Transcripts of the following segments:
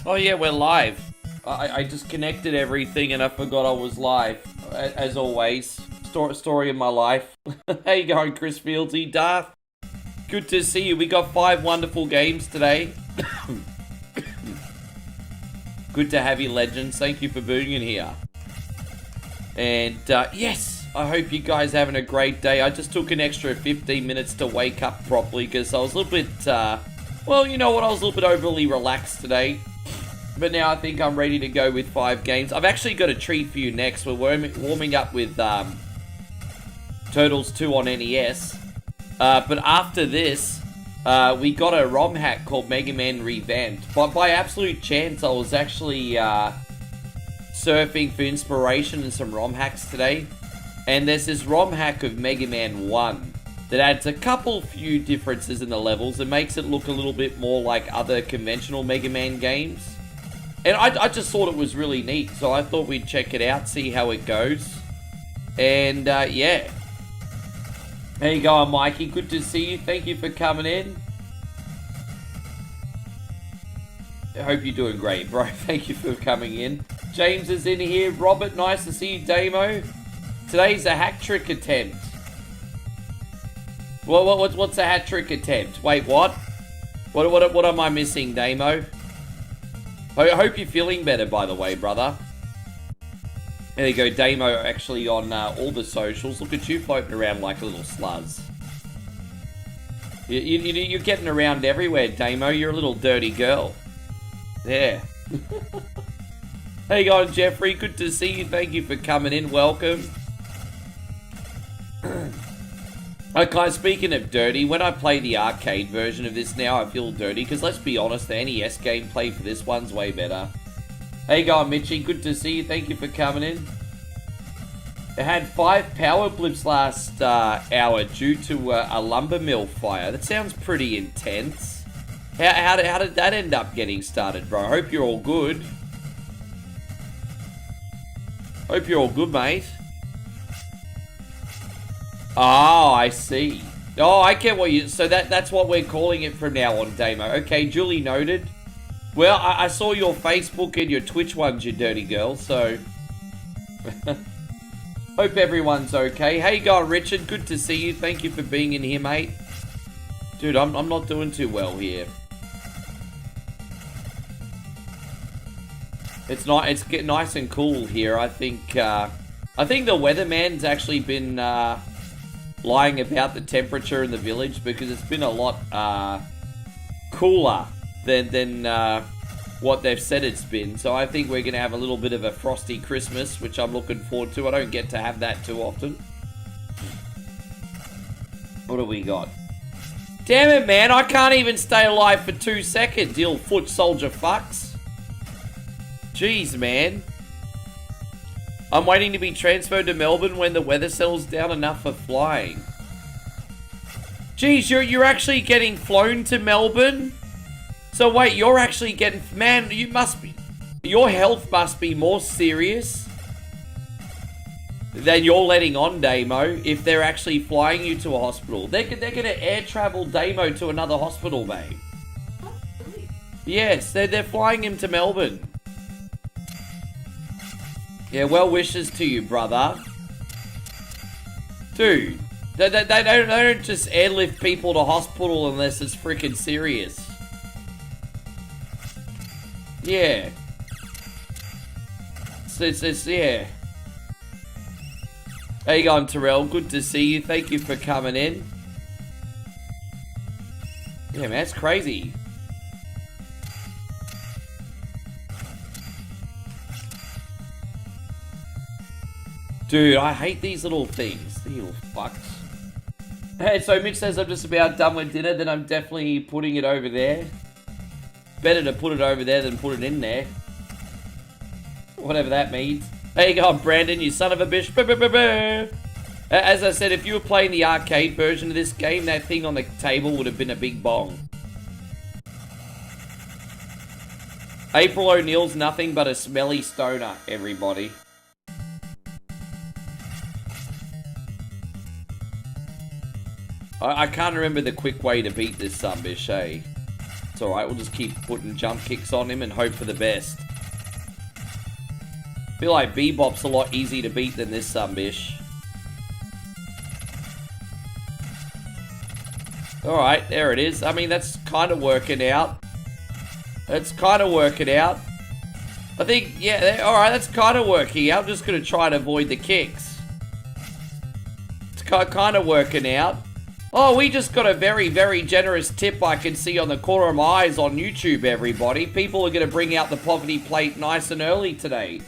Oh yeah, we're live. I just connected everything and I forgot I was live. As always, story of my life. How you going, Chris Fieldsy? Darth, good to see you. We got 5 wonderful games today. Good to have you, legends. Thank you for being in here. And yes, I hope you guys are having a great day. I just took an extra 15 minutes to wake up properly because I was a little bit, well, you know what, I was a little bit overly relaxed today. But now I think I'm ready to go with 5 games. I've actually got a treat for you next. We're warming up with Turtles 2 on NES. But after this, we got a ROM hack called Mega Man Revamped. But by absolute chance, I was actually surfing for inspiration and some ROM hacks today. And there's this ROM hack of Mega Man 1 that adds a few differences in the levels and makes it look a little bit more like other conventional Mega Man games. And I just thought it was really neat, so I thought we'd check it out, see how it goes. And, yeah. How you going, Mikey? Good to see you. Thank you for coming in. I hope you're doing great, bro. Thank you for coming in. James is in here. Robert, nice to see you. Damo. Today's a hat trick attempt. What's a hat trick attempt? Wait, what? What am I missing, Damo? I hope you're feeling better, by the way, brother. There you go, Damo, actually on all the socials. Look at you floating around like a little sluzz. You're getting around everywhere, Damo. You're a little dirty girl. Yeah. How you going, Jeffrey? Good to see you. Thank you for coming in. Welcome. Okay, speaking of dirty, when I play the arcade version of this now, I feel dirty, because let's be honest, the NES gameplay for this one's way better. How you going, Mitchie? Good to see you. Thank you for coming in. It had 5 power blips last hour due to a lumber mill fire. That sounds pretty intense. How did that end up getting started, bro? I hope you're all good. Hope you're all good, mate. Oh, I see. Oh, I get what you... So that's what we're calling it from now on, Damo. Okay, duly noted. Well, I saw your Facebook and your Twitch ones, you dirty girl, so... Hope everyone's okay. How you going, Richard? Good to see you. Thank you for being in here, mate. Dude, I'm not doing too well here. It's getting nice and cool here. I think the weatherman's actually been... lying about the temperature in the village because it's been a lot cooler than what they've said it's been. So I think we're going to have a little bit of a frosty Christmas, which I'm looking forward to. I don't get to have that too often. What do we got? Damn it, man. I can't even stay alive for 2 seconds, you little foot soldier fucks. Jeez, man. I'm waiting to be transferred to Melbourne when the weather settles down enough for flying. Geez, you're actually getting flown to Melbourne? So wait, you're actually getting... Man, you must be... Your health must be more serious than you're letting on, Damo, if they're actually flying you to a hospital. They're going to air travel Damo to another hospital, mate. Yes, they're flying him to Melbourne. Yeah, well wishes to you, brother. Dude, they don't just airlift people to hospital unless it's freaking serious. Yeah. It's yeah. How you going, Terrell? Good to see you. Thank you for coming in. Yeah, man, that's crazy. Dude, I hate these little things. These little fucks. Hey, so Mitch says I'm just about done with dinner, then I'm definitely putting it over there. Better to put it over there than put it in there. Whatever that means. There you go, Brandon, you son of a bitch. As I said, if you were playing the arcade version of this game, that thing on the table would have been a big bong. April O'Neil's nothing but a smelly stoner, everybody. I can't remember the quick way to beat this son bitch, eh? It's alright, we'll just keep putting jump kicks on him and hope for the best. I feel like Bebop's a lot easier to beat than this bish. Alright, there it is. I mean, that's kind of working out. It's kind of working out. I think, yeah, alright, that's kind of working out. I'm just going to try and avoid the kicks. It's kind of working out. Oh, we just got a very, very generous tip I can see on the corner of my eyes on YouTube, everybody. People are going to bring out the poverty plate nice and early today.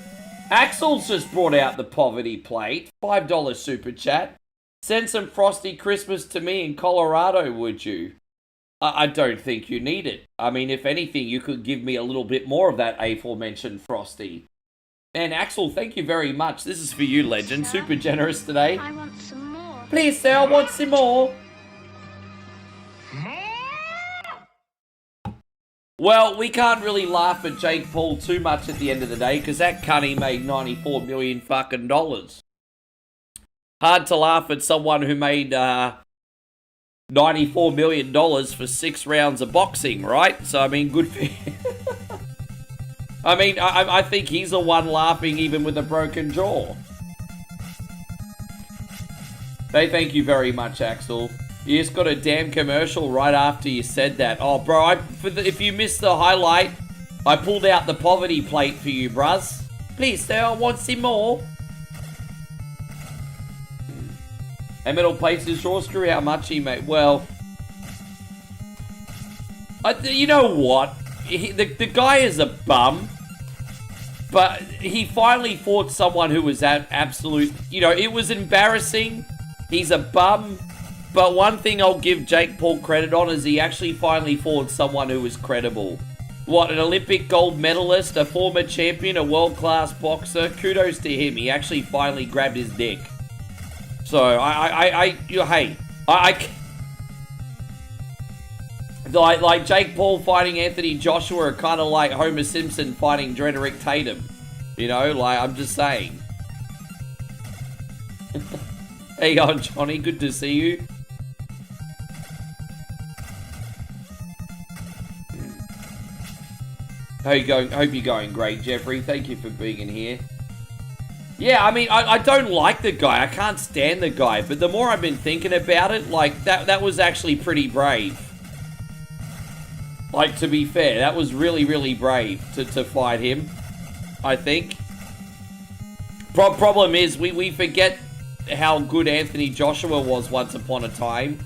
Axel's just brought out the poverty plate. $5 super chat. Send some Frosty Christmas to me in Colorado, would you? I don't think you need it. I mean, if anything, you could give me a little bit more of that aforementioned Frosty. And Axel, thank you very much. This is for you, legend. Super generous today. I want some more. Please, sir, I want some more. Well, we can't really laugh at Jake Paul too much at the end of the day, because that cunny made $94 million fucking dollars. Hard to laugh at someone who made $94 million for 6 rounds of boxing, right? So, I mean, good for him. I mean, I think he's the one laughing even with a broken jaw. Hey, thank you very much, Axel. You just got a damn commercial right after you said that. Oh, bro, if you missed the highlight, I pulled out the poverty plate for you, bruz. Please, sir, I want some more. And metal plates is draw screw how much he made. Well, you know what? The guy is a bum, but he finally fought someone who was absolute. You know, it was embarrassing. He's a bum, but one thing I'll give Jake Paul credit on is he actually finally fought someone who was credible. What, an Olympic gold medalist, a former champion, a world-class boxer? Kudos to him. He actually finally grabbed his dick. So, like Jake Paul fighting Anthony Joshua are kind of like Homer Simpson fighting Drederick Tatum. You know, like, I'm just saying. Hey, Johnny, good to see you. How you going? Hope you're going great, Jeffrey. Thank you for being in here. Yeah, I mean, I don't like the guy. I can't stand the guy. But the more I've been thinking about it, like, that was actually pretty brave. Like, to be fair, that was really, really brave to fight him, I think. Problem is, we forget how good Anthony Joshua was once upon a time.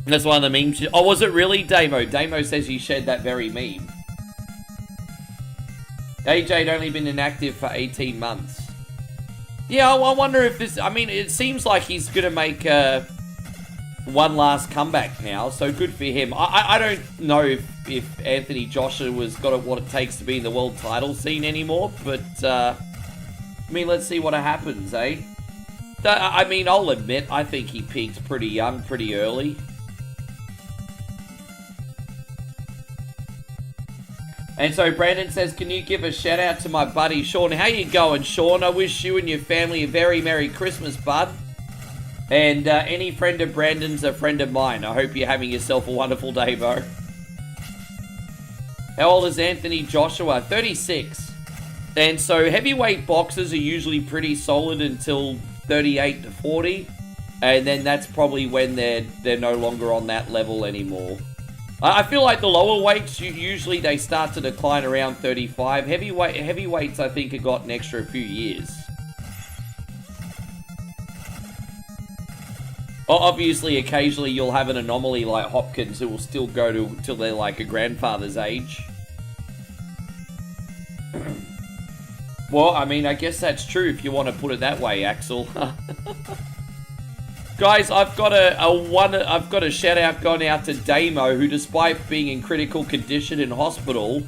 That's one of the memes. Oh, was it really, Damo? Damo says you shared that very meme. AJ had only been inactive for 18 months. Yeah, I wonder if this... I mean, it seems like he's going to make one last comeback now, so good for him. I don't know if Anthony Joshua's got what it takes to be in the world title scene anymore, but, I mean, let's see what happens, eh? I mean, I'll admit, I think he peaked pretty young, pretty early. And so Brandon says, can you give a shout out to my buddy Sean? How you going, Sean? I wish you and your family a very Merry Christmas, bud. And any friend of Brandon's a friend of mine. I hope you're having yourself a wonderful day, bro. How old is Anthony Joshua? 36. And so heavyweight boxers are usually pretty solid until 38 to 40. And then that's probably when they're no longer on that level anymore. I feel like the lower weights, usually they start to decline around 35. Heavyweights, I think, have got an extra few years. Obviously, occasionally you'll have an anomaly like Hopkins who will still go till they're like a grandfather's age. Well, I mean, I guess that's true if you want to put it that way, Axel. Guys, I've got a shout out going out to Damo, who despite being in critical condition in hospital,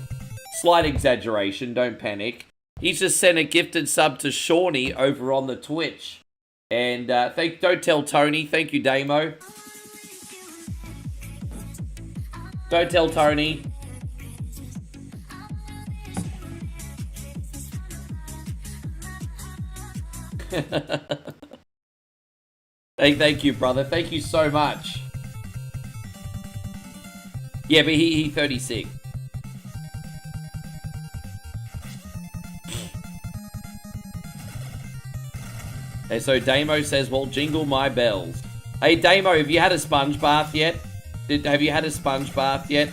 slight exaggeration, don't panic, he's just sent a gifted sub to Shawnee over on the Twitch. And don't tell Tony, thank you Damo. Don't tell Tony. Hey, thank you, brother. Thank you so much. Yeah, but he 36. And so Damo says, well, jingle my bells. Hey, Damo, have you had a sponge bath yet? Have you had a sponge bath yet?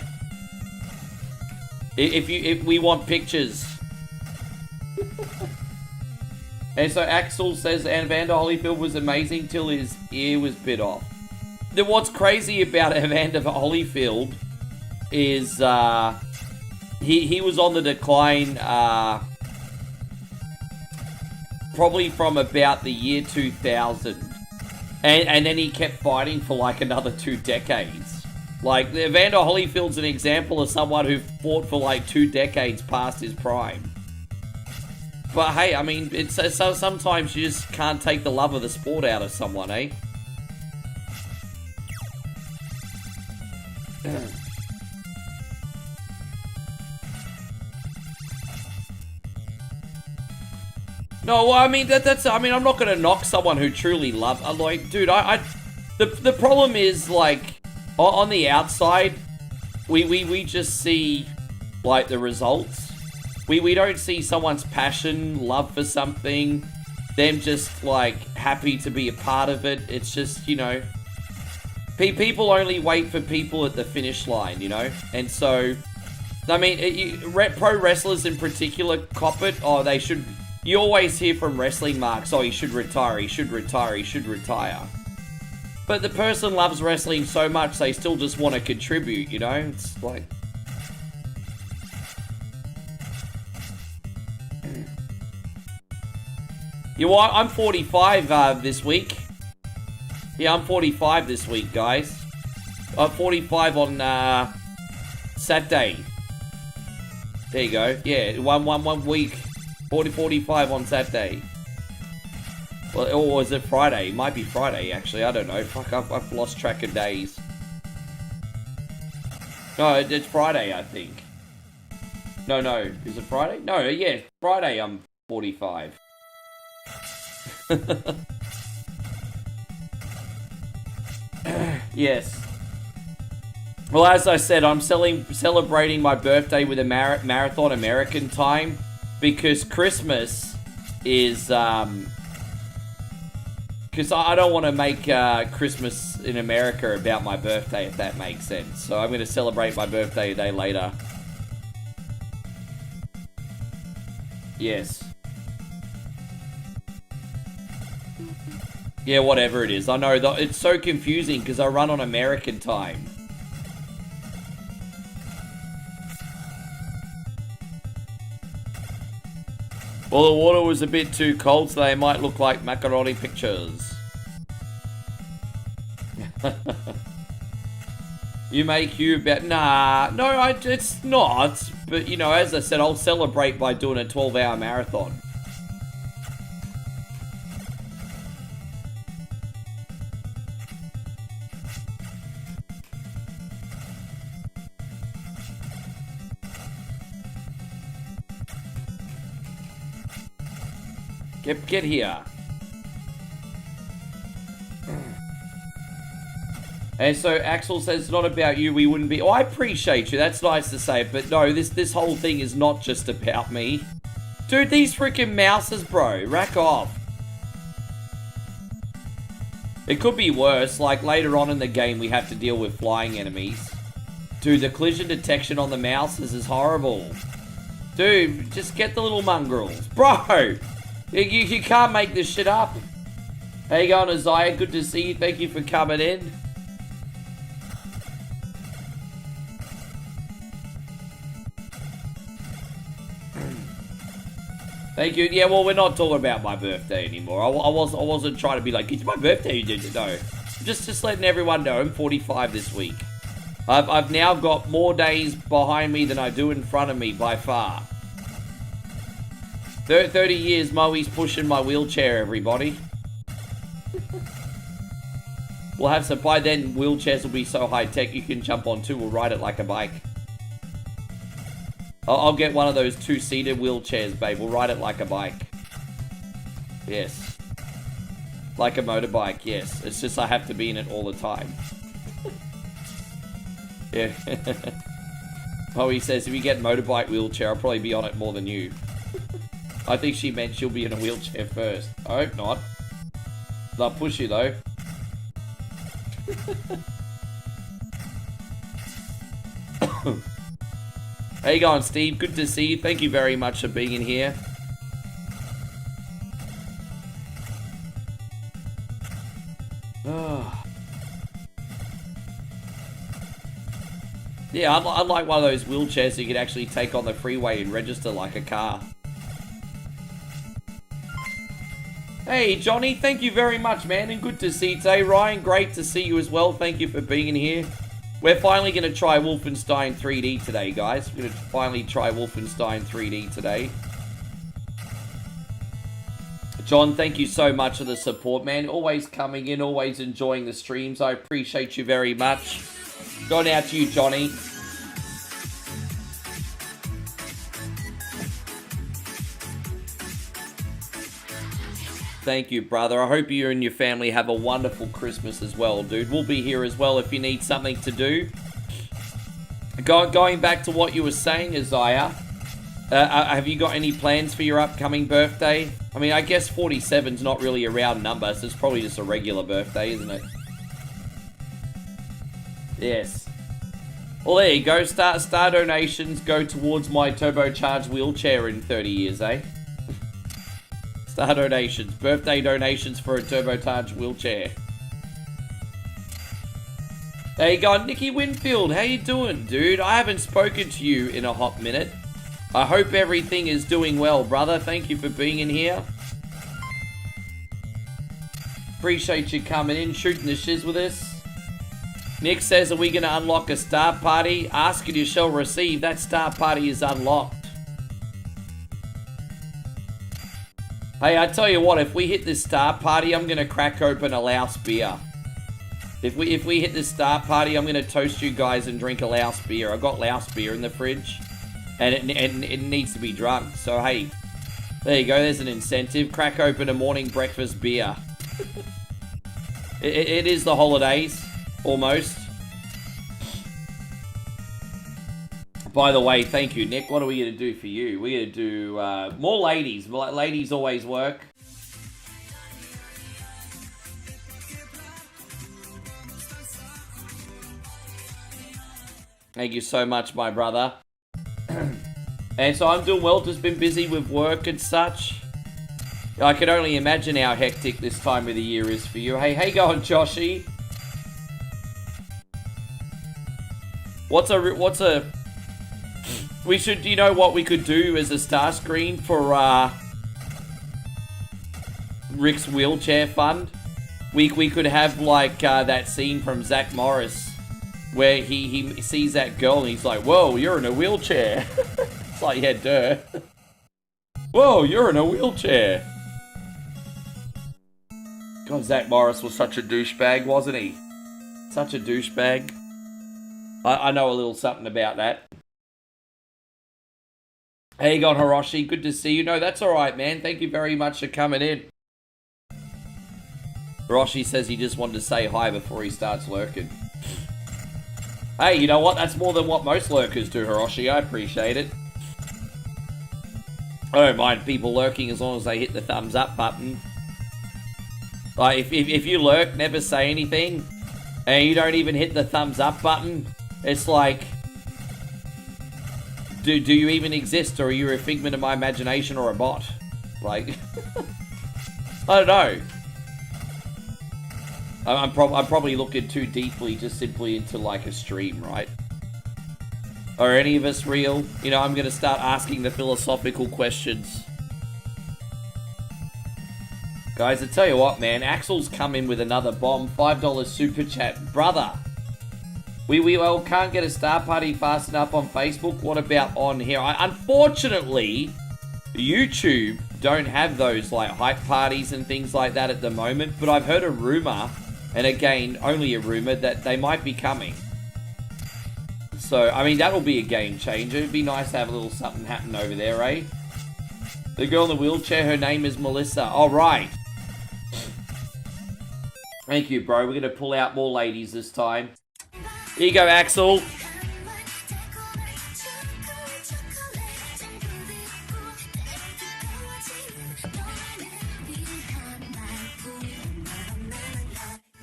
If we want pictures. And so Axel says, and Evander Holyfield was amazing till his ear was bit off. What's crazy about Evander Holyfield is he was on the decline probably from about the year 2000. And then he kept fighting for like another 2 decades. Like, Evander Holyfield's an example of someone who fought for like 2 decades past his prime. But hey, I mean, it's so sometimes you just can't take the love of the sport out of someone, eh? No, well, I mean, I mean, I'm not gonna knock someone who truly loves. I'm like, dude, the problem is, like, on the outside, we just see like the results. We don't see someone's passion, love for something, them just like happy to be a part of it. It's just, you know, people only wait for people at the finish line, you know, and so, I mean, pro wrestlers in particular cop it. Oh, they should. You always hear from wrestling marks, oh, he should retire, he should retire, he should retire. But the person loves wrestling so much, they still just want to contribute, you know? It's like... You know what? I'm 45 this week. Yeah, I'm 45 this week, guys. I'm 45 on Saturday. There you go. Yeah, one week. 45 on Saturday. Well, or is it Friday? It might be Friday, actually. I don't know. Fuck, I've lost track of days. No, it's Friday, I think. No. Is it Friday? No, yeah. Friday, I'm 45. Yes. Well, as I said, I'm celebrating my birthday with a marathon American time. Because Christmas is, because I don't want to make Christmas in America about my birthday, if that makes sense. So I'm going to celebrate my birthday a day later. Yes. Yeah, whatever it is. I know, it's so confusing because I run on American time. Well, the water was a bit too cold, so they might look like macaroni pictures. You make you about... Nah, no, it's not. But, you know, as I said, I'll celebrate by doing a 12-hour marathon. Get here. And so Axel says, it's not about you, we wouldn't be... Oh, I appreciate you, that's nice to say, but no, this whole thing is not just about me. Dude, these freaking mouses, bro, rack off. It could be worse, like later on in the game we have to deal with flying enemies. Dude, the collision detection on the mouses is horrible. Dude, just get the little mongrels. Bro! You can't make this shit up. How you going, Isaiah? Good to see you. Thank you for coming in. Thank you. Yeah, well, we're not talking about my birthday anymore. I wasn't trying to be like, it's my birthday. No, just letting everyone know I'm 45 this week. I've now got more days behind me than I do in front of me by far. 30 years, Moe's pushing my wheelchair, everybody. We'll have some... By then, wheelchairs will be so high-tech you can jump on 2 or ride it like a bike. I'll get one of those 2-seater wheelchairs, babe. We'll ride it like a bike. Yes. Like a motorbike, yes. It's just I have to be in it all the time. Yeah. Oh, he says, if you get motorbike wheelchair, I'll probably be on it more than you. I think she meant she'll be in a wheelchair first. I hope not. They'll push you, though. How you going, Steve? Good to see you. Thank you very much for being in here. Yeah, I'd like one of those wheelchairs so you could actually take on the freeway and register like a car. Hey, Johnny, thank you very much, man, and good to see you today. Ryan, great to see you as well. Thank you for being in here. We're finally going to try Wolfenstein 3D today, guys. We're going to finally try Wolfenstein 3D today. John, thank you so much for the support, man. Always coming in, always enjoying the streams. I appreciate you very much. Going out to you, Johnny. Thank you, brother. I hope you and your family have a wonderful Christmas as well, dude. We'll be here as well if you need something to do. Going back to what you were saying, Isaiah, have you got any plans for your upcoming birthday? I mean, I guess 47's not really a round number, so it's probably just a regular birthday, isn't it? Yes. Well, there you go. Star donations go towards my turbocharged wheelchair in 30 years, eh? Star donations. Birthday donations for a turbocharged wheelchair. There you go, Nicky Winfield. How you doing, dude? I haven't spoken to you in a hot minute. I hope everything is doing well, brother. Thank you for being in here. Appreciate you coming in, shooting the shiz with us. Nick says, are we going to unlock a star party? Ask and you shall receive. That star party is unlocked. Hey, I tell you what, if we hit this star party, I'm going to crack open a Laos beer. If we hit this star party, I'm going to toast you guys and drink a Laos beer. I got Laos beer in the fridge, and it needs to be drunk. So, hey, there you go. There's an incentive. Crack open a morning breakfast beer. It is the holidays. Almost. By the way, thank you, Nick. What are we going to do for you? We're going to do more ladies. Ladies always work. Thank you so much, my brother. And so I'm doing well. Just been busy with work and such. I can only imagine how hectic this time of the year is for you. Hey, how you going, Joshy? We should, you know what we could do as a star screen for Rick's wheelchair fund? We could have like that scene from Zach Morris where he sees that girl and he's like, whoa, you're in a wheelchair. It's like, yeah, duh. Whoa, you're in a wheelchair. God, Zach Morris was such a douchebag, wasn't he? Such a douchebag. I know a little something about that. Hey, you going, Hiroshi? Good to see you. No, that's alright, man. Thank you very much for coming in. Hiroshi says he just wanted to say hi before he starts lurking. Hey, you know what? That's more than what most lurkers do, Hiroshi. I appreciate it. I don't mind people lurking as long as they hit the thumbs up button. Like, if you lurk, never say anything, and you don't even hit the thumbs up button, it's like, do you even exist, or are you a figment of my imagination or a bot? Like, I don't know. I'm probably looking too deeply just simply into like a stream, right? Are any of us real? You know, I'm going to start asking the philosophical questions. Guys, I tell you what, man. Axel's come in with another bomb. $5 super chat. Brother. We can't get a star party fast enough on Facebook. What about on here? Unfortunately, YouTube don't have those like hype parties and things like that at the moment. But I've heard a rumor, and again, only a rumor, that they might be coming. So, I mean, that'll be a game changer. It'd be nice to have a little something happen over there, eh? The girl in the wheelchair, her name is Melissa. All right. Thank you, bro. We're going to pull out more ladies this time. Here you go, Axel.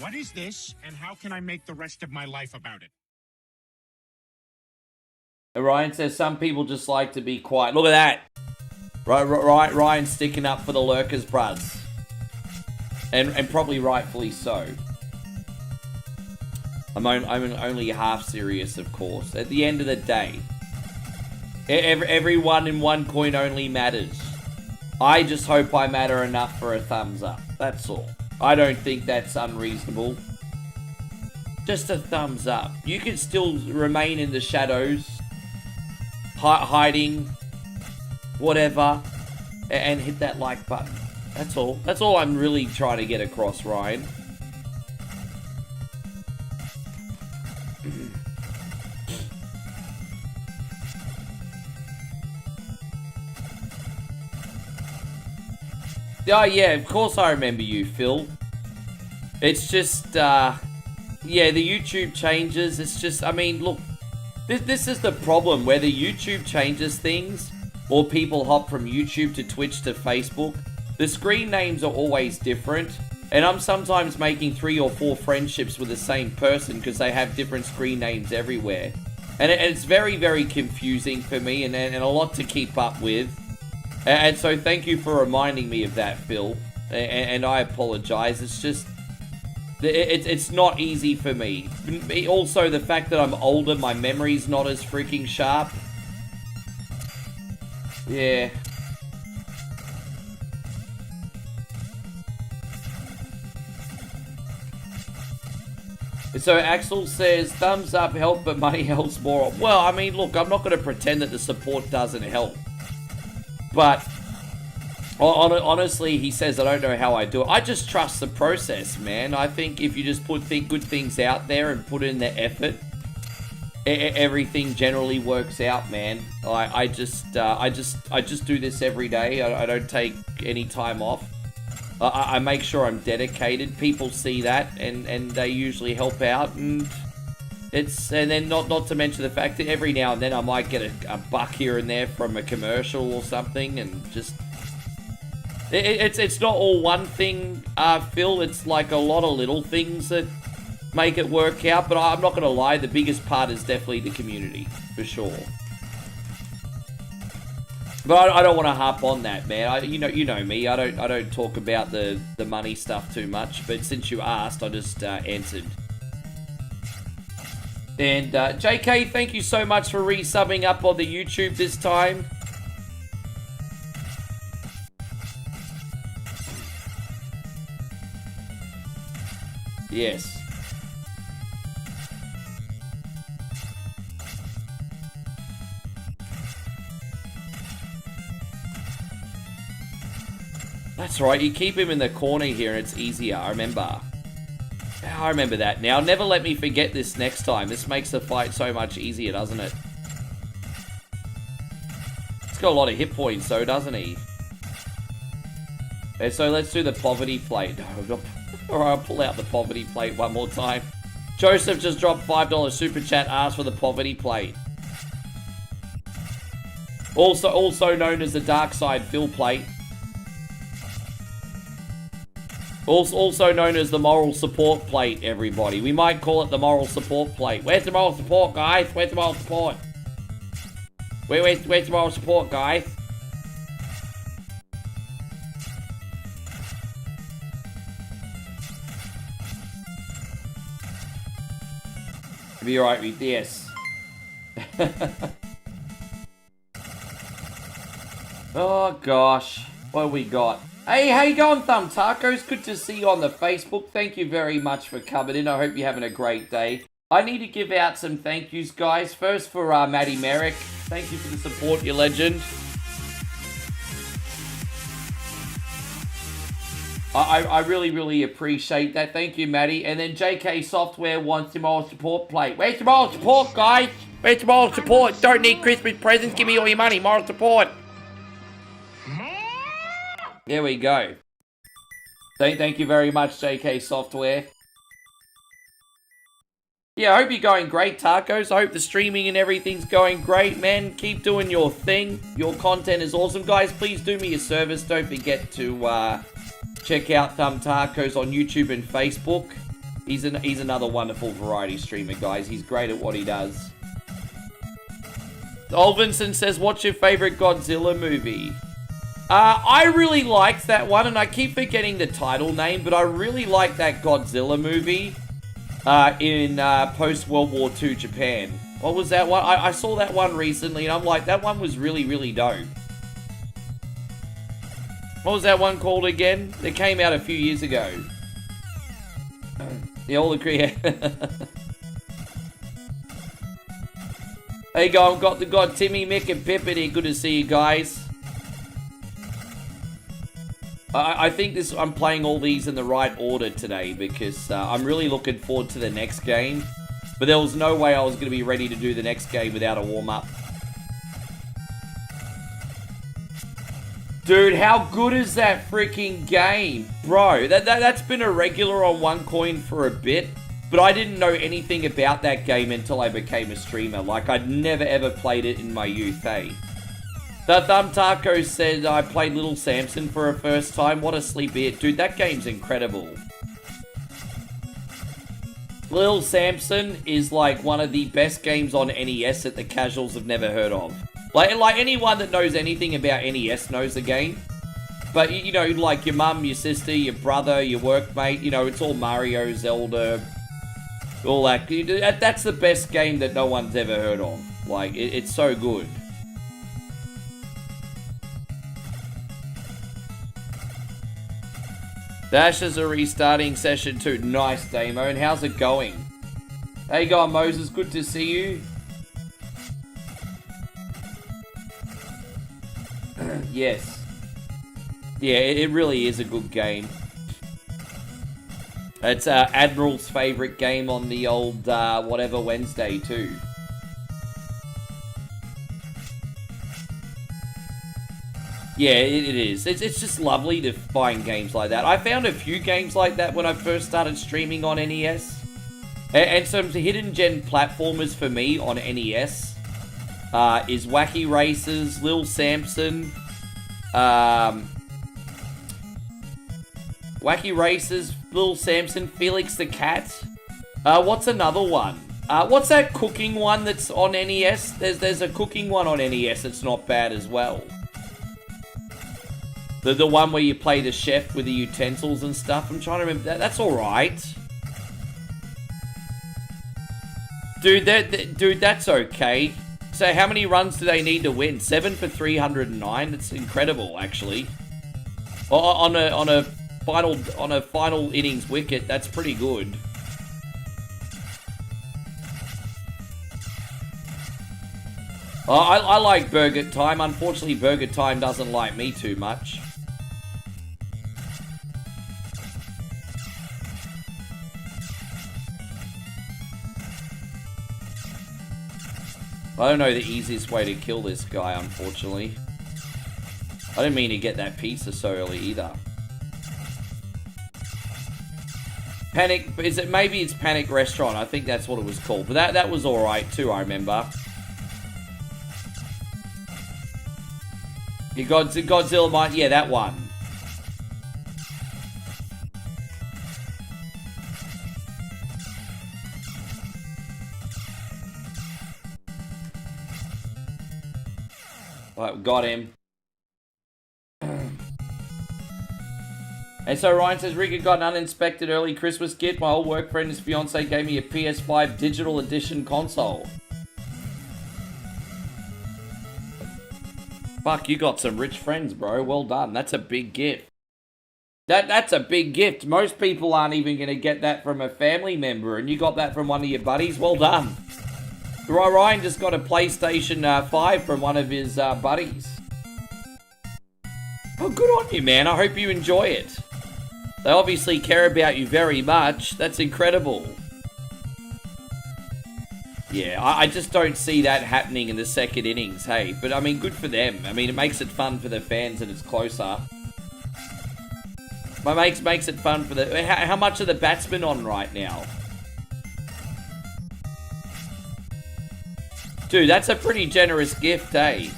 What is this, and how can I make the rest of my life about it? Ryan says some people just like to be quiet. Look at that. Right, Ryan sticking up for the lurkers, bruds. And probably rightfully so. I'm only half serious, of course. At the end of the day, everyone in one coin only matters. I just hope I matter enough for a thumbs up. That's all. I don't think that's unreasonable. Just a thumbs up. You can still remain in the shadows, hiding, whatever, and hit that like button. That's all. That's all I'm really trying to get across, Ryan. Oh, yeah, of course I remember you, Phil. It's just, yeah, the YouTube changes. It's just, I mean, look, this is the problem. Whether YouTube changes things or people hop from YouTube to Twitch to Facebook, the screen names are always different. And I'm sometimes making 3 or 4 friendships with the same person because they have different screen names everywhere. And it's very, very confusing for me and a lot to keep up with. And so thank you for reminding me of that, Phil. And I apologize. It's just, it's not easy for me. Also, the fact that I'm older, my memory's not as freaking sharp. Yeah. So Axel says, thumbs up help, but money helps more. Well, I mean, look, I'm not going to pretend that the support doesn't help. But, honestly, he says, I don't know how I do it. I just trust the process, man. I think if you just put good things out there and put in the effort, everything generally works out, man. I just do this every day. I don't take any time off. I make sure I'm dedicated. People see that, and they usually help out, and then not to mention the fact that every now and then I might get a buck here and there from a commercial or something, and just it's not all one thing, Phil. It's like a lot of little things that make it work out. But I'm not gonna lie, the biggest part is definitely the community, for sure. But I don't want to harp on that, man. You know me. I don't talk about the money stuff too much. But since you asked, I just answered. And JK, thank you so much for resubbing up on the YouTube this time. Yes. That's right, you keep him in the corner here and it's easier, I remember. I remember that now. Never let me forget this next time. This makes the fight so much easier, doesn't it? He's got a lot of hit points though, doesn't he? And so let's do the poverty plate. Alright, I'll pull out the poverty plate one more time. Joseph just dropped $5 super chat, asked for the poverty plate. Also known as the dark side Phil plate. Also known as the moral support plate, everybody. We might call it the moral support plate. Where's the moral support, guys? Where's the moral support? Where's the moral support, guys? Be alright with this. Oh gosh, what have we got? Hey, how you going, Thumb Tacos? Good to see you on the Facebook. Thank you very much for coming in. I hope you're having a great day. I need to give out some thank yous, guys. First for Matty Merrick. Thank you for the support, you legend. I really, really appreciate that. Thank you, Matty. And then JK Software wants the moral support plate. Where's the moral support, guys? Where's the moral support? Don't need Christmas presents. Give me all your money. Moral support. There we go. Thank you very much, JK Software. Yeah, I hope you're going great, Tacos. I hope the streaming and everything's going great, man. Keep doing your thing. Your content is awesome. Guys, please do me a service. Don't forget to check out Thumb Tacos on YouTube and Facebook. He's another wonderful variety streamer, guys. He's great at what he does. Olvinson says, what's your favorite Godzilla movie? I really liked that one, and I keep forgetting the title name, but I really liked that Godzilla movie in post-World War II Japan. What was that one? I saw that one recently, and I'm like, that one was really, really dope. What was that one called again? It came out a few years ago. The old agree. There you go, I've got Timmy, Mick, and Pippin here. Good to see you guys. I think I'm playing all these in the right order today because I'm really looking forward to the next game. But there was no way I was going to be ready to do the next game without a warm-up. Dude, how good is that freaking game? Bro, that's been a regular on OneCoin for a bit. But I didn't know anything about that game until I became a streamer. Like, I'd never ever played it in my youth, eh? The Thumb Taco said I played Little Samson for a first time. What a sleepy hit. Dude, that game's incredible. Little Samson is like one of the best games on NES that the casuals have never heard of. Like anyone that knows anything about NES knows the game. But, you know, like your mum, your sister, your brother, your workmate, you know, it's all Mario, Zelda, all that. That's the best game that no one's ever heard of. Like, it's so good. Dashes are restarting session 2. Nice, Damon. How's it going? How you going, Moses? Good to see you. Yes. Yeah, it really is a good game. It's Admiral's favourite game on the old whatever Wednesday too. Yeah, it is. It's just lovely to find games like that. I found a few games like that when I first started streaming on NES. And some hidden gem platformers for me on NES is Wacky Races, Lil Samson, Wacky Races, Lil Samson, Felix the Cat. What's another one? What's that cooking one that's on NES? There's a cooking one on NES that's not bad as well. The one where you play the chef with the utensils and stuff. I'm trying to remember that. That's alright. Dude, that's okay. So how many runs do they need to win? 7 for 309? That's incredible, actually. On a final innings wicket, that's pretty good. I like Burger Time. Unfortunately, Burger Time doesn't like me too much. I don't know the easiest way to kill this guy, unfortunately. I didn't mean to get that pizza so early either. Panic, maybe it's Panic Restaurant. I think that's what it was called. But that was alright too, I remember. You got Godzilla Mind, yeah, that one. Alright, got him. And so Ryan says, Rick got an uninspected early Christmas gift. My old work friend, his fiance, gave me a PS5 digital edition console. Fuck, you got some rich friends, bro. Well done. That's a big gift. That's a big gift. Most people aren't even going to get that from a family member, and you got that from one of your buddies. Well done. Ryan just got a PlayStation 5 from one of his buddies. Oh, good on you, man. I hope you enjoy it. They obviously care about you very much. That's incredible. Yeah, I just don't see that happening in the second innings, hey. But, I mean, good for them. I mean, it makes it fun for the fans and it's closer. But makes it fun for the... How much are the batsmen on right now? Dude, that's a pretty generous gift, eh?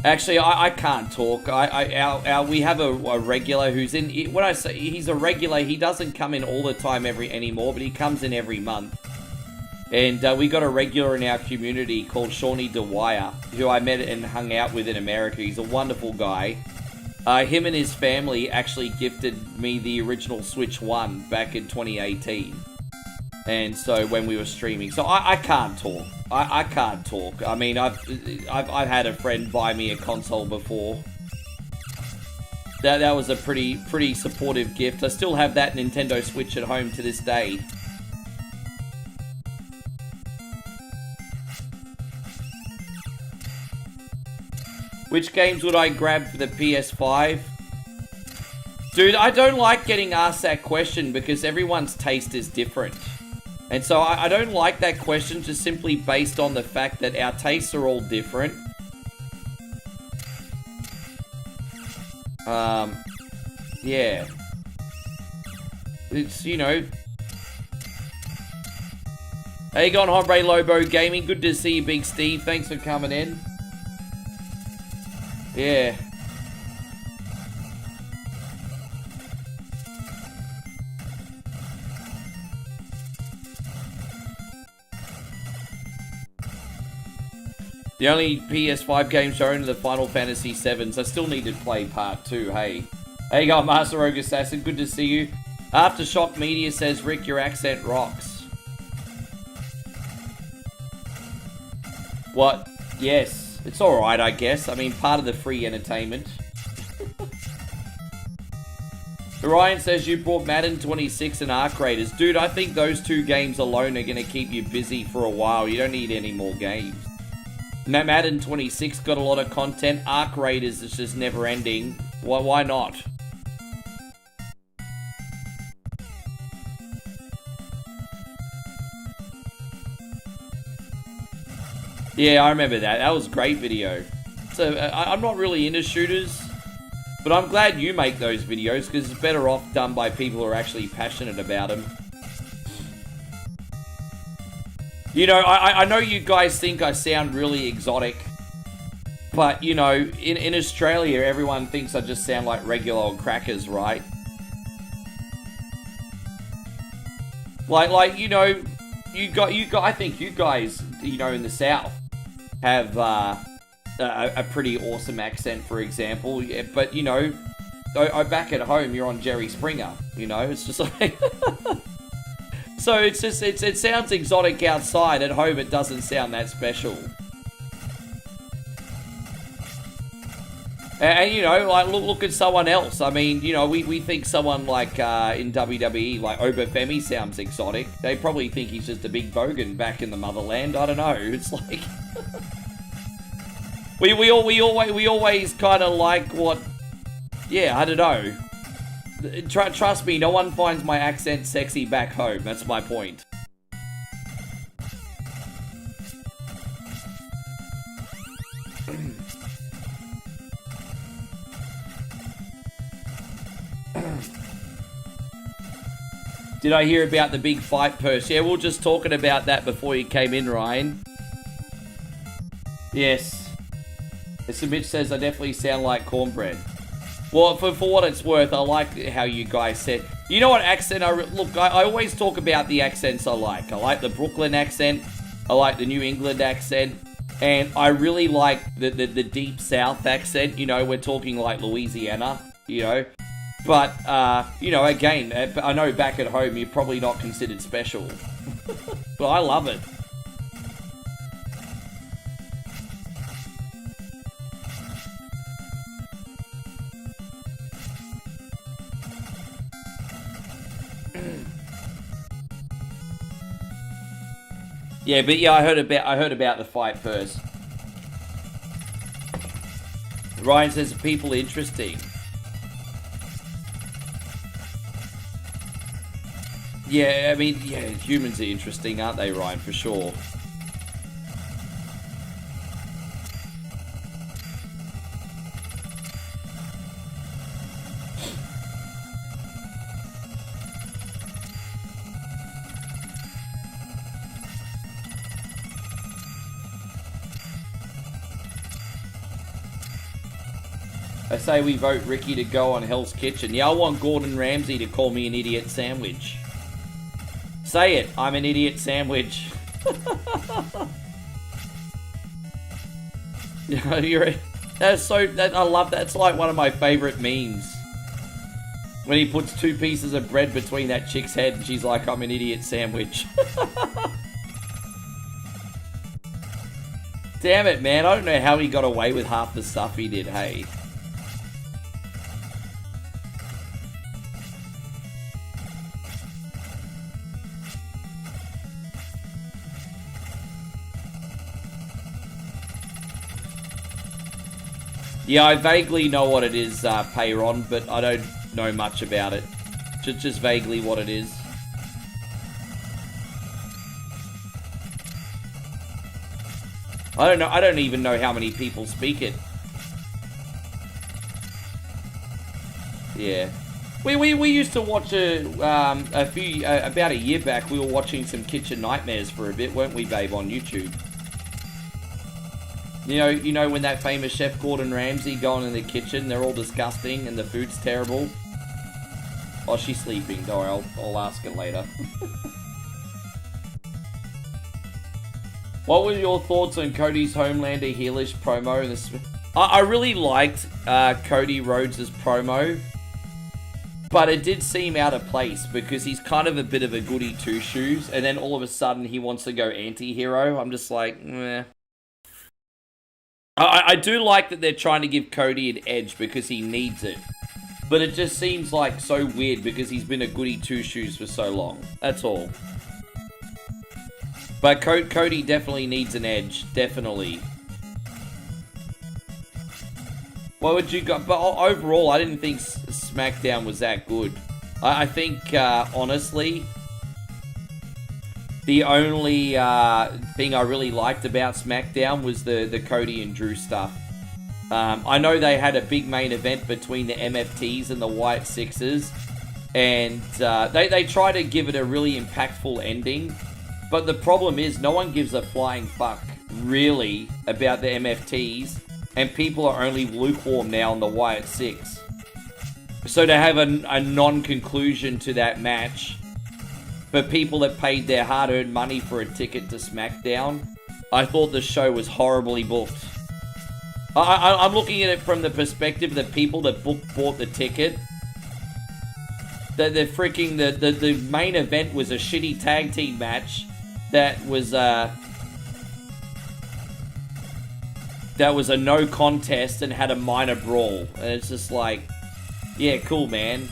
Actually, I can't talk. We have a regular who's in. When I say he's a regular, he doesn't come in all the time anymore, but he comes in every month. And we got a regular in our community called Shawnee DeWire, who I met and hung out with in America. He's a wonderful guy. Him and his family actually gifted me the original Switch 1 back in 2018. And so when we were streaming, so I can't talk. I can't talk. I mean, I've had a friend buy me a console before. That was a pretty supportive gift. I still have that Nintendo Switch at home to this day. Which games would I grab for the PS5? Dude, I don't like getting asked that question because everyone's taste is different. And so I don't like that question just simply based on the fact that our tastes are all different. Yeah. It's, you know. How you going, Hombre Lobo Gaming? Good to see you, Big Steve. Thanks for coming in. Yeah. The only PS5 games I own are the Final Fantasy VIIs. I still need to play Part 2, hey. There you go, Master Rogue Assassin. Good to see you. Aftershock Media says, Rick, your accent rocks. What? Yes. It's alright, I guess. I mean, part of the free entertainment. Ryan says you bought Madden 26 and Arc Raiders. Dude, I think those two games alone are going to keep you busy for a while. You don't need any more games. Madden 26 got a lot of content. Arc Raiders is just never ending. Why not? Yeah, I remember that. That was a great video. So, I'm not really into shooters, but I'm glad you make those videos because it's better off done by people who are actually passionate about them. You know, I know you guys think I sound really exotic, but, you know, in Australia, everyone thinks I just sound like regular old crackers, right? Like you know, I think you guys, you know, in the South have a pretty awesome accent, for example. Yeah, but, you know, back at home, you're on Jerry Springer, you know? It's just like... So it's just, it sounds exotic outside. At home, it doesn't sound that special. And you know, like, look at someone else. I mean, you know, we think someone like, in WWE, like Obafemi sounds exotic. They probably think he's just a big bogan back in the motherland. I don't know. It's like... we always kind of like what... Yeah, I don't know. Trust me, no one finds my accent sexy back home. That's my point. Did I hear about the big fight purse? Yeah, we were just talking about that before you came in, Ryan. Yes. As Mitch says, I definitely sound like cornbread. Well, for what it's worth, I like how you guys said... You know what accent I always talk about the accents I like. I like the Brooklyn accent. I like the New England accent. And I really like the Deep South accent. You know, we're talking like Louisiana, you know. But, you know, again, I know back at home you're probably not considered special. But I love it. Yeah, but yeah, I heard about the fight first. Ryan says people interesting. Yeah, I mean, yeah, humans are interesting, aren't they, Ryan? For sure. I say we vote Ricky to go on Hell's Kitchen. Yeah, I want Gordon Ramsay to call me an idiot sandwich. Say it, I'm an idiot sandwich. I love that. That's like one of my favorite memes. When he puts 2 pieces of bread between that chick's head and she's like, I'm an idiot sandwich. Damn it, man. I don't know how he got away with half the stuff he did, hey. Yeah, I vaguely know what it is, Payron, but I don't know much about it. Just vaguely what it is. I don't know. I don't even know how many people speak it. Yeah, we used to watch about a year back. We were watching some Kitchen Nightmares for a bit, weren't we, babe, on YouTube? You know when that famous chef Gordon Ramsay going in the kitchen, they're all disgusting and the food's terrible. Oh, she's sleeping. Don't worry, I'll ask her later. What were your thoughts on Cody's Homelander Heelish promo? I really liked Cody Rhodes' promo, but it did seem out of place because he's kind of a bit of a goody two-shoes, and then all of a sudden he wants to go anti-hero. I'm just like, meh. I do like that they're trying to give Cody an edge because he needs it. But it just seems like so weird because he's been a goody two-shoes for so long. That's all. But Cody definitely needs an edge. Definitely. What would you go? But overall, I didn't think SmackDown was that good. I think, honestly, the only thing I really liked about SmackDown was the Cody and Drew stuff. I know they had a big main event between the MFTs and the White Sixes, and they try to give it a really impactful ending, but the problem is no one gives a flying fuck, really, about the MFTs, and people are only lukewarm now on the Wyatt Six. So to have a non-conclusion to that match, for people that paid their hard-earned money for a ticket to SmackDown, I thought the show was horribly booked. I'm looking at it from the perspective of the people that bought the ticket. The main event was a shitty tag team match that was a no contest and had a minor brawl, and it's just like, yeah, cool, man.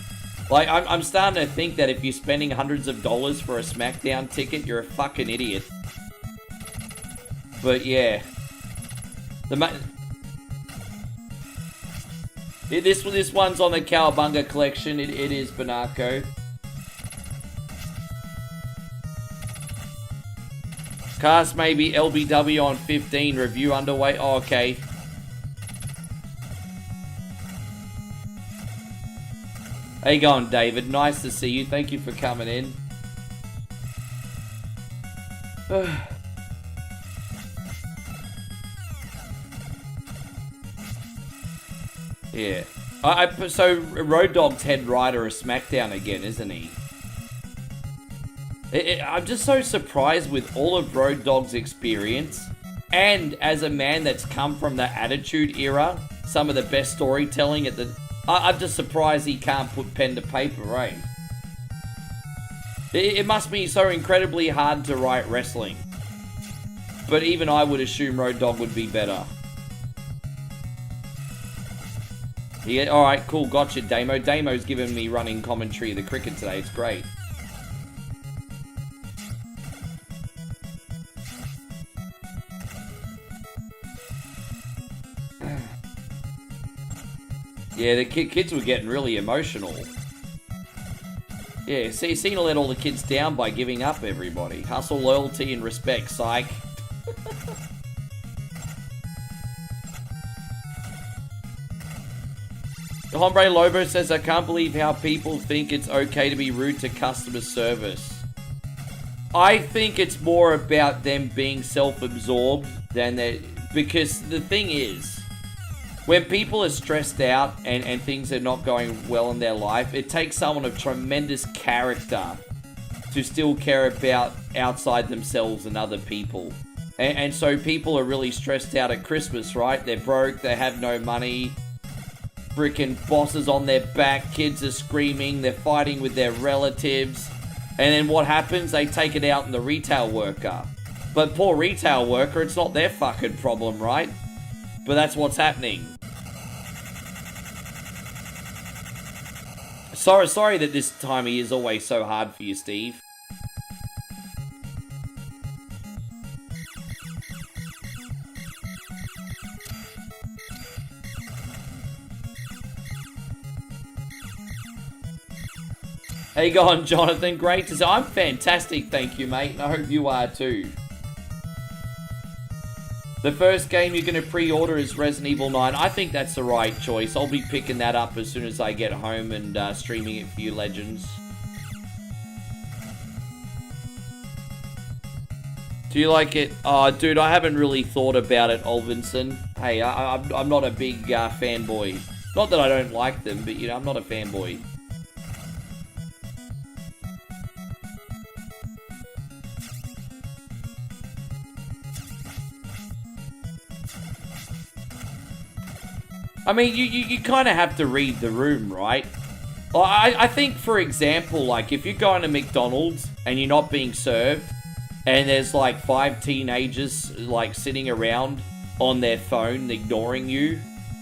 Like, I'm starting to think that if you're spending hundreds of dollars for a SmackDown ticket, you're a fucking idiot. But yeah, this one's on the Cowabunga collection. It is Banako. Cast maybe LBW on 15. Review underway. Oh, okay. How you going, David? Nice to see you. Thank you for coming in. Yeah. So Road Dogg's head writer of SmackDown again, isn't he? I'm just so surprised with all of Road Dogg's experience, and as a man that's come from the Attitude Era, some of the best storytelling at the... I'm just surprised he can't put pen to paper, right? It must be so incredibly hard to write wrestling. But even I would assume Road Dogg would be better. Yeah, alright, cool, gotcha, Damo. Damo's given me running commentary of the cricket today, it's great. Yeah, the kids were getting really emotional. Yeah, see, Cena let all the kids down by giving up everybody. Hustle, loyalty, and respect, psych. Hombre Lobo says, I can't believe how people think it's okay to be rude to customer service. I think it's more about them being self-absorbed than that, because the thing is, when people are stressed out and things are not going well in their life, it takes someone of tremendous character to still care about outside themselves and other people. And so people are really stressed out at Christmas, right? They're broke, they have no money, freaking bosses on their back, kids are screaming, they're fighting with their relatives. And then what happens? They take it out on the retail worker. But poor retail worker, it's not their fucking problem, right? But that's what's happening. Sorry that this time of year is always so hard for you, Steve. How you going, Jonathan? Great to see. I'm fantastic, thank you, mate. And I hope you are too. The first game you're going to pre-order is Resident Evil 9. I think that's the right choice. I'll be picking that up as soon as I get home and streaming it for you legends. Do you like it? Oh, dude, I haven't really thought about it, Olvinson. Hey, I'm not a big fanboy. Not that I don't like them, but, you know, I'm not a fanboy. I mean, you kind of have to read the room, right? Well, I think, for example, like, if you're going to McDonald's and you're not being served, and there's, like, 5 teenagers, like, sitting around on their phone ignoring you,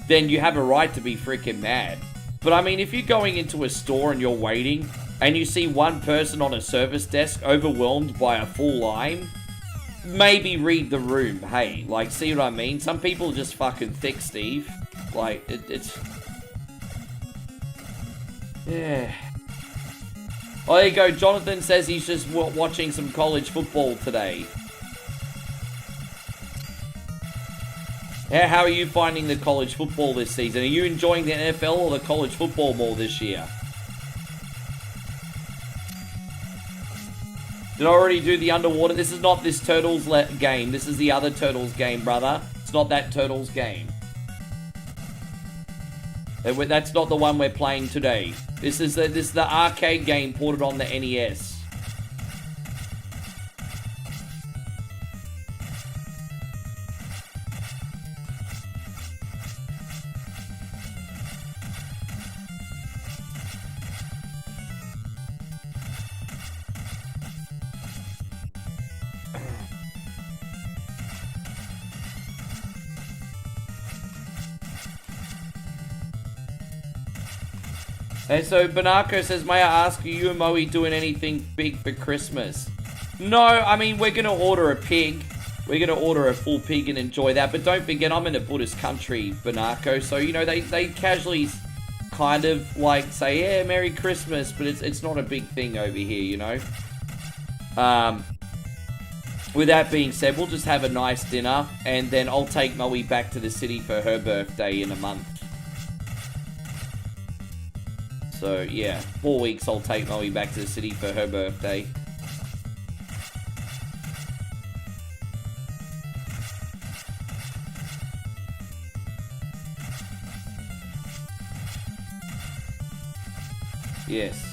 then you have a right to be freaking mad. But, I mean, if you're going into a store and you're waiting, and you see one person on a service desk overwhelmed by a full line, maybe read the room, hey. Like, see what I mean? Some people are just fucking thick, Steve. Like, it's... Yeah. Oh, there you go. Jonathan says he's just watching some college football today. Yeah, how are you finding the college football this season? Are you enjoying the NFL or the college football more this year? Did I already do the underwater? This is not this Turtles game. This is the other Turtles game, brother. It's not that Turtles game. That's not the one we're playing today. This is the arcade game ported on the NES. And so Banako says, may I ask, are you and Moe doing anything big for Christmas? No, I mean, we're going to order a pig. We're going to order a full pig and enjoy that. But don't forget, I'm in a Buddhist country, Banako. So, you know, they casually kind of like say, yeah, Merry Christmas. But it's not a big thing over here, you know. With that being said, we'll just have a nice dinner. And then I'll take Moe back to the city for her birthday in a month. So, yeah, 4 weeks I'll take Moe back to the city for her birthday. Yes.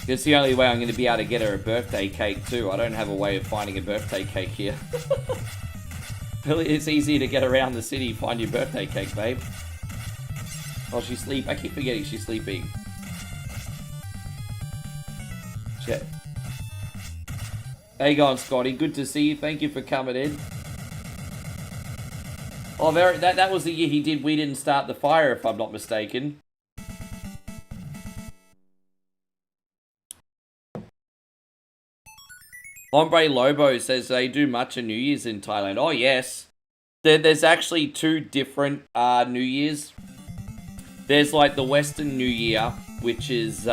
It's the only way I'm going to be able to get her a birthday cake too. I don't have a way of finding a birthday cake here. It's easy to get around the city, find your birthday cake, babe. Oh, she's sleeping. I keep forgetting she's sleeping. Shit. How you going, Scotty? Good to see you. Thank you for coming in. Oh, that was the year he did We Didn't Start the Fire, if I'm not mistaken. Hombre Lobo says they do much of New Year's in Thailand. Oh, yes. There's actually 2 different New Year's. There's like the Western New Year, which is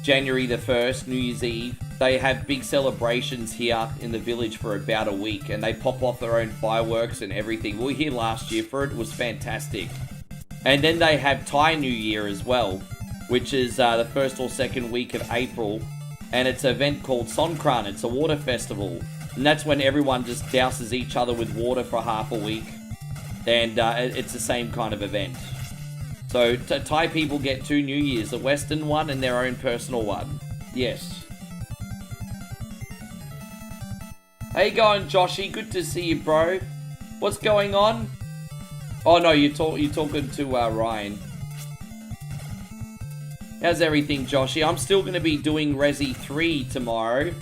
January the 1st, New Year's Eve. They have big celebrations here in the village for about a week, and they pop off their own fireworks and everything. We were here last year for it. It was fantastic. And then they have Thai New Year as well, which is the first or second week of April. And it's an event called Songkran. It's a water festival. And that's when everyone just douses each other with water for half a week. And it's the same kind of event. So Thai people get 2 New Years, a Western one and their own personal one. Yes. How you going, Joshy? Good to see you, bro. What's going on? Oh no, you're talking to Ryan. How's everything, Joshy? I'm still going to be doing Resi 3 tomorrow,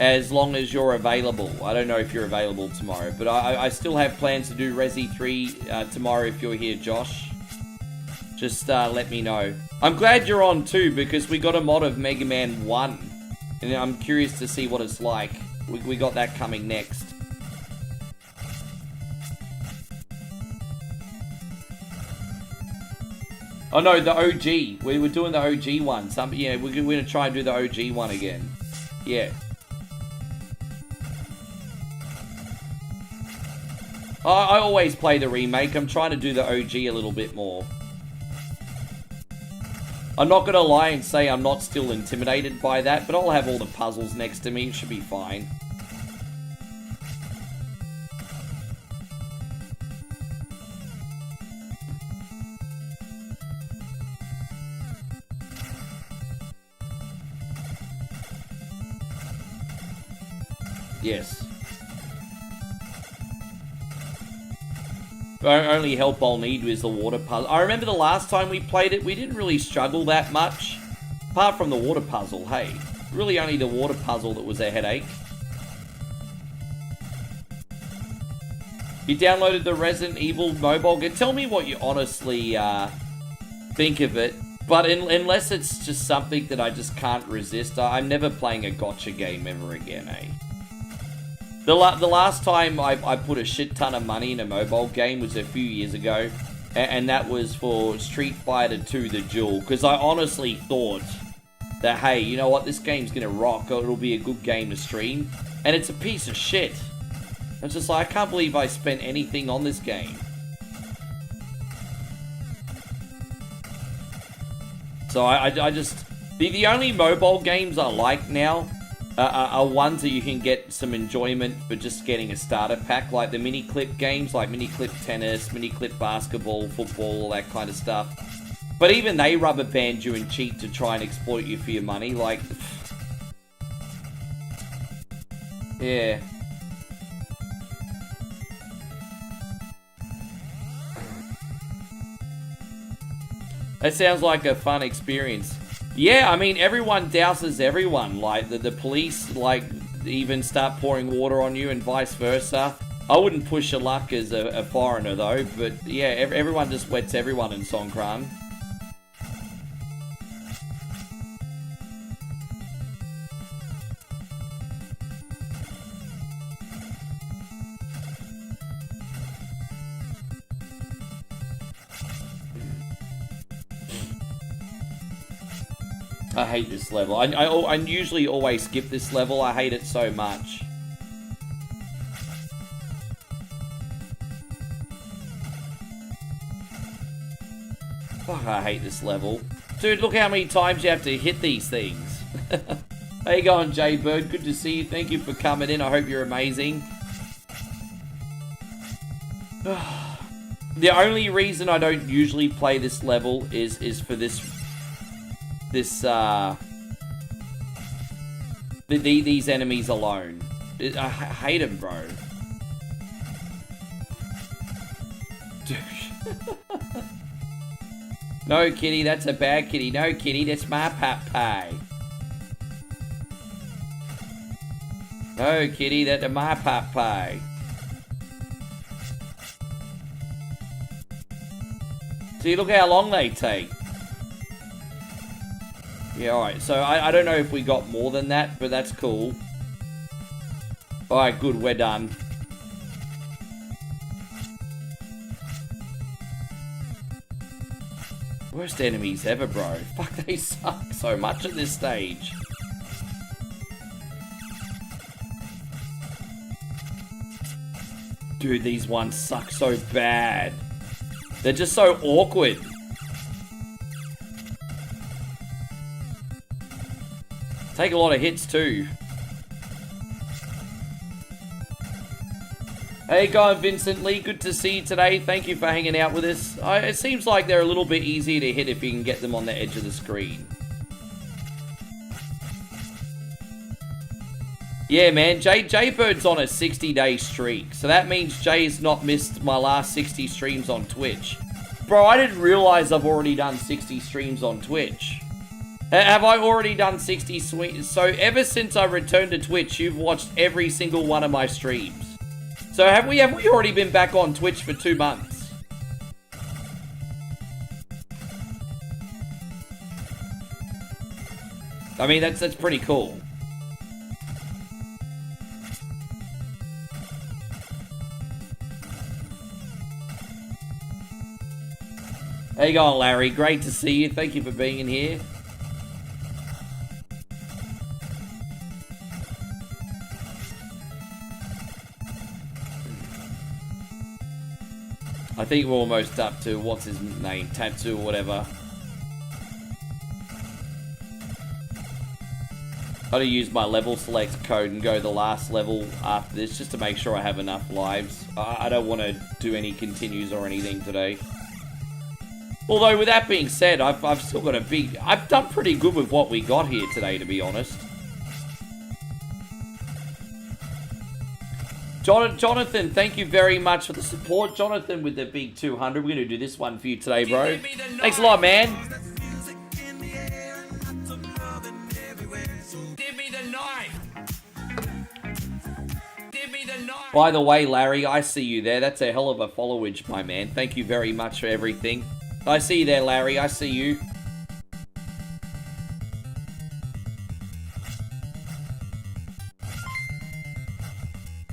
as long as you're available. I don't know if you're available tomorrow, but I still have plans to do Resi 3 tomorrow if you're here, Josh. Just let me know. I'm glad you're on too, because we got a mod of Mega Man 1, and I'm curious to see what it's like. We got that coming next. Oh no, the OG. We were doing the OG one. Yeah, we're gonna try and do the OG one again. Yeah. I always play the remake. I'm trying to do the OG a little bit more. I'm not gonna lie and say I'm not still intimidated by that, but I'll have all the puzzles next to me. It should be fine. Yes. The only help I'll need is the water puzzle. I remember the last time we played it, we didn't really struggle that much. Apart from the water puzzle, hey. Really only the water puzzle that was a headache. You downloaded the Resident Evil mobile game. Tell me what you honestly think of it. But unless it's just something that I just can't resist, I'm never playing a gotcha game ever again, eh? The last time I put a shit ton of money in a mobile game was a few years ago, and that was for Street Fighter 2 The Duel, because I honestly thought that, hey, you know what, this game's gonna rock, it'll be a good game to stream, and it's a piece of shit. It's just like, I can't believe I spent anything on this game. So I just, the only mobile games I like now are ones that you can get some enjoyment for just getting a starter pack, like the mini-clip games, like mini-clip tennis, mini-clip basketball, football, all that kind of stuff. But even they rubber band you and cheat to try and exploit you for your money, like... Yeah. That sounds like a fun experience. Yeah, I mean, everyone douses everyone. Like, the police, like, even start pouring water on you and vice versa. I wouldn't push your luck as a foreigner, though. But, yeah, everyone just wets everyone in Songkran. I hate this level. I usually always skip this level. I hate it so much. Fuck, I hate this level. Dude, look how many times you have to hit these things. How you going, Jaybird? Good to see you. Thank you for coming in. I hope you're amazing. The only reason I don't usually play this level is for these enemies alone. I hate them, bro. Dude. No, kitty, that's a bad kitty. No, kitty, that's my pie. No, kitty, that's my pie. See, look how long they take. Yeah, alright, so I don't know if we got more than that, but that's cool. Alright, good, we're done. Worst enemies ever, bro. Fuck, they suck so much at this stage. Dude, these ones suck so bad. They're just so awkward. Take a lot of hits too. Hey, going Vincent Lee, good to see you today. Thank you for hanging out with us. It seems like they're a little bit easier to hit if you can get them on the edge of the screen. Yeah, man, Jaybird's on a 60-day streak, so that means Jay's not missed my last 60 streams on Twitch. Bro, I didn't realize I've already done 60 streams on Twitch. Have I already done 60 streams? So ever since I returned to Twitch, you've watched every single one of my streams. So have we already been back on Twitch for 2 months? I mean, that's pretty cool. How you going, Larry? Great to see you. Thank you for being in here. I think we're almost up to, what's his name, Tattoo or whatever. Gotta use my level select code and go the last level after this, just to make sure I have enough lives. I don't want to do any continues or anything today. Although, with that being said, I've still got a big... I've done pretty good with what we got here today, to be honest. Jonathan, thank you very much for the support. Jonathan with the big 200. We're going to do this one for you today, bro. Thanks a lot, man. By the way, Larry, I see you there. That's a hell of a followage, my man. Thank you very much for everything. I see you there, Larry. I see you.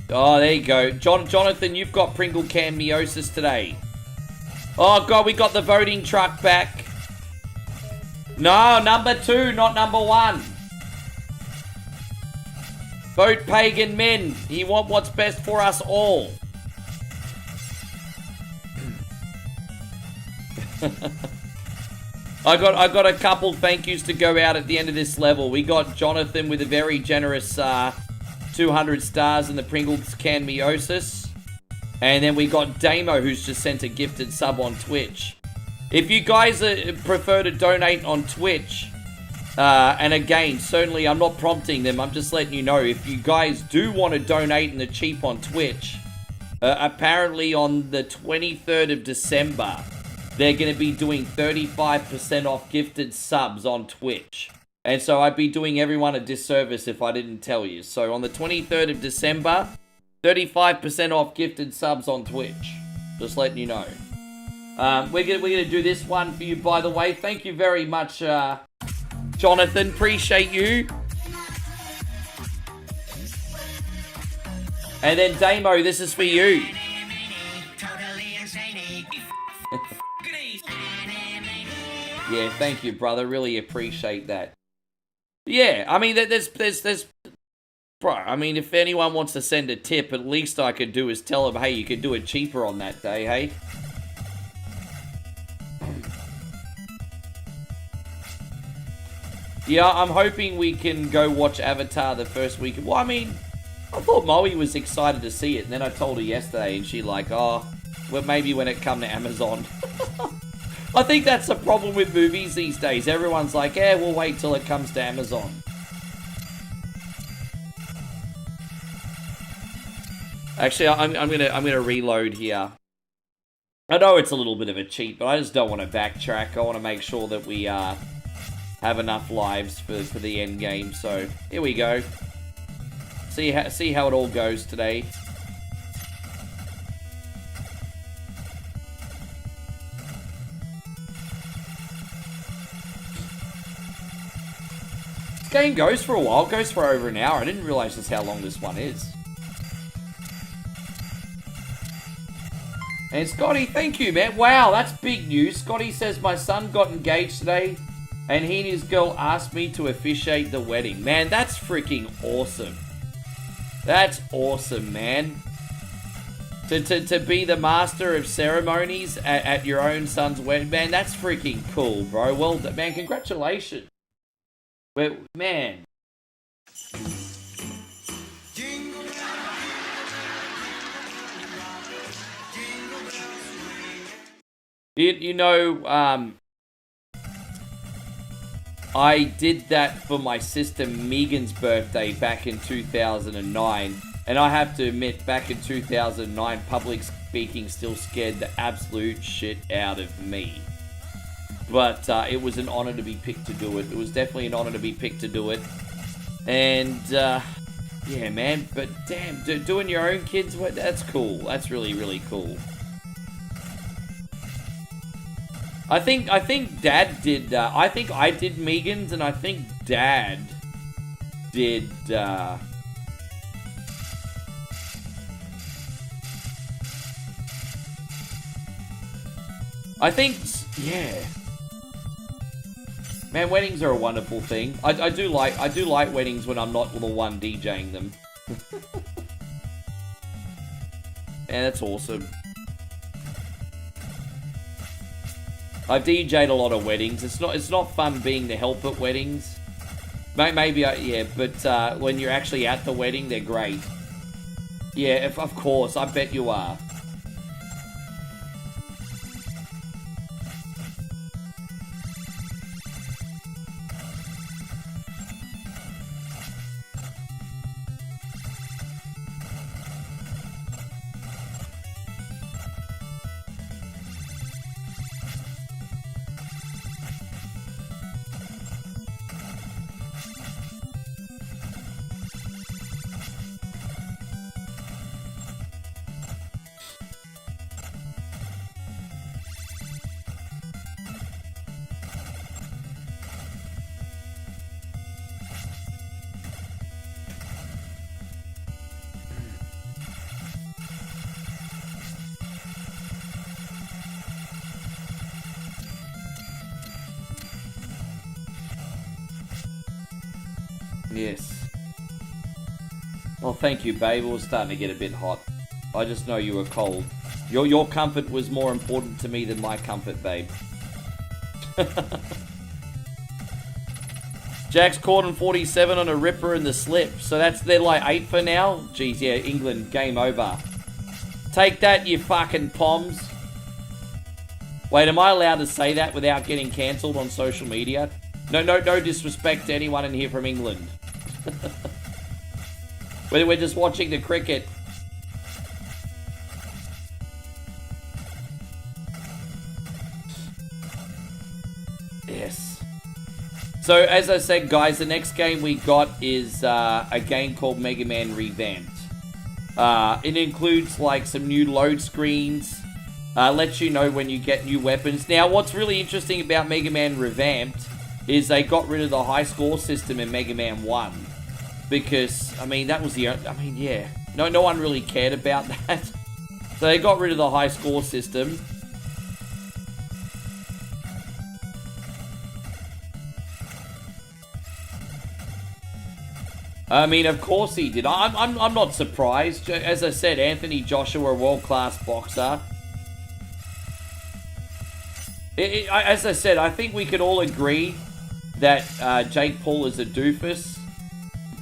Oh, there you go. Jonathan, you've got Pringle Can Meiosis today. Oh, God, we got the voting truck back. No, number 2, not number 1. Vote Pagan Men. He want what's best for us all. I got a couple thank yous to go out at the end of this level. We got Jonathan with a very generous 200 stars in the Pringles Can Meiosis. And then we got Damo, who's just sent a gifted sub on Twitch. If you guys prefer to donate on Twitch, and again, certainly I'm not prompting them, I'm just letting you know, if you guys do want to donate in the cheap on Twitch, apparently on the 23rd of December, they're going to be doing 35% off gifted subs on Twitch. And so I'd be doing everyone a disservice if I didn't tell you. So on the 23rd of December, 35% off gifted subs on Twitch. Just letting you know. We're gonna do this one for you, by the way. Thank you very much, Jonathan. Appreciate you. And then Damo, this is for you. Yeah, thank you, brother. Really appreciate that. Yeah, I mean, there's, bro, I mean, if anyone wants to send a tip, at least I could do is tell them, hey, you could do it cheaper on that day, hey? Yeah, I'm hoping we can go watch Avatar the first week. Well, I mean, I thought Moe was excited to see it, and then I told her yesterday, and she like, oh, well, maybe when it come to Amazon. I think that's the problem with movies these days. Everyone's like, yeah, we'll wait till it comes to Amazon. Actually, I'm gonna reload here. I know it's a little bit of a cheat, but I just don't want to backtrack. I want to make sure that we have enough lives for the end game. So here we go. See how it all goes today. Game goes for a while, goes for over an hour. I didn't realize just how long this one is. And Scotty, thank you, man. Wow, that's big news. Scotty says my son got engaged today, and he and his girl asked me to officiate the wedding. Man, that's freaking awesome. That's awesome, man. To be the master of ceremonies at your own son's wedding, man, that's freaking cool, bro. Well done, man. Congratulations. Well, man. You know, I did that for my sister Megan's birthday back in 2009. And I have to admit, back in 2009, public speaking still scared the absolute shit out of me. But it was an honor to be picked to do it. It was definitely an honor to be picked to do it. And, yeah, man. But damn, doing your own kids, that's cool. That's really, really cool. I think Dad did, I think I did Megan's, and I think Dad did, I think, yeah. Man, weddings are a wonderful thing. I do like weddings when I'm not the one DJing them. Man, that's awesome. I've DJ'd a lot of weddings. It's not fun being the help at weddings. Maybe, yeah, but when you're actually at the wedding, they're great. Yeah, of course, I bet you are. Yes. Well, thank you, babe. It was starting to get a bit hot. I just know you were cold. Your comfort was more important to me than my comfort, babe. Jack's caught in 47 on a ripper in the slip. So they're like 8 for now? Jeez, yeah, England, game over. Take that, you fucking poms. Wait, am I allowed to say that without getting cancelled on social media? No disrespect to anyone in here from England. We're just watching the cricket. Yes. So, as I said, guys, the next game we got is a game called Mega Man Revamped. It includes, like, some new load screens. Lets you know when you get new weapons. Now, what's really interesting about Mega Man Revamped is they got rid of the high score system in Mega Man 1. Because, I mean, that was the... I mean, yeah. No one really cared about that. So they got rid of the high score system. I mean, of course he did. I'm not surprised. As I said, Anthony Joshua, a world-class boxer. As I said, I think we could all agree that Jake Paul is a doofus.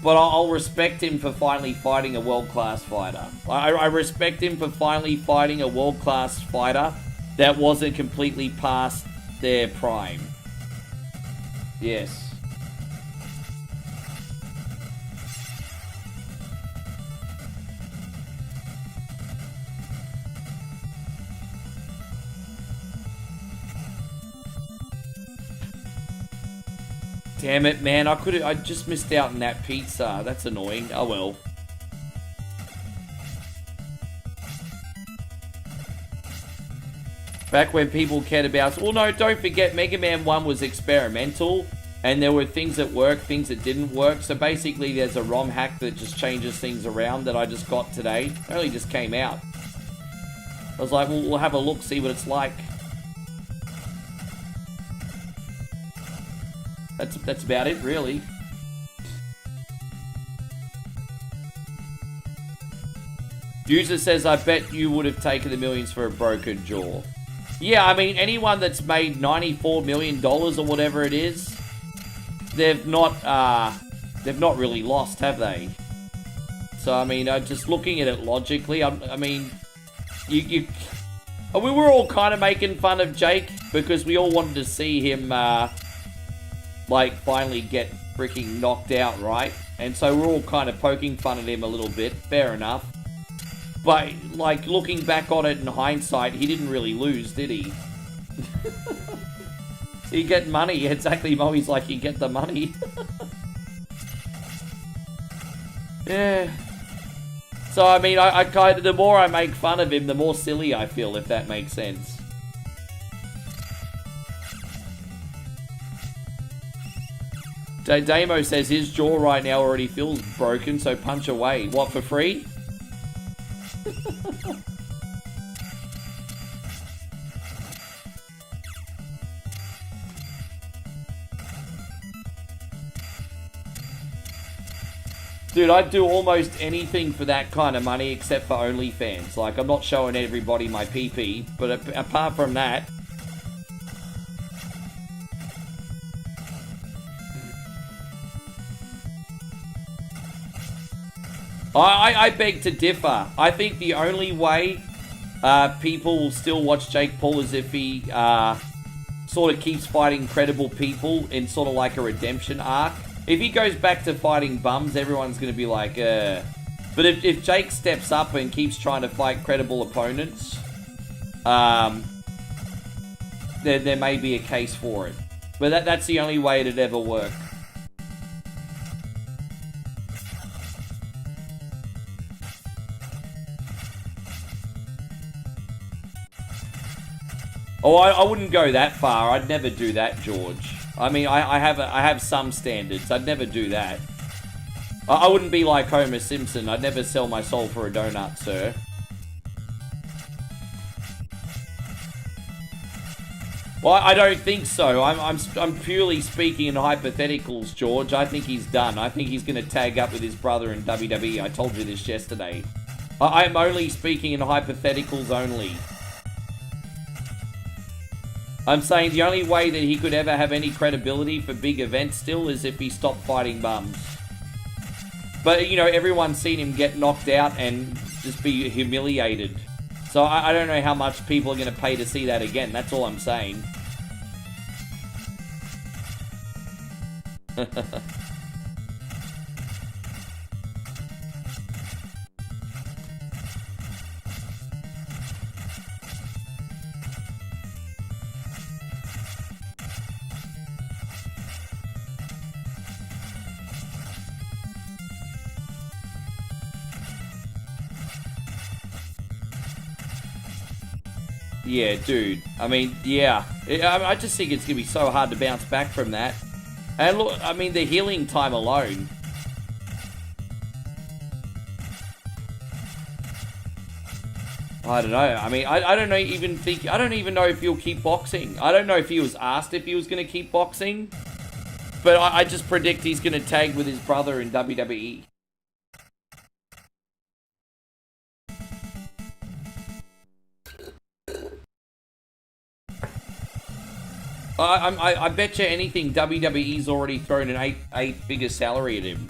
But I'll respect him for finally fighting a world-class fighter. I respect him for finally fighting a world-class fighter that wasn't completely past their prime. Yes. Damn it, man. I just missed out on that pizza. That's annoying. Oh, well. Back when people cared about... Well, no, don't forget, Mega Man 1 was experimental. And there were things that worked, things that didn't work. So basically, there's a ROM hack that just changes things around that I just got today. It only just came out. I was like, well, we'll have a look, see what it's like. That's about it, really. User says, I bet you would have taken the millions for a broken jaw. Yeah, I mean, anyone that's made $94 million or whatever it is, they've not really lost, have they? So, I mean, just looking at it logically, I mean, we were all kind of making fun of Jake because we all wanted to see him, like, finally get freaking knocked out, right? And so we're all kind of poking fun at him a little bit, fair enough. But, like, looking back on it in hindsight, he didn't really lose, did he? You get money, exactly, Moe's like, you get the money. Yeah. So, I mean, I kind of, the more I make fun of him, the more silly I feel, if that makes sense. Damo says his jaw right now already feels broken, so punch away. What, for free? Dude, I'd do almost anything for that kind of money except for OnlyFans. Like, I'm not showing everybody my PP, but apart from that... I beg to differ. I think the only way people still watch Jake Paul is if he sort of keeps fighting credible people in sort of like a redemption arc. If he goes back to fighting bums, everyone's going to be like, But if Jake steps up and keeps trying to fight credible opponents, there may be a case for it. But that's the only way it'd ever work. Oh, I wouldn't go that far. I'd never do that, George. I mean, I have some standards. I'd never do that. I wouldn't be like Homer Simpson. I'd never sell my soul for a donut, sir. Well, I don't think so. I'm purely speaking in hypotheticals, George. I think he's done. I think he's going to tag up with his brother in WWE. I told you this yesterday. I'm only speaking in hypotheticals only. I'm saying the only way that he could ever have any credibility for big events still is if he stopped fighting bums. But, you know, everyone's seen him get knocked out and just be humiliated. So I don't know how much people are going to pay to see that again. That's all I'm saying. Yeah, dude. I mean, yeah. I just think it's going to be so hard to bounce back from that. And look, I mean, the healing time alone. I don't know. I mean, I don't know, even think... I don't even know if he'll keep boxing. I don't know if he was asked if he was going to keep boxing. But I just predict he's going to tag with his brother in WWE. I bet you anything WWE's already thrown an eight-figure salary at him.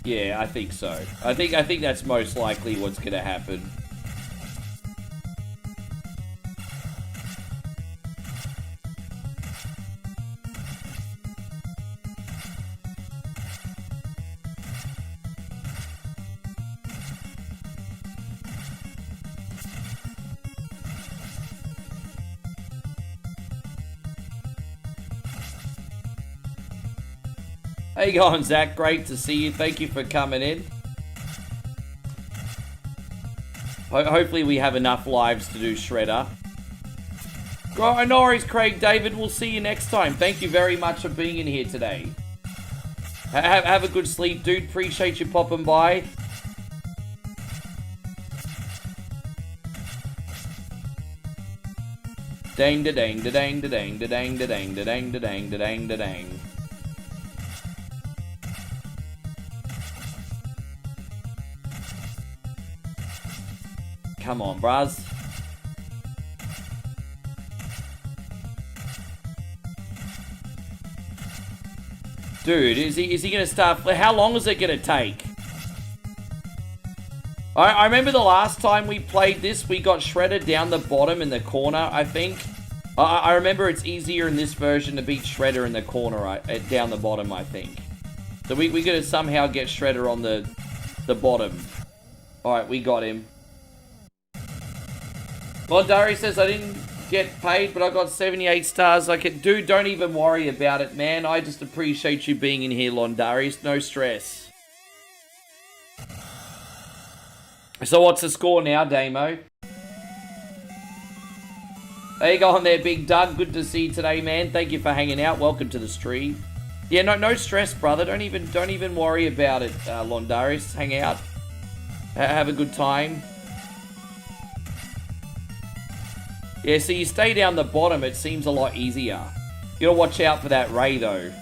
Yeah, I think so. I think that's most likely what's going to happen. How you going, Zach? Great to see you. Thank you for coming in. Hopefully we have enough lives to do Shredder. No worries, Craig David. We'll see you next time. Thank you very much for being in here today. Have a good sleep, dude. Appreciate you popping by. Dang da dang da dang da dang da dang da dang da dang da dang da dang da dang. Come on, bruz. Dude, is he gonna start? How long is it gonna take? I remember the last time we played this, we got Shredder down the bottom in the corner, I think. I remember it's easier in this version to beat Shredder in the corner, down the bottom, I think. So we gotta somehow get Shredder on the bottom. Alright, we got him. Mondari says, I didn't get paid, but I got 78 stars. Dude, don't even worry about it, man. I just appreciate you being in here, Londarius. No stress. So what's the score now, Damo? There you go on there, Big Doug. Good to see you today, man. Thank you for hanging out. Welcome to the stream. Yeah, no stress, brother. Don't even worry about it, Londarius. Hang out. Have a good time. Yeah, so you stay down the bottom, it seems a lot easier. You gotta watch out for that ray, though.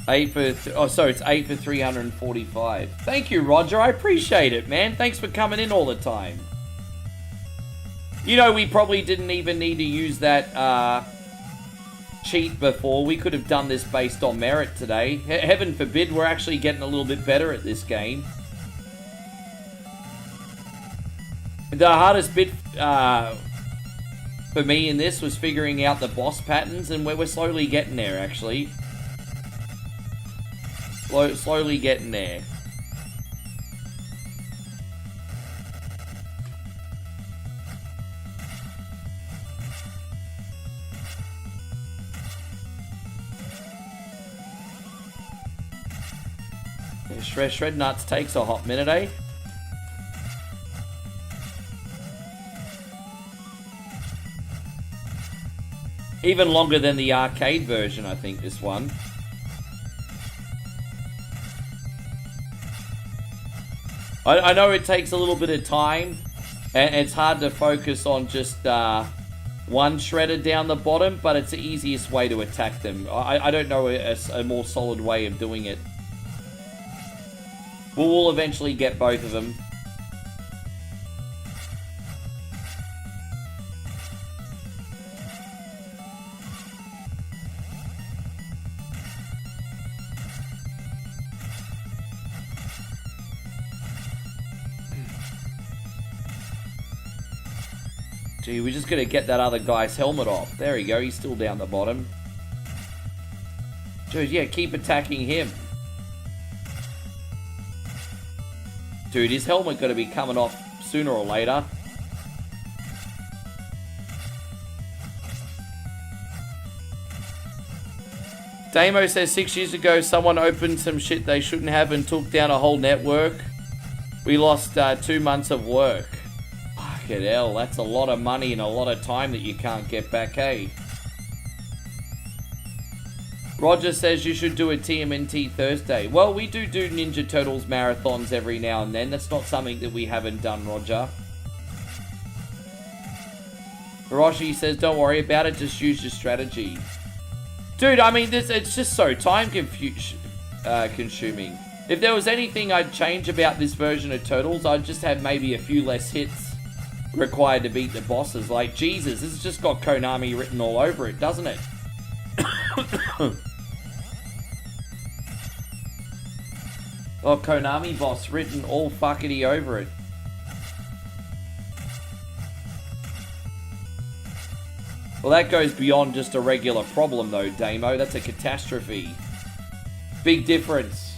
It's 8 for 345. Thank you, Roger. I appreciate it, man. Thanks for coming in all the time. You know, we probably didn't even need to use that, cheat before. We could have done this based on merit today. Heaven forbid, we're actually getting a little bit better at this game. The hardest bit for me in this was figuring out the boss patterns, and we're slowly getting there, actually. Slowly getting there. Shred Nuts takes a hot minute, eh? Even longer than the arcade version, I think, this one. I know it takes a little bit of time, and it's hard to focus on just one Shredder down the bottom, but it's the easiest way to attack them. I don't know a more solid way of doing it. We'll eventually get both of them. Gee, we're just gonna get that other guy's helmet off. There we go, he's still down the bottom. Dude, yeah, keep attacking him. Dude, his helmet gotta be coming off sooner or later. Damo says 6 years ago someone opened some shit they shouldn't have and took down a whole network. We lost 2 months of work. Fucking hell, that's a lot of money and a lot of time that you can't get back, hey? Roger says you should do a TMNT Thursday. Well, we do Ninja Turtles marathons every now and then. That's not something that we haven't done, Roger. Hiroshi says, don't worry about it, just use your strategy. Dude, I mean, it's just so time consuming. If there was anything I'd change about this version of Turtles, I'd just have maybe a few less hits required to beat the bosses. Like, Jesus, this has just got Konami written all over it, doesn't it? Oh, Konami boss written all fuckety over it. Well, that goes beyond just a regular problem, though, Damo. That's a catastrophe. Big difference.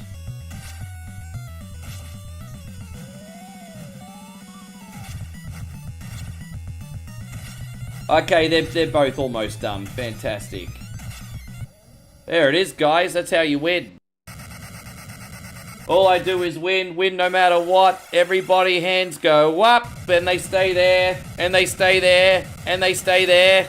Okay, they're both almost done. Fantastic. There it is, guys. That's how you win. All I do is win no matter what. Everybody hands go up, and they stay there, and they stay there, and they stay there.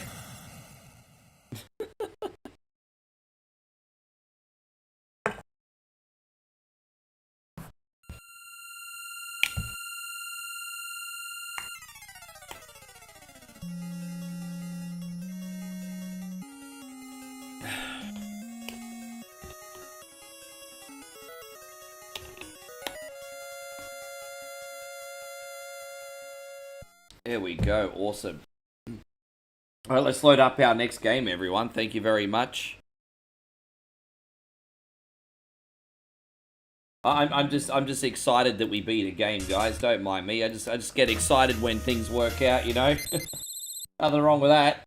There we go. Awesome. All right, let's load up our next game, everyone. Thank you very much. I'm just excited that we beat a game, guys. Don't mind me. I just get excited when things work out, you know. Nothing wrong with that.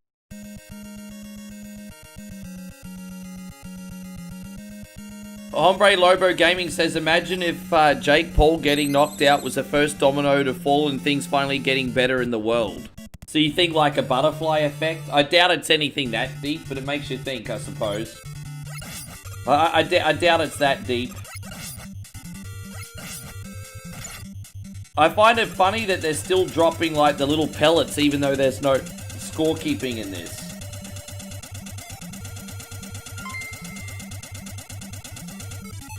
Hombre Lobo Gaming says, imagine if Jake Paul getting knocked out was the first domino to fall and things finally getting better in the world. So you think like a butterfly effect? I doubt it's anything that deep, but it makes you think, I suppose. I doubt it's that deep. I find it funny that they're still dropping like the little pellets even though there's no scorekeeping in this.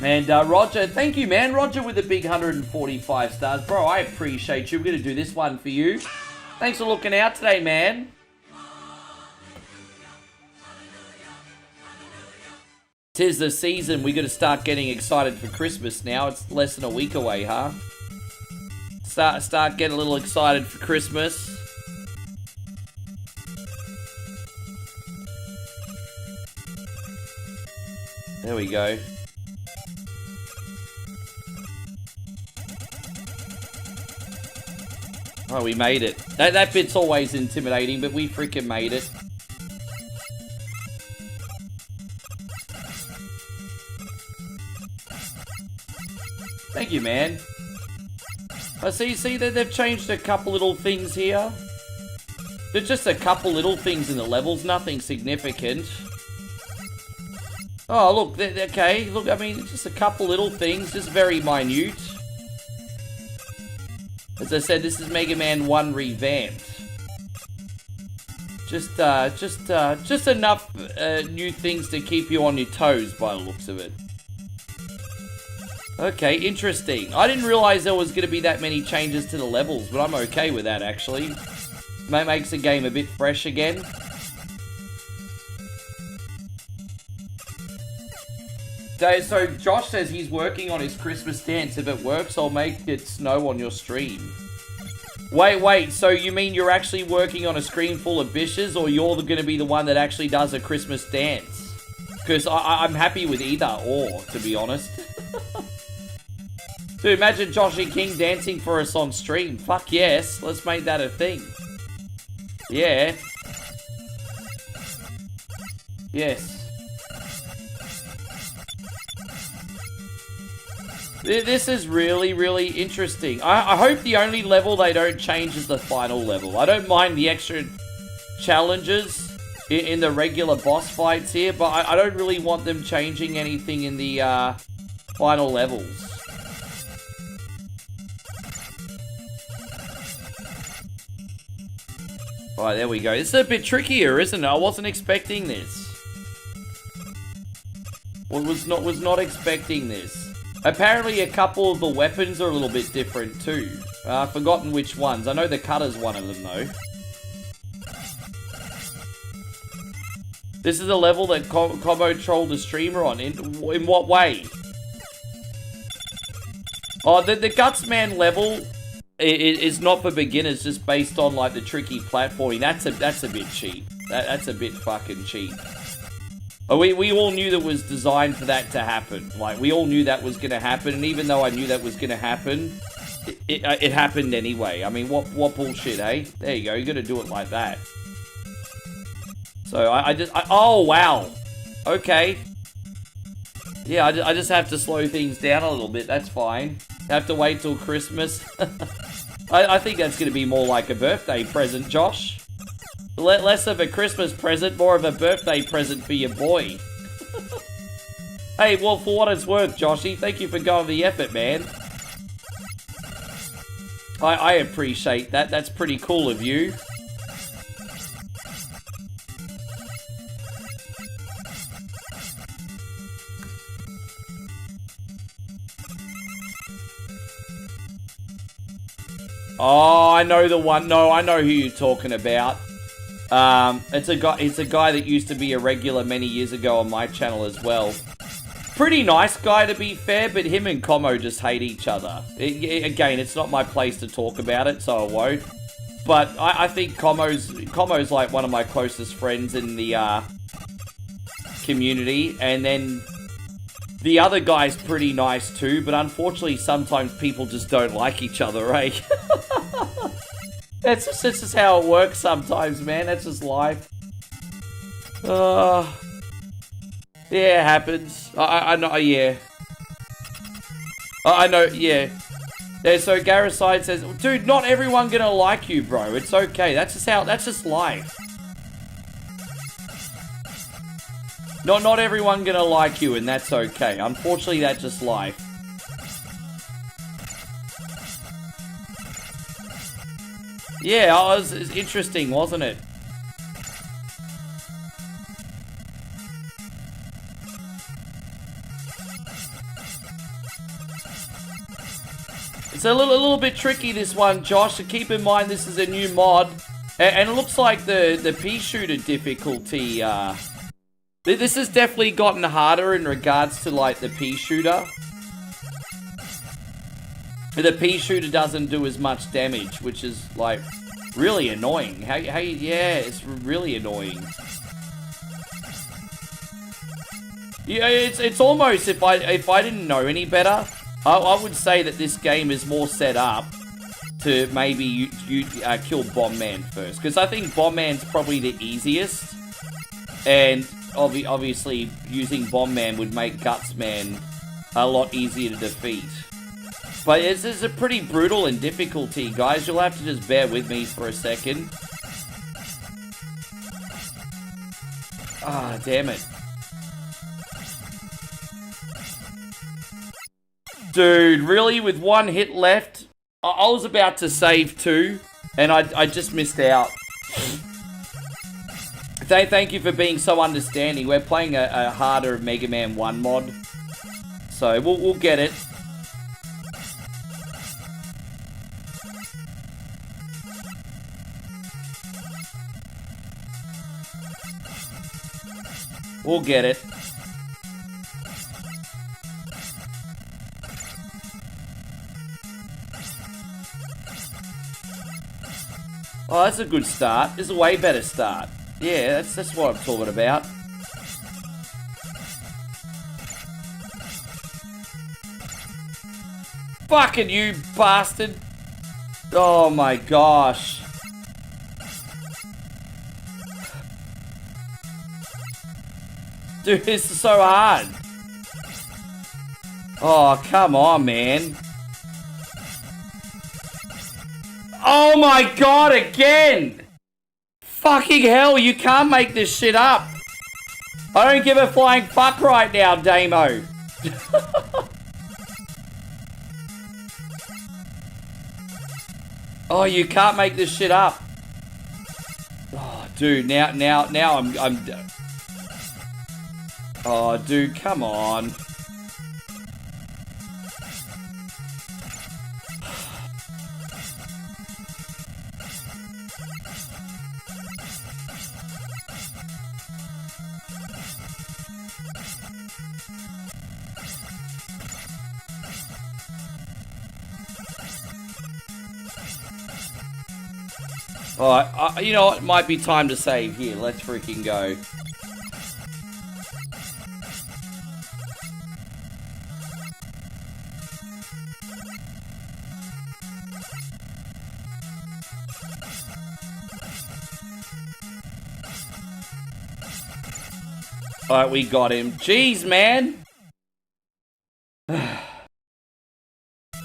And Roger, thank you, man. Roger with the big 145 stars. Bro, I appreciate you. We're going to do this one for you. Thanks for looking out today, man. Tis the season. We got to start getting excited for Christmas now. It's less than a week away, huh? Start getting a little excited for Christmas. There we go. Oh, we made it. That bit's always intimidating, but we freaking made it. Thank you, man. I see that they've changed a couple little things here. There's just a couple little things in the levels, nothing significant. Oh, look, okay. Look, I mean, just a couple little things, just very minute. As I said, this is Mega Man 1 Revamped. Just enough new things to keep you on your toes by the looks of it. Okay, interesting. I didn't realize there was going to be that many changes to the levels, but I'm okay with that, actually. That makes the game a bit fresh again. So Josh says he's working on his Christmas dance. If it works, I'll make it snow on your stream. Wait, so you mean you're actually working on a screen full of bishes, or you're going to be the one that actually does a Christmas dance? Because I'm happy with either or, to be honest. Dude, imagine Josh and King dancing for us on stream. Fuck yes, let's make that a thing. Yeah. Yes. This is really, really interesting. I hope the only level they don't change is the final level. I don't mind the extra challenges in the regular boss fights here, but I don't really want them changing anything in the final levels. Alright, there we go. This is a bit trickier, isn't it? I wasn't expecting this. Was not expecting this. Apparently a couple of the weapons are a little bit different too. I've forgotten which ones. I know the cutter's one of them though. This is a level that Combo trolled the streamer on. In what way? Oh, the Gutsman level is not for beginners, just based on like the tricky platforming. That's a bit cheap. That's a bit fucking cheap. We all knew that was designed for that to happen. Like, we all knew that was going to happen, and even though I knew that was going to happen, it happened anyway. I mean, what bullshit, eh? There you go, you got to do it like that. So, oh, wow. Okay. Yeah, I just have to slow things down a little bit, that's fine. Have to wait till Christmas. I think that's going to be more like a birthday present, Josh. Less of a Christmas present, more of a birthday present for your boy. Hey, well, for what it's worth, Joshy, thank you for going the effort, man. I appreciate that. That's pretty cool of you. Oh, I know the one. No, I know who you're talking about. It's a guy that used to be a regular many years ago on my channel as well. Pretty nice guy, to be fair, but him and Como just hate each other. Again, it's not my place to talk about it, so I won't. But I think Como's like one of my closest friends in the community, and then the other guy's pretty nice too, but unfortunately sometimes people just don't like each other, eh? That's just how it works sometimes, man. That's just life. Yeah, it happens. I know, yeah. I know, yeah. Yeah, so Garricide says, dude, not everyone gonna like you, bro. It's okay. That's just life. Not everyone gonna like you, and that's okay. Unfortunately, that's just life. Yeah, it's interesting, wasn't it? It's a little bit tricky, this one, Josh. So keep in mind this is a new mod, and it looks like the pea shooter difficulty. This has definitely gotten harder in regards to like the pea shooter. The pea shooter doesn't do as much damage, which is like really annoying. Yeah, it's really annoying. Yeah, it's almost, if I didn't know any better, I would say that this game is more set up to maybe you kill Bomb Man first, because I think Bomb Man's probably the easiest, and obviously using Bomb Man would make Guts Man a lot easier to defeat. But this is a pretty brutal in difficulty, guys. You'll have to just bear with me for a second. Ah, damn it. Dude, really? With one hit left? I was about to save too, and I just missed out. Thank you for being so understanding. We're playing a harder Mega Man 1 mod, so we'll get it. We'll get it. Oh, that's a good start. This is a way better start. Yeah, that's what I'm talking about. Fucking you, bastard. Oh my gosh. Dude, this is so hard. Oh, come on, man. Oh my god, again! Fucking hell, you can't make this shit up. I don't give a flying fuck right now, Damo. Oh, you can't make this shit up. Oh, dude, now I'm oh, dude, come on. Alright, you know what? It might be time to save here. Let's freaking go. Alright, we got him. Jeez, man!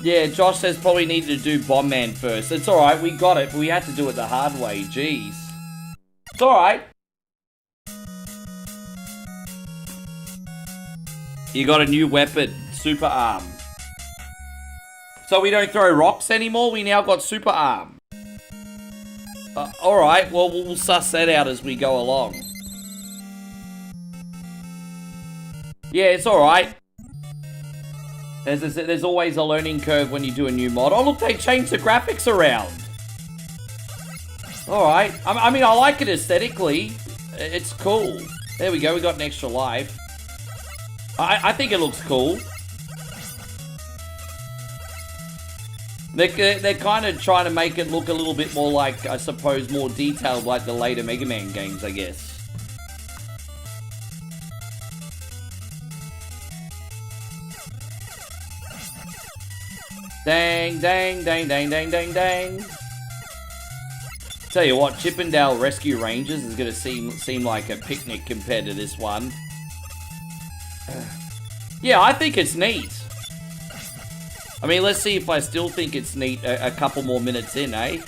Yeah, Josh says probably needed to do Bomb Man first. It's alright, we got it, but we had to do it the hard way. Jeez. It's alright. You got a new weapon, super arm. So we don't throw rocks anymore, we now got super arm. Alright, well we'll suss that out as we go along. Yeah, it's alright. There's always a learning curve when you do a new mod. Oh look, they changed the graphics around. Alright, I mean I like it aesthetically. It's cool. There we go, we got an extra life. I think it looks cool. They're kind of trying to make it look a little bit more like, I suppose, more detailed like the later Mega Man games, I guess. Dang, dang, dang, dang, dang, dang, dang. Tell you what, Chippendale Rescue Rangers is going to seem like a picnic compared to this one. Yeah, I think it's neat. I mean, let's see if I still think it's neat a couple more minutes in, eh?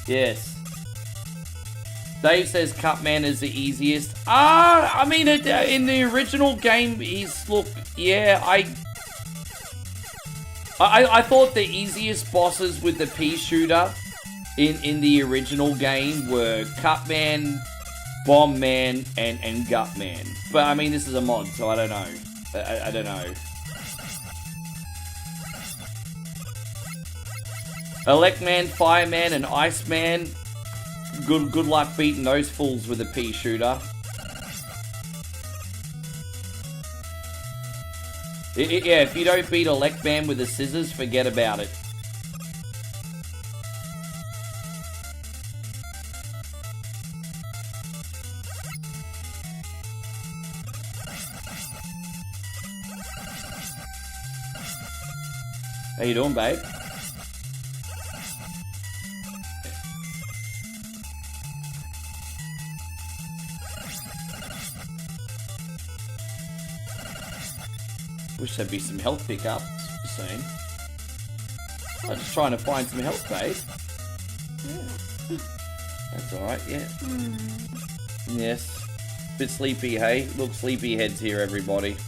Yes. Dave says Cutman is the easiest. I mean, in the original game, look, yeah, I thought the easiest bosses with the pea shooter in the original game were Cutman, Bomb Man, and Gut Man. But I mean, this is a mod, so I don't know. I don't know. Electman, Fireman, and Iceman. Good luck beating those fools with a pea shooter. Yeah, if you don't beat Electman with the scissors, forget about it. How you doing, babe? Wish there'd be some health pickups, just saying. I'm just trying to find some health, babe. Yeah. That's alright, yeah. Yes. Bit sleepy, hey? Look, sleepy heads here, everybody.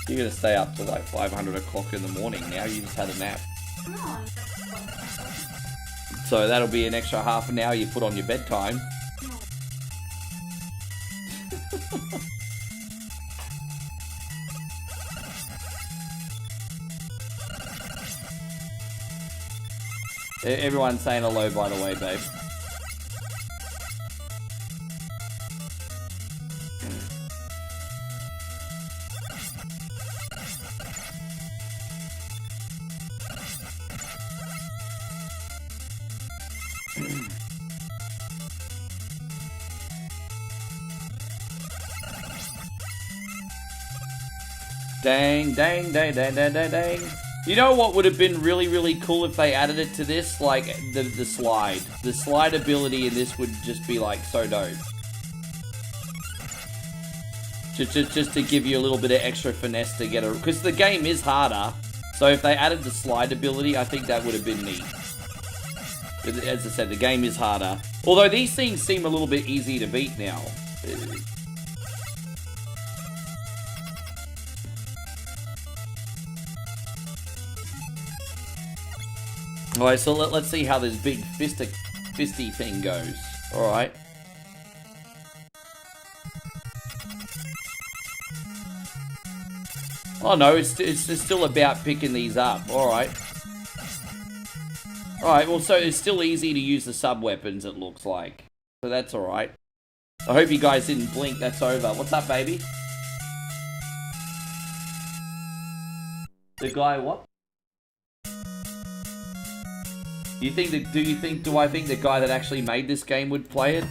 You're gonna stay up till like 500 o'clock in the morning now. You just had a nap. So that'll be an extra half an hour you put on your bedtime. Everyone's saying hello, by the way, babe. Dang, dang, dang, dang, dang, dang, dang. You know what would have been really, really cool if they added it to this? Like, the slide. The slide ability in this would just be, like, so dope. Just to give you a little bit of extra finesse to get a... Because the game is harder. So if they added the slide ability, I think that would have been neat. As I said, the game is harder. Although these things seem a little bit easier to beat now. Alright, so let's see how this big fisty thing goes. Alright. Oh no, it's still about picking these up. Alright. Alright, well, so it's still easy to use the sub-weapons, it looks like. So that's alright. I hope you guys didn't blink, that's over. What's up, baby? The guy, what? Do I think the guy that actually made this game would play it?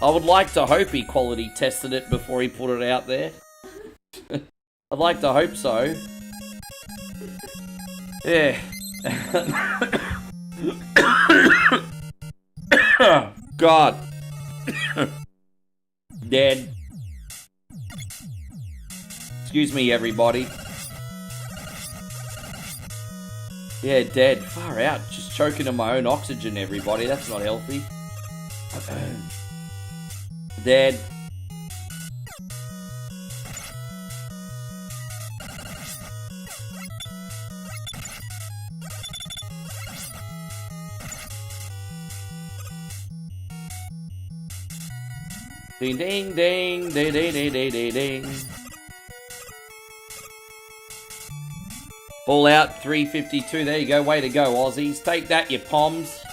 I would like to hope he quality tested it before he put it out there. I'd like to hope so. Yeah. God. Dead. Excuse me, everybody. Yeah, dead. Far out. Just choking on my own oxygen, everybody. That's not healthy. Dead. Ding ding ding ding ding ding ding ding ding. All out 352. There you go. Way to go, Aussies. Take that, you poms.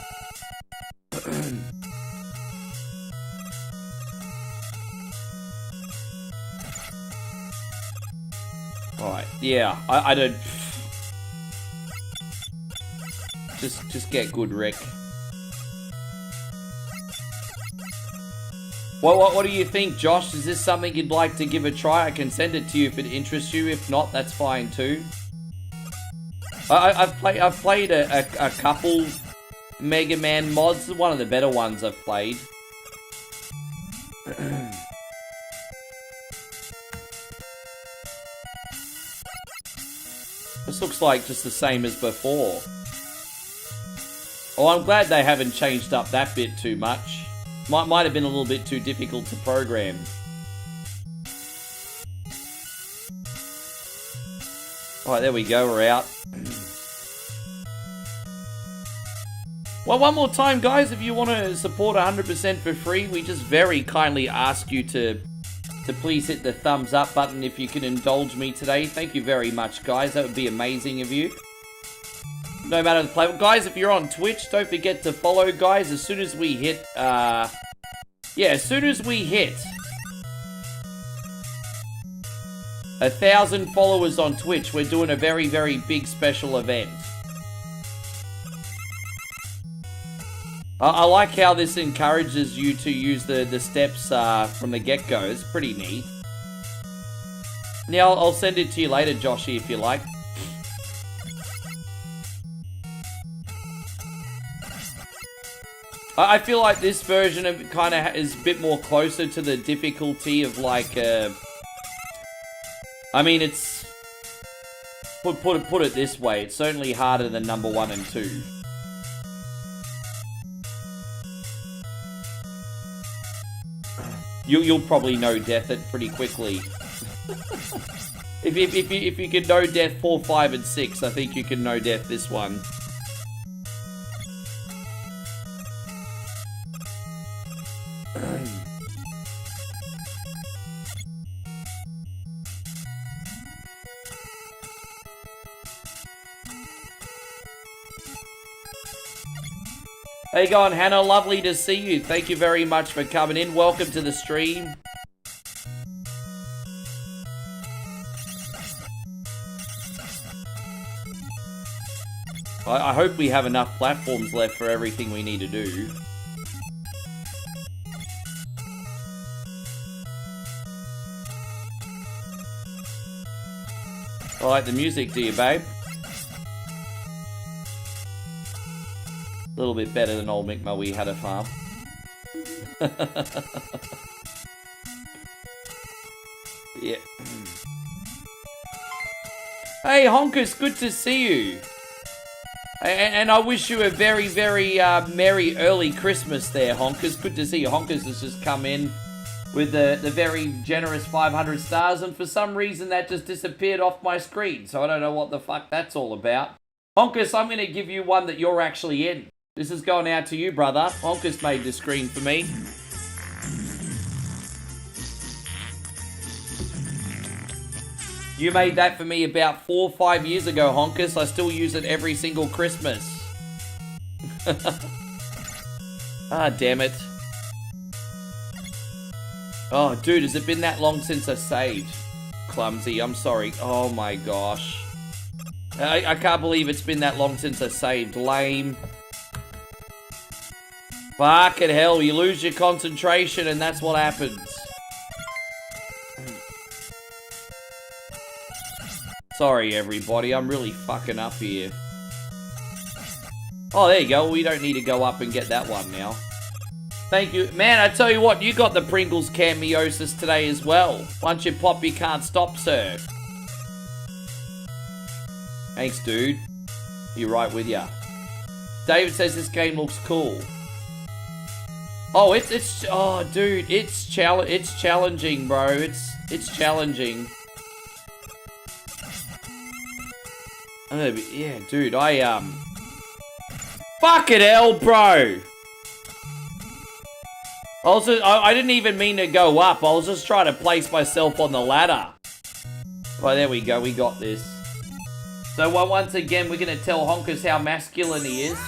Alright, yeah. I don't. Just get good, Rick. What do you think, Josh? Is this something you'd like to give a try? I can send it to you if it interests you. If not, that's fine too. I've played a couple Mega Man mods. One of the better ones I've played. This looks like just the same as before. Oh, I'm glad they haven't changed up that bit too much. Might have been a little bit too difficult to program. Alright, there we go, we're out. Well, one more time, guys, if you want to support 100% for free, we just very kindly ask you to please hit the thumbs up button if you can indulge me today. Thank you very much, guys. That would be amazing of you. No matter the play. Guys, if you're on Twitch, don't forget to follow, guys. As soon as we hit, as soon as we hit 1,000 followers on Twitch, we're doing a very, very big special event. I like how this encourages you to use the steps from the get-go. It's pretty neat. Now, I'll send it to you later, Joshy, if you like. I feel like this version of it kind of is a bit more closer to the difficulty of like, I mean, it's, put it this way, it's certainly harder than number 1 and 2. You'll probably know death it pretty quickly. If you can know death 4, 5, and 6, I think you can know death this one. How you going, Hannah? Lovely to see you. Thank you very much for coming in. Welcome to the stream. I hope we have enough platforms left for everything we need to do. I like the music, do you, babe? A little bit better than old Mick We Had a Farm. Yeah. Hey, Honkers, good to see you. And I wish you a very, very merry early Christmas there, Honkers. Good to see you. Honkers has just come in with the very generous 500 stars, and for some reason that just disappeared off my screen, so I don't know what the fuck that's all about. Honkers, I'm going to give you one that you're actually in. This is going out to you, brother. Honkers made the screen for me. You made that for me about 4 or 5 years ago, Honkers. I still use it every single Christmas. Ah, damn it. Oh, dude, has it been that long since I saved? Clumsy, I'm sorry. Oh my gosh. I can't believe it's been that long since I saved. Lame. Fucking hell, you lose your concentration and that's what happens. Sorry, everybody, I'm really fucking up here. Oh, there you go. We don't need to go up and get that one now. Thank you. Man, I tell you what, you got the Pringles cameosis today as well. Once you pop, you can't stop, sir. Thanks, dude. You're right with ya. David says this game looks cool. Oh, it's oh, dude, it's challenging, bro. It's challenging. Yeah, dude, fucking hell, bro. I didn't even mean to go up. I was just trying to place myself on the ladder. Oh, there we go. We got this. So once again, we're gonna tell Honkers how masculine he is.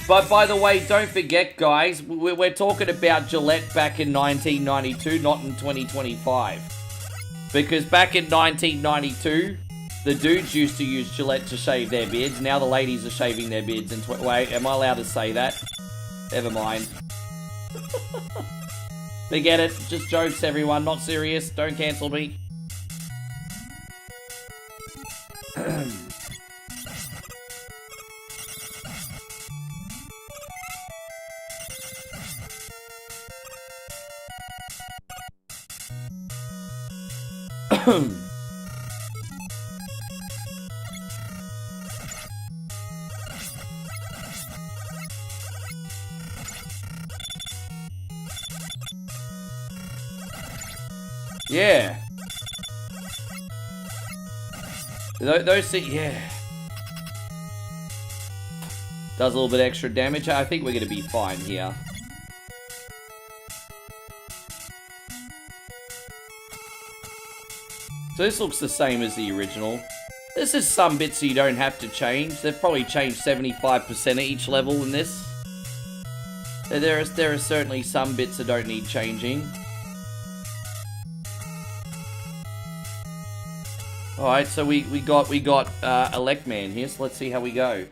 But by the way, don't forget, guys, we're talking about Gillette back in 1992, not in 2025. Because back in 1992, the dudes used to use Gillette to shave their beards. Now the ladies are shaving their beards. Wait, am I allowed to say that? Never mind. Forget it. Just jokes, everyone. Not serious. Don't cancel me. Yeah. Yeah. Does a little bit extra damage. I think we're going to be fine here. So this looks the same as the original. This is some bits you don't have to change. They've probably changed 75% of each level in this. There are certainly some bits that don't need changing. Alright, so we got Elect Man here, so let's see how we go.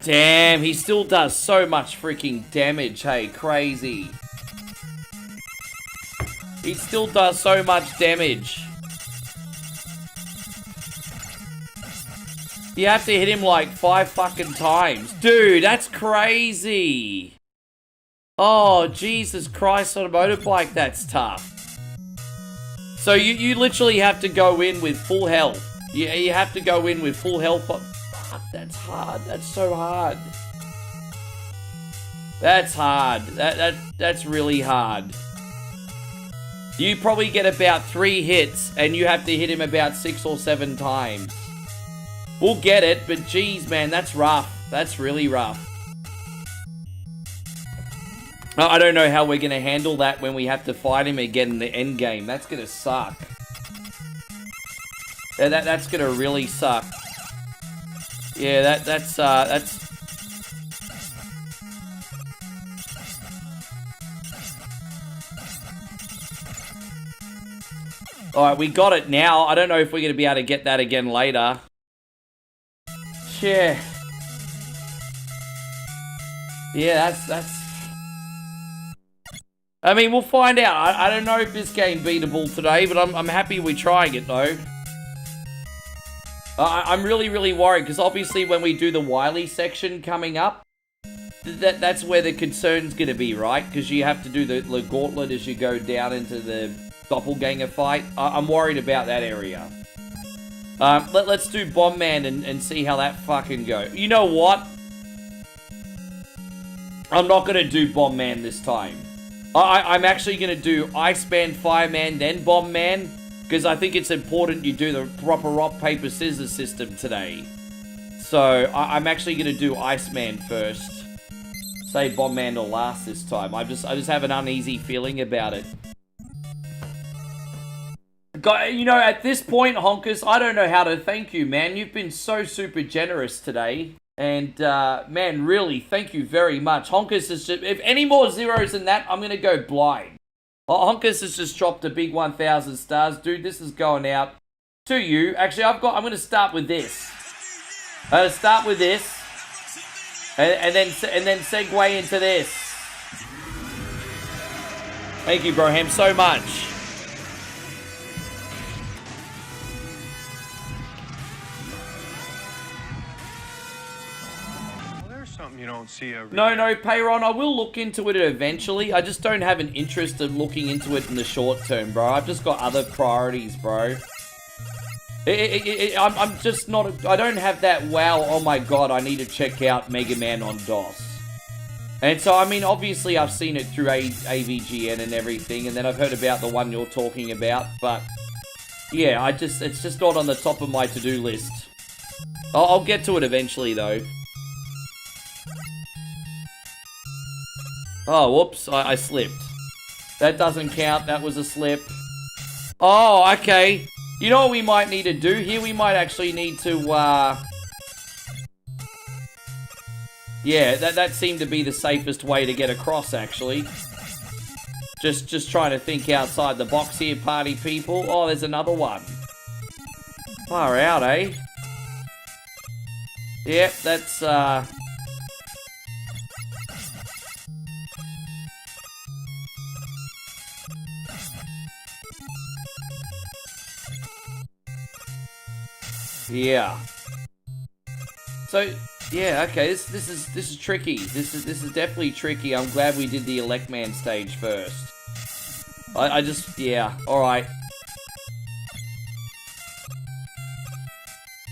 Damn, he still does so much freaking damage, hey, crazy. He still does so much damage. You have to hit him like 5 fucking times. Dude, that's crazy. Oh, Jesus Christ, on a motorbike, that's tough. So you literally have to go in with full health. You have to go in with full health. Fuck, that's hard. That's so hard. That's hard. That's really hard. You probably get about 3 hits, and you have to hit him about 6 or 7 times. We'll get it, but geez, man, that's rough. That's really rough. I don't know how we're going to handle that when we have to fight him again in the end game. That's going to suck. Yeah, that's going to really suck. Yeah, that's... Alright, we got it now. I don't know if we're going to be able to get that again later. Yeah. Yeah, that's... I mean, we'll find out. I don't know if this game's beatable today, but I'm happy we're trying it, though. I'm really, really worried, because obviously when we do the Wily section coming up, that's where the concern's going to be, right? Because you have to do the gauntlet as you go down into the doppelganger fight. I'm worried about that area. Let's do Bomb Man and see how that fucking goes. You know what? I'm not going to do Bomb Man this time. I'm actually going to do Iceman, Fireman, then Bomb Man. Because I think it's important you do the proper rock, paper, scissors system today. So, I'm actually going to do Iceman first. Say Bomb Man will last this time. I just have an uneasy feeling about it. You know, at this point, Honkers, I don't know how to thank you, man. You've been so super generous today. And, man, really, thank you very much. Honkers has just... If any more zeros than that, I'm going to go blind. Honkers has just dropped a big 1,000 stars. Dude, this is going out to you. Actually, I'm going to start with this. I'm going to start with this. And then segue into this. Thank you, Broham, so much. you don't see a... No, Payron, I will look into it eventually. I just don't have an interest in looking into it in the short term, bro. I've just got other priorities, bro. I'm just not... I don't have that, wow, oh my god, I need to check out Mega Man on DOS. And so, I mean, obviously I've seen it through AVGN and everything, and then I've heard about the one you're talking about, but... Yeah, it's just not on the top of my to-do list. I'll get to it eventually, though. Oh, whoops, I slipped. That doesn't count, that was a slip. Oh, okay. You know what we might need to do here? We might actually need to, yeah, that seemed to be the safest way to get across, actually. Just trying to think outside the box here, party people. Oh, there's another one. Far out, eh? Yep, that's, yeah. So, yeah, okay, this is tricky. This is definitely tricky. I'm glad we did the Electman stage first. I just, yeah, alright.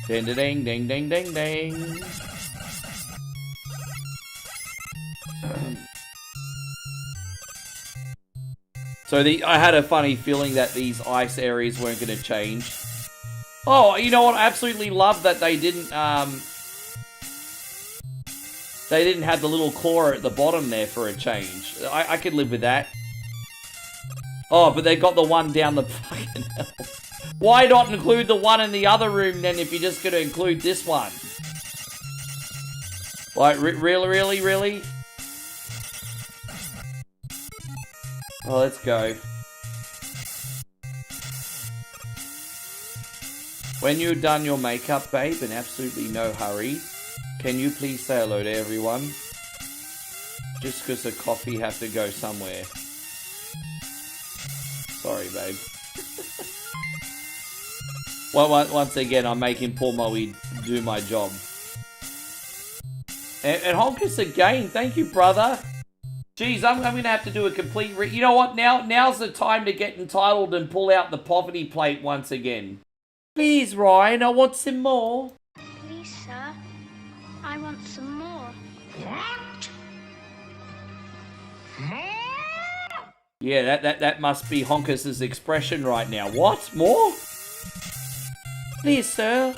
Ding ding ding ding ding ding. So I had a funny feeling that these ice areas weren't going to change. Oh, you know what? I absolutely love that they didn't have the little claw at the bottom there for a change. I could live with that. Oh, but they got the one down the fucking hell. Why not include the one in the other room then if you're just going to include this one? Like, really? Oh, let's go. When you've done your makeup, babe, in absolutely no hurry, can you please say hello to everyone? Just because the coffee has to go somewhere. Sorry, babe. Well, once again, I'm making poor Moe do my job. And Honkus again, thank you, brother. Jeez, I'm going to have to do a complete... You know what? Now's the time to get entitled and pull out the poverty plate once again. Please, Ryan, I want some more. Please, sir. I want some more. What? More? Yeah, that must be Honkus's expression right now. What? More? Please, sir.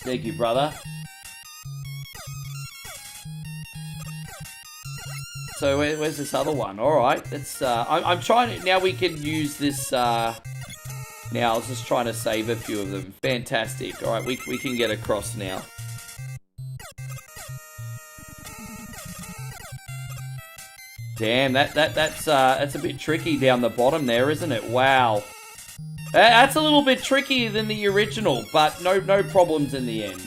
Thank you, brother. So where's this other one? All right, let's. I'm trying to now. We can use this. Now I was just trying to save a few of them. Fantastic. All right, we can get across now. Damn, that's a bit tricky down the bottom there, isn't it? Wow. That's a little bit trickier than the original, but no problems in the end.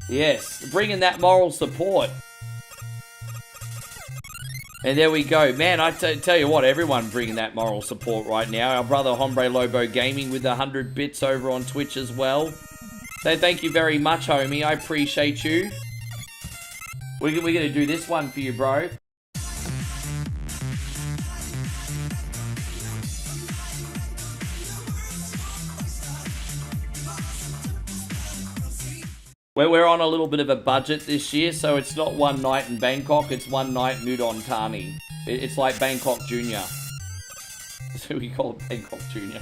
Yes, bringing that moral support. And there we go. Man, I tell you what, everyone bringing that moral support right now. Our brother Hombre Lobo Gaming with 100 bits over on Twitch as well. So thank you very much, homie. I appreciate you. We're going to do this one for you, bro. We're on a little bit of a budget this year, so it's not one night in Bangkok, it's one night in Udon Thani. It's like Bangkok Junior. So we call it Bangkok Junior.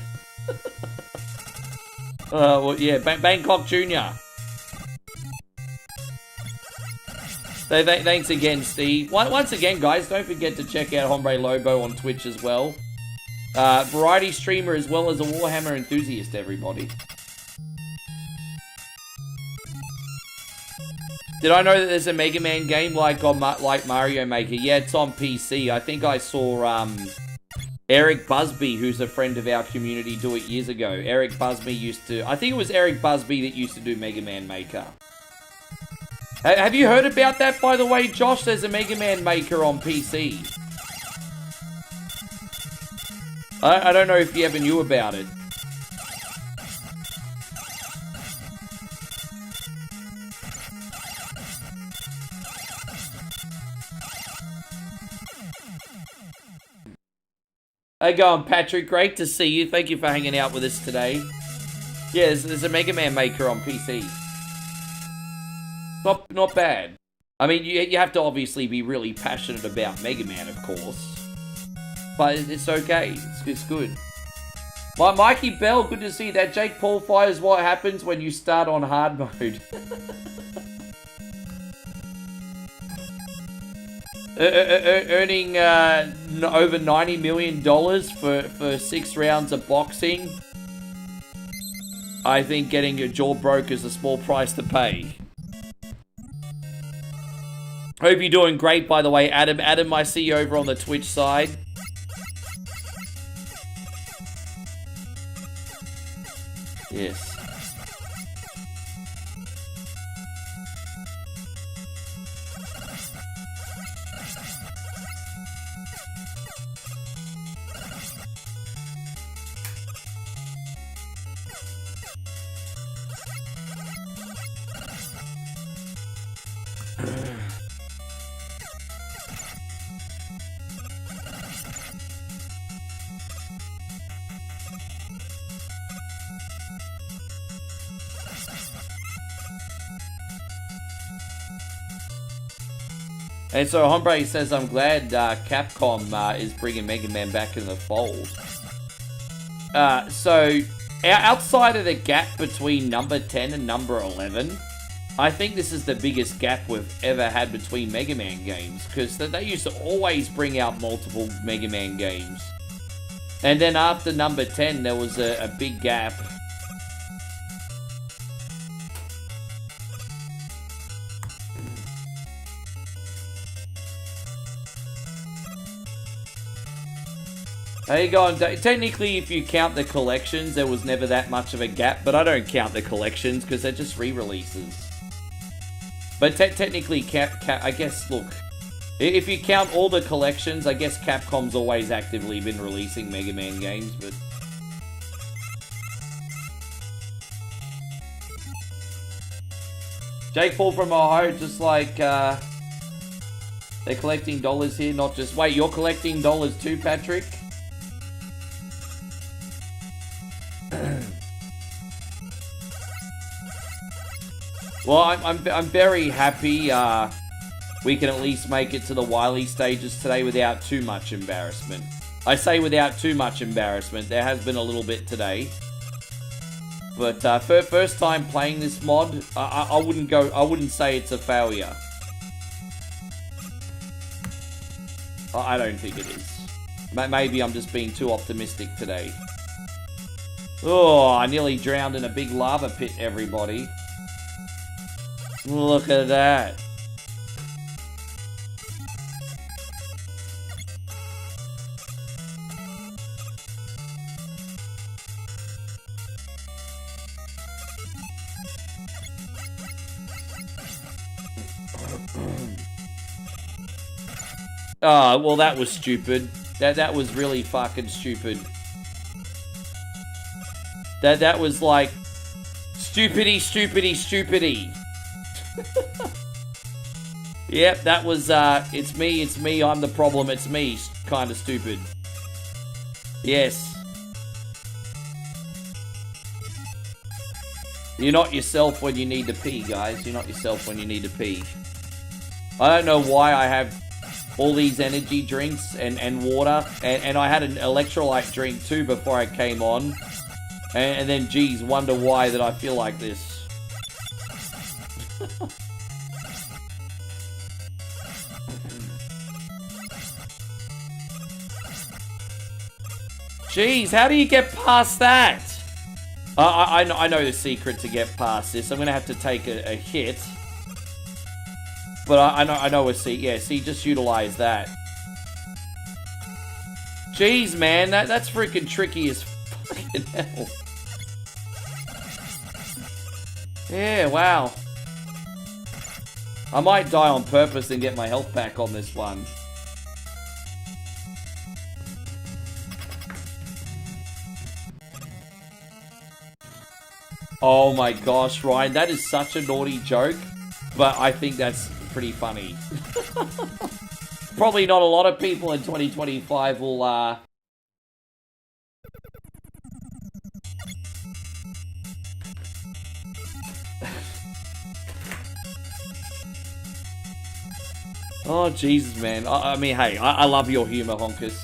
Well, yeah, Bangkok Junior. So thanks again, Steve. Once again, guys, don't forget to check out Hombre Lobo on Twitch as well. Variety streamer as well as a Warhammer enthusiast, everybody. Did I know that there's a Mega Man game like Mario Maker? Yeah, it's on PC. I think I saw Eric Busby, who's a friend of our community, do it years ago. Eric Busby used to... I think it was Eric Busby that used to do Mega Man Maker. Have you heard about that, by the way, Josh? There's a Mega Man Maker on PC. I don't know if you ever knew about it. How you going, Patrick? Great to see you. Thank you for hanging out with us today. Yeah, there's a Mega Man Maker on PC. Not bad. I mean, you have to obviously be really passionate about Mega Man, of course. But it's okay. It's good. Mikey Bell, good to see that. Jake Paul fires what happens when you start on hard mode. Earning over $90 million for 6 rounds of boxing. I think getting your jaw broke is a small price to pay. Hope you're doing great, by the way, Adam. Adam, I see you over on the Twitch side. Yes. And so Hombre says, I'm glad Capcom is bringing Mega Man back in the fold. So, outside of the gap between number 10 and number 11, I think this is the biggest gap we've ever had between Mega Man games. Because they used to always bring out multiple Mega Man games. And then after number 10, there was a big gap. How you going? Technically, if you count the collections, there was never that much of a gap, but I don't count the collections because they're just re-releases. But technically, I guess, look, if you count all the collections, I guess Capcom's always actively been releasing Mega Man games, but... Jake Paul from Ohio, just like, they're collecting dollars here, not just... Wait, you're collecting dollars too, Patrick? Well, I'm very happy we can at least make it to the Wily stages today without too much embarrassment. I say without too much embarrassment. There has been a little bit today. But for first time playing this mod, I wouldn't say it's a failure. I don't think it is. Maybe I'm just being too optimistic today. Oh, I nearly drowned in a big lava pit, everybody. Look at that. Oh, well, that was stupid. That was really fucking stupid. That was like stupidity. Yep, that was it's me, I'm the problem, it's me, kind of stupid. Yes. You're not yourself when you need to pee, guys. You're not yourself when you need to pee. I don't know why I have all these energy drinks and water, and I had an electrolyte drink too before I came on. And then, geez, wonder why that I feel like this. Jeez, how do you get past that? I know the secret to get past this. I'm gonna have to take a hit. But I know a secret. Yeah, see, just utilize that. Jeez, man, that's freaking tricky as fucking hell. Yeah, wow. I might die on purpose and get my health back on this one. Oh my gosh, Ryan, that is such a naughty joke, but I think that's pretty funny. Probably not a lot of people in 2025 will Oh, Jesus, man. I mean, hey, I love your humor, Honkers.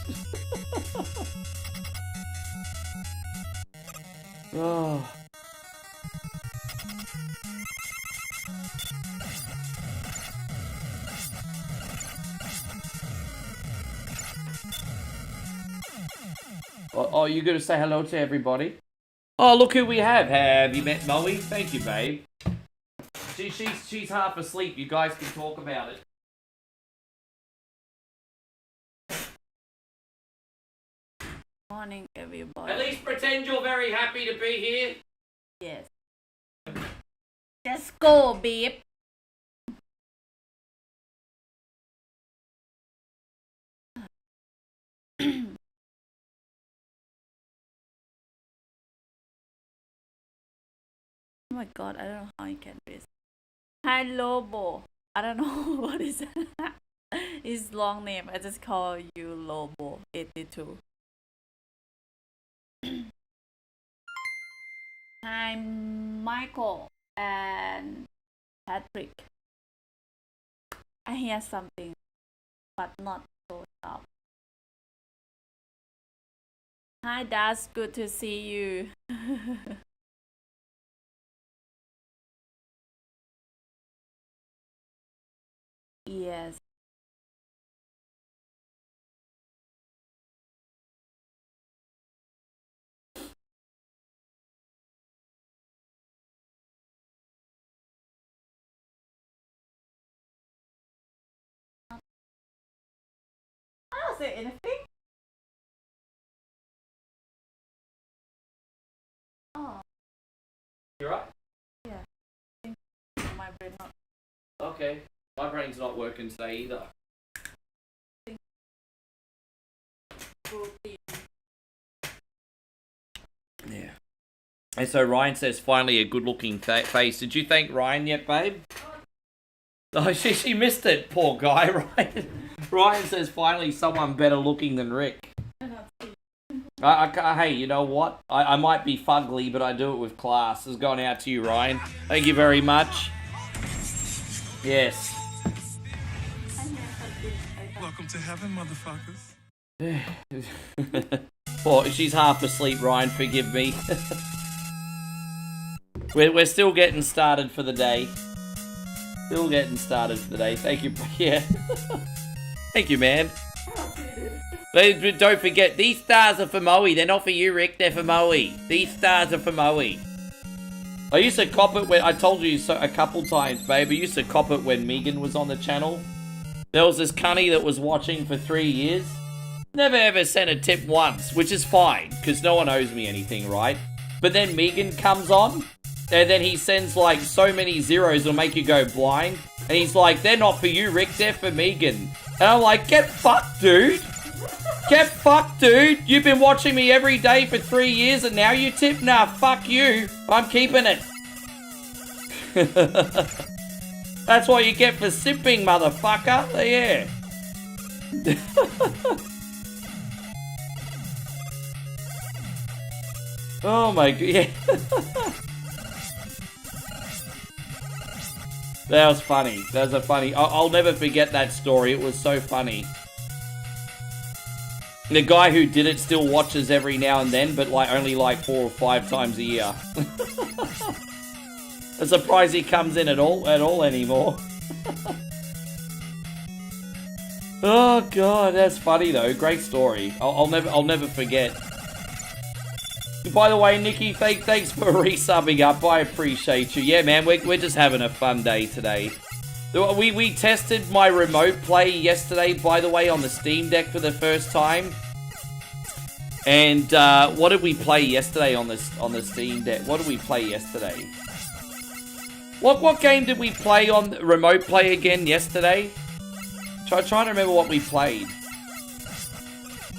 Oh. Oh, you gonna say hello to everybody? Oh, look who we have. Have you met Moe? Thank you, babe. She's half asleep. You guys can talk about it. Morning, everybody. At least pretend you're very happy to be here. Yes. Just go, babe. Oh my god, I don't know how you can do this. Hi, Lobo. I don't know what is that. His long name. I just call you Lobo 82. Hi, Michael and Patrick. I hear something, but not so sharp. Hi, Daz. Good to see you. Yes. I don't say anything. Oh, You right? yeah. My brain not. Okay. My brain's not working today either. Yeah. And so Ryan says, finally a good-looking face. Did you thank Ryan yet, babe? Oh, she missed it, poor guy. Ryan says, finally someone better looking than Rick. Hey, you know what? I might be fugly, but I do it with class. It's gone out to you, Ryan. Thank you very much. Yes. Welcome to heaven, motherfuckers. Oh, she's half asleep, Ryan. Forgive me. We're still getting started for the day. Still getting started for the day. Thank you. Yeah. Thank you, man. But don't forget, these stars are for Moe. They're not for you, Rick. They're for Moe. These stars are for Moe. I used to cop it when... I told you so a couple times, babe. I used to cop it when Megan was on the channel. There was this cunny that was watching for 3 years. Never ever sent a tip once, which is fine, because no one owes me anything, right? But then Megan comes on, and then he sends like so many zeros it'll make you go blind. And he's like, they're not for you, Rick, they're for Megan. And I'm like, get fucked, dude. Get fucked, dude. You've been watching me every day for 3 years and now you tip? Nah, fuck you. I'm keeping it. That's what you get for sipping, motherfucker. Yeah. Oh my god, yeah. That was funny. That was a funny... I'll never forget that story. It was so funny. The guy who did it still watches every now and then, but like only like 4 or 5 times a year. I'm surprised he comes in at all anymore. Oh god, that's funny though. Great story. I'll never forget. By the way, Nikki, thanks for resubbing up. I appreciate you. Yeah, man, we're just having a fun day today. We tested my remote play yesterday, by the way, on the Steam Deck for the first time. And what did we play yesterday on the Steam Deck? What did we play yesterday? What game did we play on remote play again yesterday? Trying to remember what we played.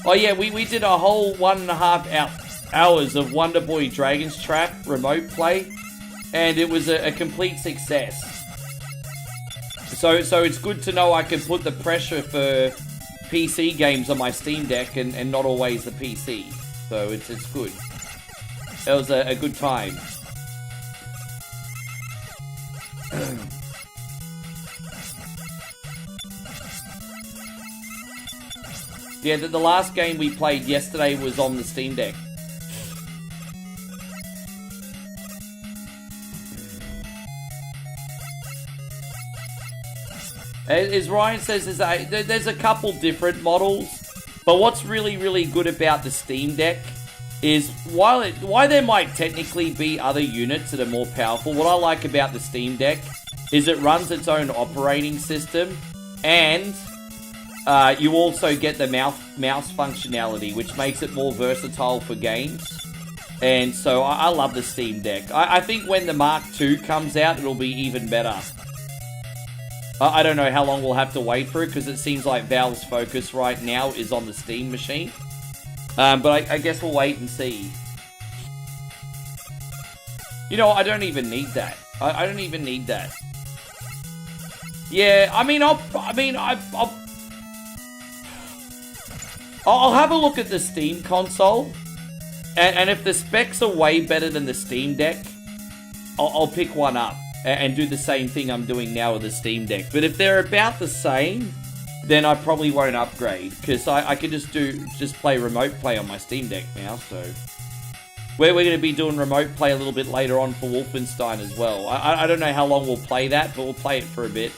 Oh yeah, we did a whole 1.5 hours of Wonder Boy Dragon's Trap remote play, and it was a complete success. So it's good to know I can put the pressure for PC games on my Steam Deck and not always the PC. So it's good. It was a good time. Yeah, the last game we played yesterday was on the Steam Deck. As Ryan says, there's a couple different models, but what's really, really good about the Steam Deck is while there might technically be other units that are more powerful, what I like about the Steam Deck is it runs its own operating system, and you also get the mouse functionality, which makes it more versatile for games. And so I love the Steam Deck. I think when the Mark II comes out, it'll be even better. I don't know how long we'll have to wait for it, because it seems like Valve's focus right now is on the Steam machine. But I guess we'll wait and see. You know, I don't even need that. I don't even need that. Yeah, I'll have a look at the Steam console, and if the specs are way better than the Steam Deck, I'll pick one up and do the same thing I'm doing now with the Steam Deck. But if they're about the same, then I probably won't upgrade, because I can just play remote play on my Steam Deck now. So we're going to be doing remote play a little bit later on for Wolfenstein as well. I don't know how long we'll play that, but we'll play it for a bit.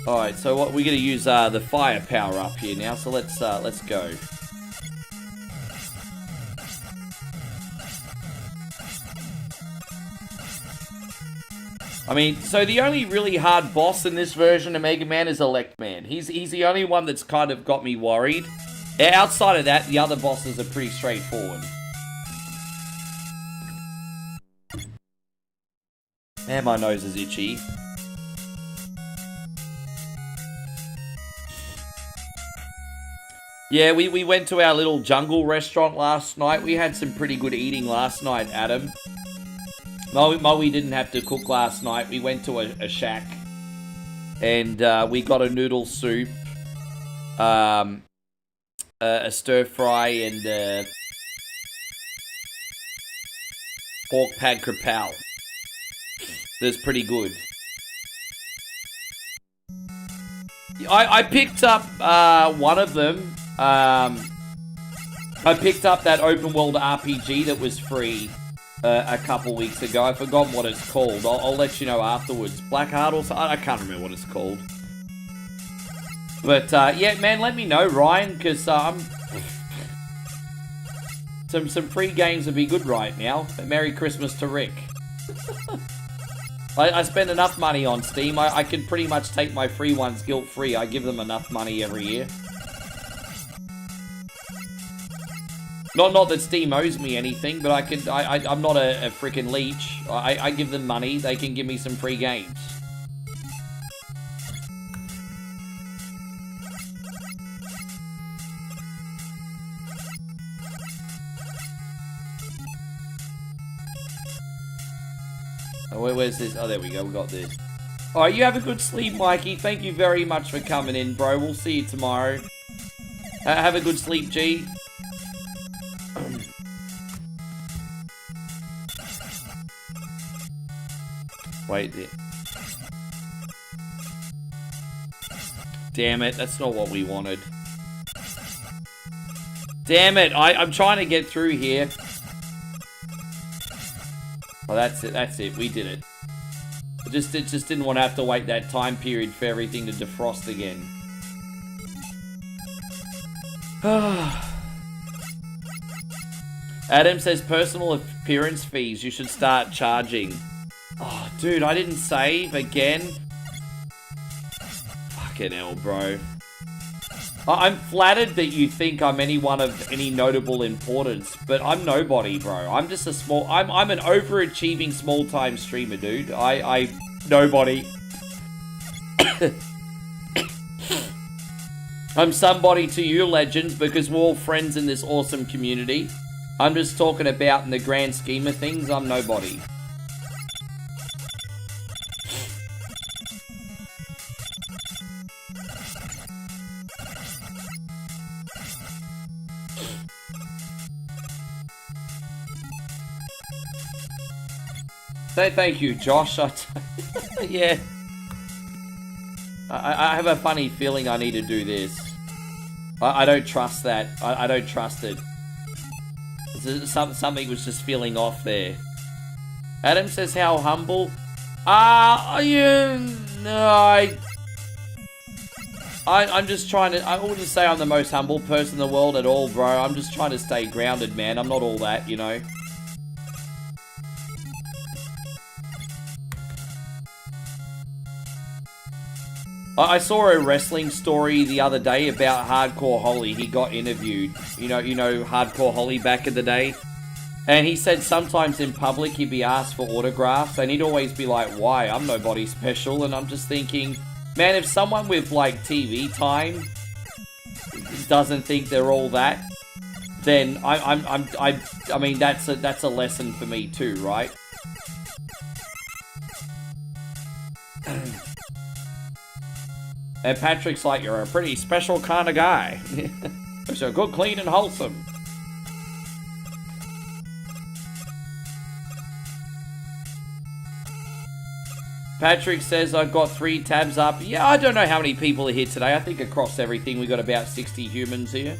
Alright, so what we're going to use the fire power up here now, so let's go. I mean, so the only really hard boss in this version of Mega Man is Elect Man. He's the only one that's kind of got me worried. Outside of that, the other bosses are pretty straightforward. And my nose is itchy. Yeah, we went to our little jungle restaurant last night. We had some pretty good eating last night, Adam. Moe didn't have to cook last night. We went to a shack. And we got a noodle soup. A stir fry and pork pad krapao. That's pretty good. I picked up one of them. I picked up that open world RPG that was free a couple weeks ago. I forgot what it's called. I'll let you know afterwards. Blackheart or something? I can't remember what it's called. But yeah, man, let me know, Ryan, because some free games would be good right now. Merry Christmas to Rick. I spend enough money on Steam. I can pretty much take my free ones guilt-free. I give them enough money every year. Not that Steam owes me anything, but I'm not a freaking leech. I give them money. They can give me some free games. Where's this? Oh, there we go. We got this. Alright, you have a good sleep, Mikey. Thank you very much for coming in, bro. We'll see you tomorrow. Have a good sleep, G. Wait there. Damn it, that's not what we wanted. Damn it, I'm trying to get through here. Oh, that's it, we did it. It just didn't want to have to wait that time period for everything to defrost again. Adam says personal appearance fees, you should start charging. Oh, dude, I didn't save again. Fucking hell, bro. I'm flattered that you think I'm anyone of any notable importance, but I'm nobody, bro. I'm just a small... I'm an overachieving small-time streamer, dude. I nobody. I'm somebody to you, legends, because we're all friends in this awesome community. I'm just talking about in the grand scheme of things, I'm nobody. Thank you, Josh. Yeah. I have a funny feeling I need to do this. I don't trust that. I don't trust it. Something was just feeling off there. Adam says, how humble? I'm just trying to... I wouldn't say I'm the most humble person in the world at all, bro. I'm just trying to stay grounded, man. I'm not all that, you know. I saw a wrestling story the other day about Hardcore Holly. He got interviewed. You know Hardcore Holly back in the day? And he said sometimes in public he'd be asked for autographs and he'd always be like, why? I'm nobody special. And I'm just thinking, man, if someone with like TV time doesn't think they're all that, then I mean that's a lesson for me too, right? And Patrick's like, you're a pretty special kind of guy. So good, clean, and wholesome. Patrick says, I've got 3 tabs up. Yeah, I don't know how many people are here today. I think across everything, we got about 60 humans here.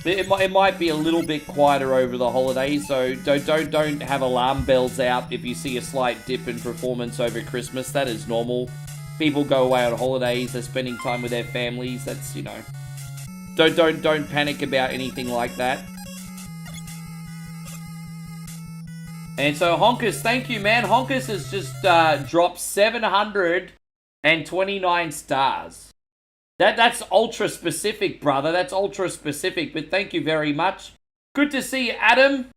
It might be a little bit quieter over the holidays, so don't have alarm bells out if you see a slight dip in performance over Christmas. That is normal. People go away on holidays, they're spending time with their families. That's, you know. Don't panic about anything like that. And so Honkus, thank you, man. Honkus has just dropped 729 stars. That's ultra specific, brother. That's ultra specific. But thank you very much. Good to see you, Adam.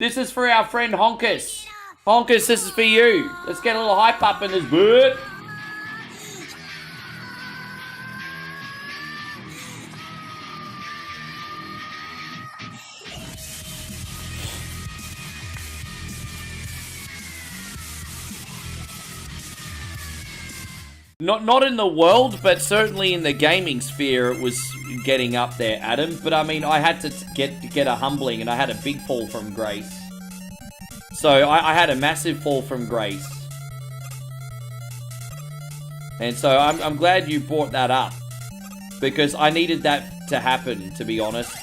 This is for our friend Honkus. Honkus, this is for you. Let's get a little hype up in this bird. Not in the world, but certainly in the gaming sphere, it was getting up there, Adam. But I mean, I had to get a humbling, and I had a big fall from grace. So I had a massive fall from grace, and so I'm glad you brought that up because I needed that to happen, to be honest.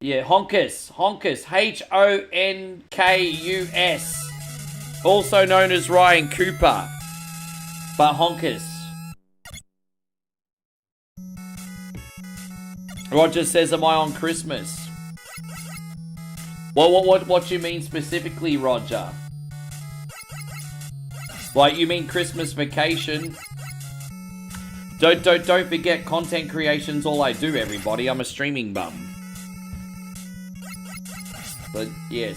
Yeah, Honkus, Honkus, also known as Ryan Cooper, but Honkus. Roger says, am I on Christmas? Well, what do you mean specifically, Roger? Like, you mean Christmas vacation? Don't forget, content creation's all I do, everybody. I'm a streaming bum. But, yes.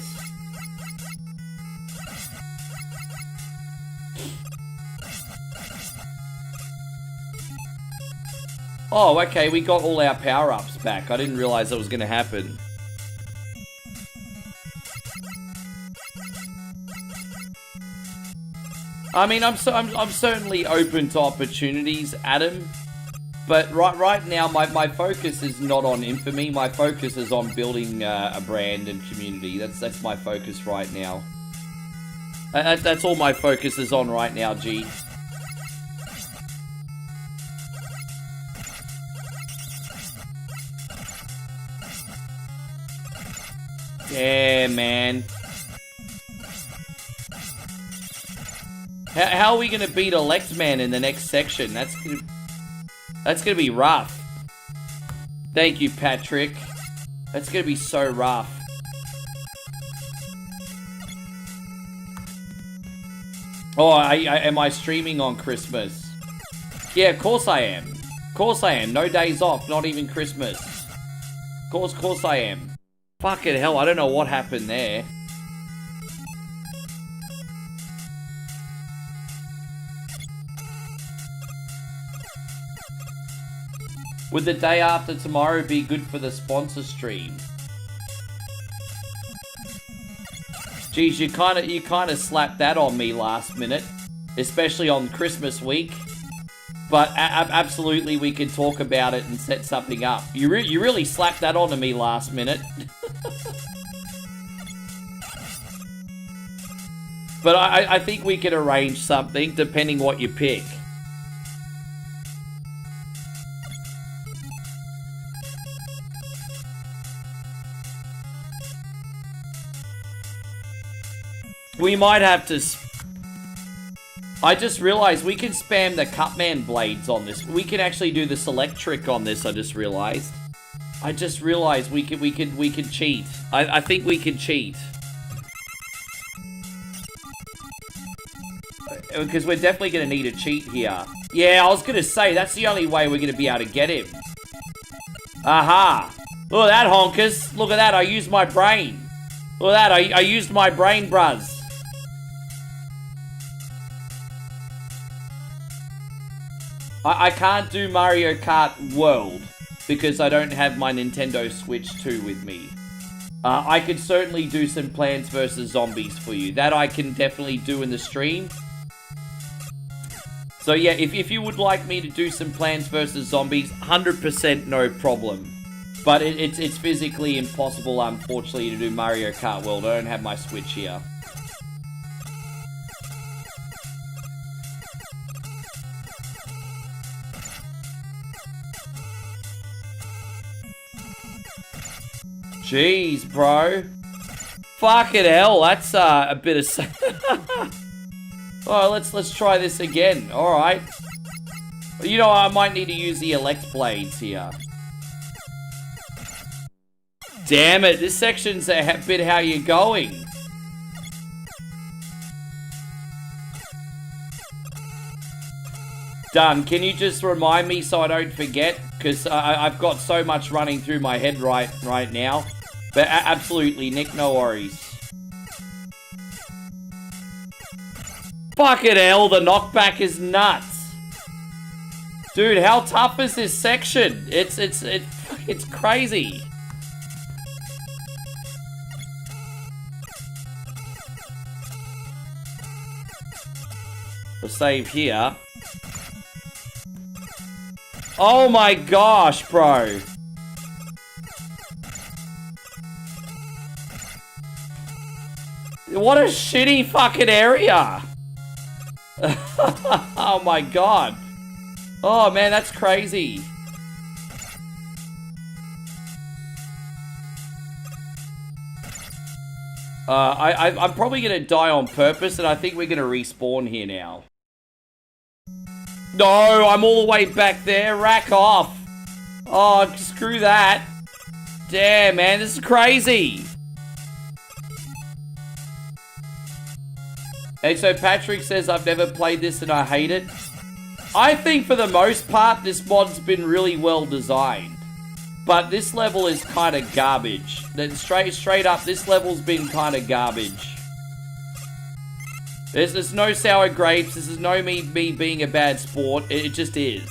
Oh, okay, we got all our power-ups back. I didn't realize that was going to happen. I mean, I'm certainly open to opportunities, Adam. But right now, my focus is not on infamy. My focus is on building a brand and community. That's my focus right now. That's all my focus is on right now, G. Yeah, man. How are we gonna beat Elect Man in the next section? That's gonna be rough. Thank you, Patrick. That's gonna be so rough. Oh, am I streaming on Christmas? Yeah, of course I am. Of course I am. No days off, not even Christmas. Of course I am. Fucking hell, I don't know what happened there. Would the day after tomorrow be good for the sponsor stream? Geez, you kind of slapped that on me last minute, especially on Christmas week. But absolutely, we can talk about it and set something up. You really slapped that onto me last minute. But I think we can arrange something depending what you pick. We might have to... I just realized we can spam the Cutman blades on this. We can actually do the select trick on this, I just realized. I just realized we can cheat. I think we can cheat. Because we're definitely going to need a cheat here. Yeah, I was going to say, that's the only way we're going to be able to get him. Aha! Look at that, honkers. Look at that, I used my brain. Look at that, I used my brain, bruz. I can't do Mario Kart World because I don't have my Nintendo Switch 2 with me. I could certainly do some Plants vs. Zombies for you. That I can definitely do in the stream. So yeah, if you would like me to do some Plants vs. Zombies, 100% no problem. But it's physically impossible, unfortunately, to do Mario Kart World. I don't have my Switch here. Jeez, bro. Fucking hell, that's a bit of... Alright, let's try this again. Alright. You know, I might need to use the elect blades here. Damn it, this section's a bit how you're going. Done. Can you just remind me so I don't forget? Because I've got so much running through my head right now. But absolutely, Nick, no worries. Fucking hell, the knockback is nuts. Dude, how tough is this section? It's crazy. We'll save here. Oh my gosh, bro. What a shitty fucking area. Oh my god. Oh man, that's crazy. I'm probably gonna die on purpose, and I think we're gonna respawn here now. No, I'm all the way back there. Rack off. Oh, screw that. Damn, man, this is crazy. And so Patrick says, I've never played this and I hate it. I think for the most part, this mod's been really well designed. But this level is kind of garbage. Straight up, this level's been kind of garbage. There's no sour grapes. This is no me being a bad sport. It just is.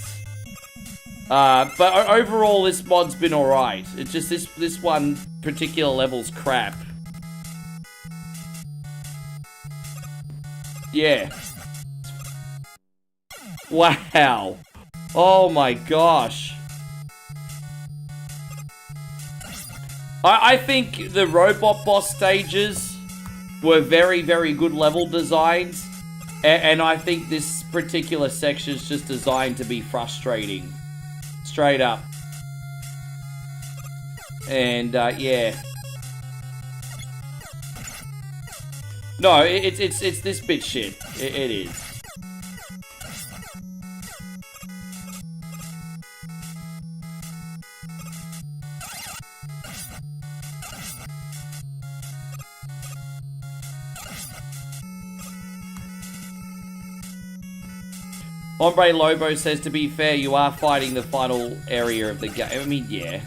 But overall, this mod's been alright. It's just this one particular level's crap. Yeah. Wow. Oh my gosh. I think the robot boss stages were very, very good level designs. And I think this particular section is just designed to be frustrating. Straight up. And, yeah. No, it's this bit shit. It is. Hombre Lobo says, to be fair, you are fighting the final area of the game. I mean, yeah.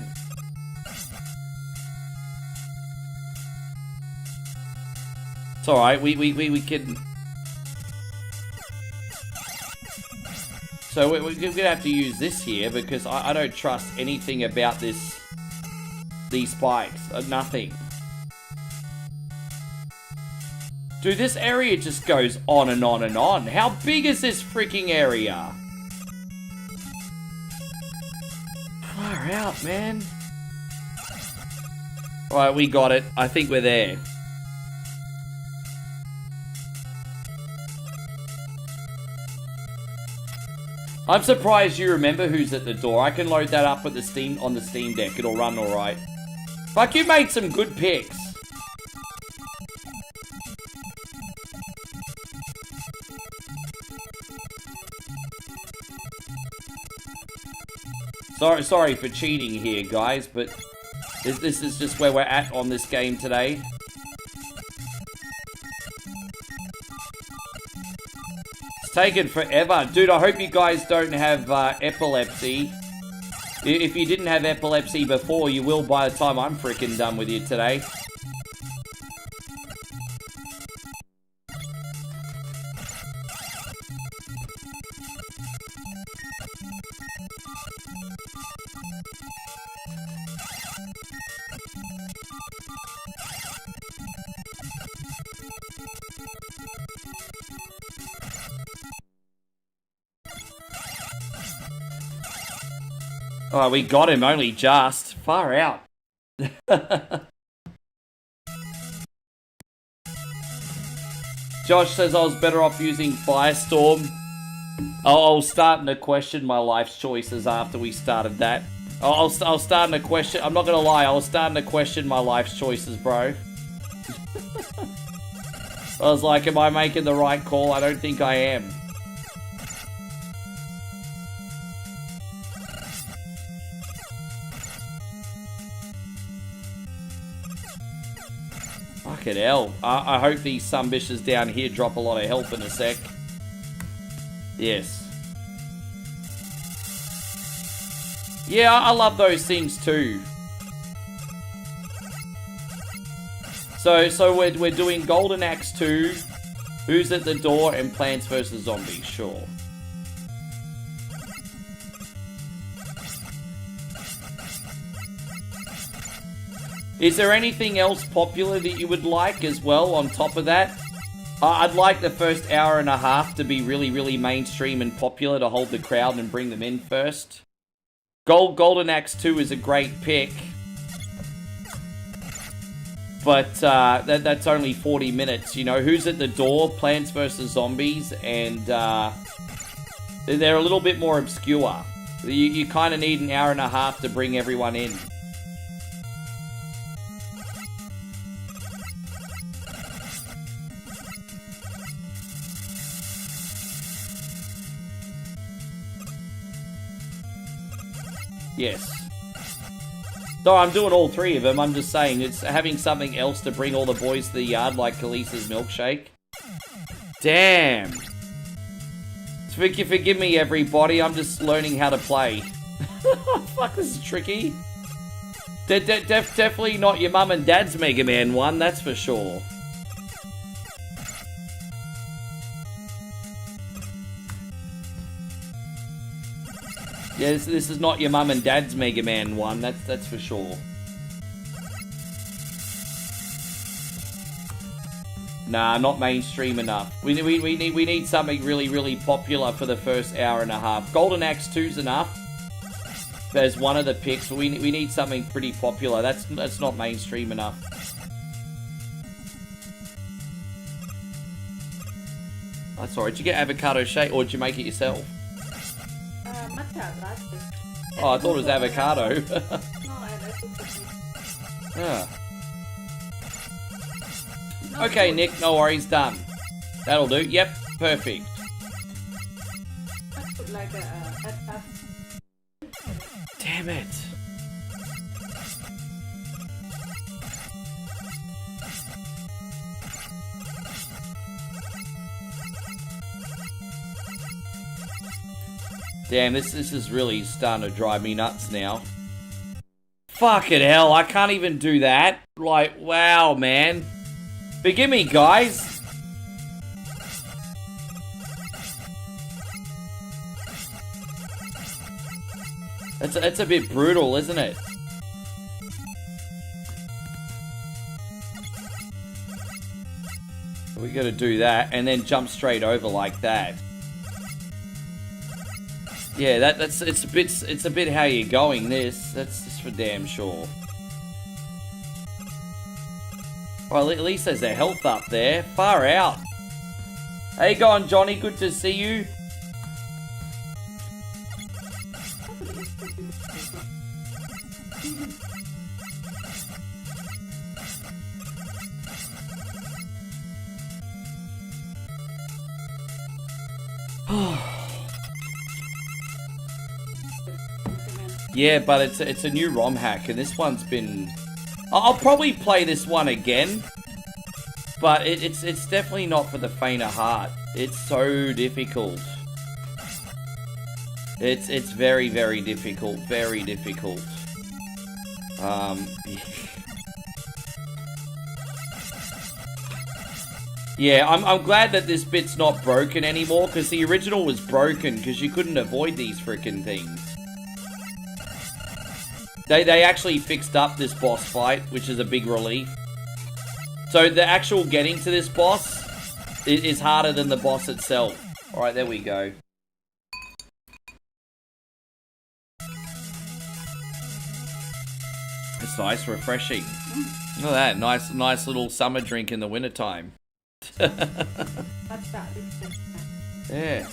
It's alright, we can... So we're gonna have to use this here because I don't trust anything about these spikes. Nothing. Dude, this area just goes on and on and on. How big is this freaking area? Far out, man. Alright, we got it. I think we're there. I'm surprised you remember who's at the door. I can load that up at the on the Steam Deck. It'll run alright. Fuck, you made some good picks. Sorry for cheating here, guys, but this is just where we're at on this game today. It's taken forever. Dude, I hope you guys don't have epilepsy. If you didn't have epilepsy before, you will by the time I'm freaking done with you today. Oh, we got him only just. Far out. Josh says I was better off using Firestorm. I was starting to question my life's choices after we started that. I was starting to question... I'm not going to lie, I was starting to question my life's choices, bro. I was like, am I making the right call? I don't think I am. Fucking hell. I hope these sumbitches down here drop a lot of health in a sec. Yes. Yeah, I love those things too. So we're doing Golden Axe 2, Who's at the Door, and Plants vs. Zombies, sure. Is there anything else popular that you would like as well on top of that? I'd like the first hour and a half to be really, really mainstream and popular to hold the crowd and bring them in first. Golden Axe 2 is a great pick. But that's only 40 minutes, you know. Who's at the Door, Plants vs. Zombies, and they're a little bit more obscure. You kind of need an hour and a half to bring everyone in. Yes. No, I'm doing all three of them. I'm just saying, it's having something else to bring all the boys to the yard, like Khaleesi's milkshake. Damn. Forgive me, everybody. I'm just learning how to play. Fuck, this is tricky. Definitely not your mum and dad's Mega Man 1, that's for sure. Yeah, this is not your mum and dad's Mega Man 1, that's for sure. Nah, not mainstream enough. We need something really, really popular for the first hour and a half. Golden Axe 2's enough. There's one of the picks, but we need something pretty popular. That's not mainstream enough. That's alright. Did you get avocado shake, or did you make it yourself? Oh, I thought it was avocado. Yeah. Okay, Nick, no worries, done. That'll do. Yep, perfect. Damn it. Damn, this is really starting to drive me nuts now. Fucking hell, I can't even do that. Like, wow, man. Forgive me, guys. It's a bit brutal, isn't it? We gotta do that and then jump straight over like that. Yeah, it's a bit how you're going. That's for damn sure. Well, at least there's a health up there. Far out. How you going, Johnny? Good to see you. Yeah, but it's a new ROM hack, and this one's been... I'll probably play this one again, but it's definitely not for the faint of heart. It's so difficult. It's very, very difficult. Very difficult. Yeah, I'm glad that this bit's not broken anymore, because the original was broken, because you couldn't avoid these frickin' things. They actually fixed up this boss fight, which is a big relief. So the actual getting to this boss is harder than the boss itself. Alright, there we go. It's nice, refreshing. Look at that, nice little summer drink in the wintertime. Yeah.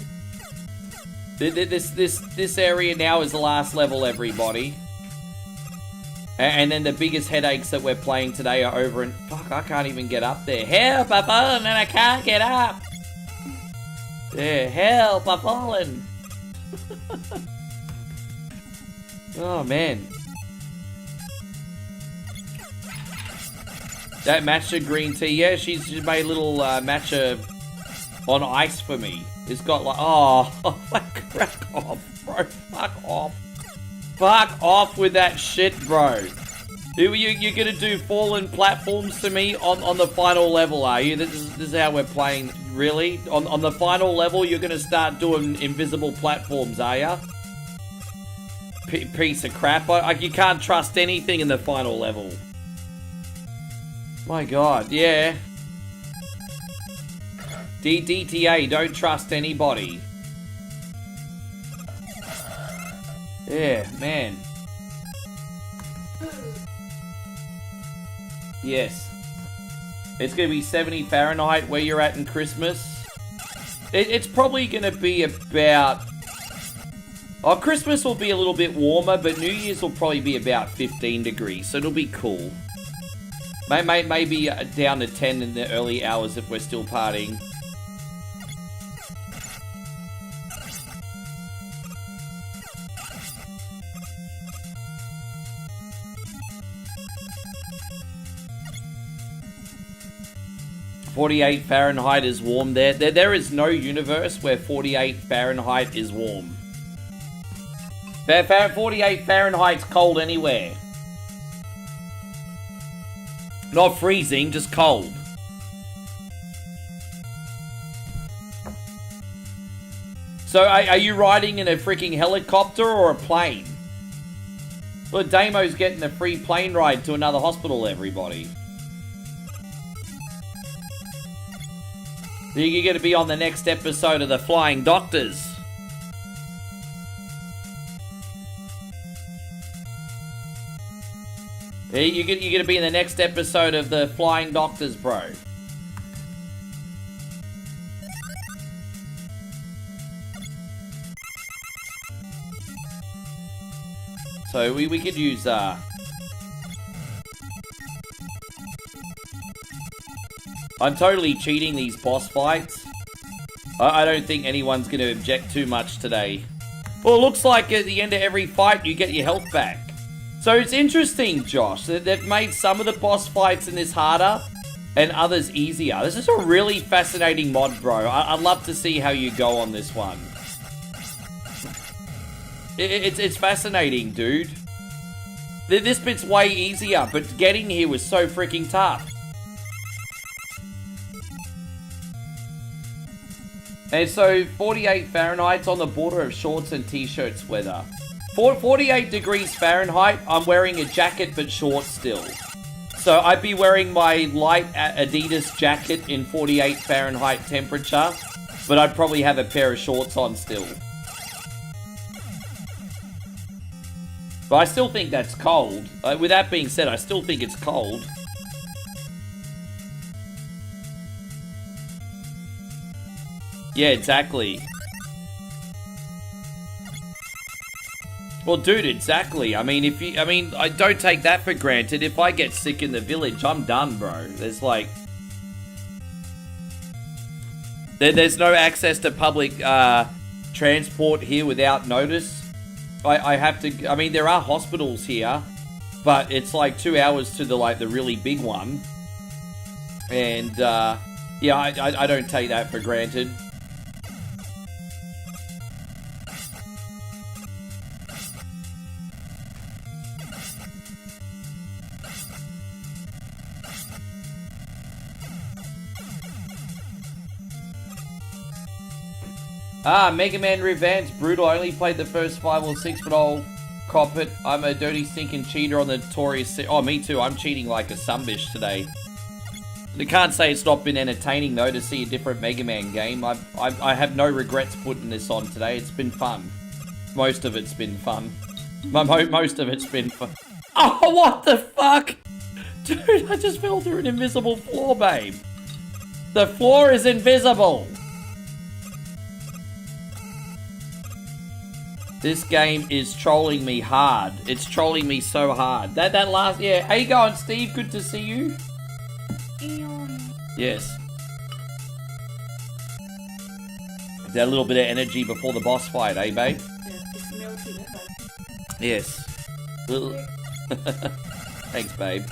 This area now is the last level, everybody. And then the biggest headaches that we're playing today are over in... Fuck, I can't even get up there. Help, I've fallen and I can't get up. Yeah, help, I've fallen. Oh, man. That matcha green tea, yeah, she's made a little matcha on ice for me. It's got like... Oh, crack off, bro. Fuck off. Fuck off with that shit, bro. You're gonna do fallen platforms to me on the final level, are you? This is how we're playing, really? On the final level, you're gonna start doing invisible platforms, are ya? Piece of crap. You can't trust anything in the final level. My god, yeah. DTA, don't trust anybody. Yeah, man. Yes. It's going to be 70 Fahrenheit where you're at in Christmas. It's probably going to be about... Oh, Christmas will be a little bit warmer, but New Year's will probably be about 15 degrees, so it'll be cool. Maybe down to 10 in the early hours if we're still partying. .48 Fahrenheit is warm there. There is no universe where 48 Fahrenheit is warm. 48 Fahrenheit's cold anywhere. Not freezing, just cold. So, are you riding in a freaking helicopter or a plane? Well, Damo's getting a free plane ride to another hospital, everybody. You're going to be on the next episode of The Flying Doctors. You're going to be in the next episode of The Flying Doctors, bro. So we could use I'm totally cheating these boss fights. I don't think anyone's going to object too much today. Well, it looks like at the end of every fight, you get your health back. So it's interesting, Josh, that they've made some of the boss fights in this harder and others easier. This is a really fascinating mod, bro. I'd love to see how you go on this one. It's fascinating, dude. This bit's way easier, but getting here was so freaking tough. And so 48 Fahrenheit's on the border of shorts and t-shirts weather. 48 degrees Fahrenheit, I'm wearing a jacket but shorts still. So I'd be wearing my light Adidas jacket in 48 Fahrenheit temperature, but I'd probably have a pair of shorts on still. But I still think that's cold. With that being said, I still think it's cold. Yeah, exactly. Well, dude, exactly. I mean, I don't take that for granted. If I get sick in the village, I'm done, bro. There's like... There's no access to public transport here without notice. I have to... I mean, there are hospitals here, but it's like 2 hours to the really big one. And, yeah, I don't take that for granted. Mega Man Revamped, brutal. I only played the first 5 or 6, but I'll cop it. I'm a dirty, stinking cheater on the notorious... Oh, me too. I'm cheating like a sunbish today. I can't say it's not been entertaining, though, to see a different Mega Man game. I have no regrets putting this on today. It's been fun. Most of it's been fun. Most of it's been fun. Oh, what the fuck? Dude, I just fell through an invisible floor, babe. The floor is invisible. This game is trolling me hard. It's trolling me so hard. That last... Yeah. How you going, Steve? Good to see you. Yes. That little bit of energy before the boss fight, eh, babe? Yes. Thanks, babe.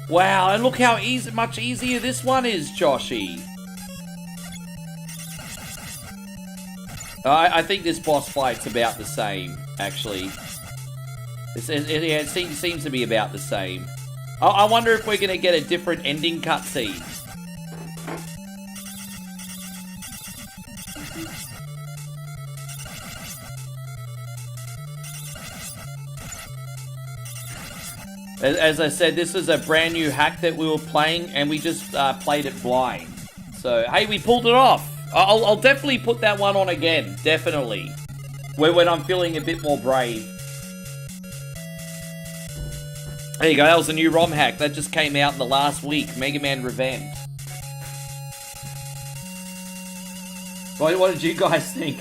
Wow, and look how much easier this one is, Joshy. I think this boss fight's about the same, actually. It seems to be about the same. I wonder if we're going to get a different ending cutscene. As I said, this is a brand new hack that we were playing, and we just played it blind. So, hey, we pulled it off. I'll definitely put that one on again. Definitely. When I'm feeling a bit more brave. There you go. That was a new ROM hack. That just came out in the last week. Mega Man Revamped. What did you guys think?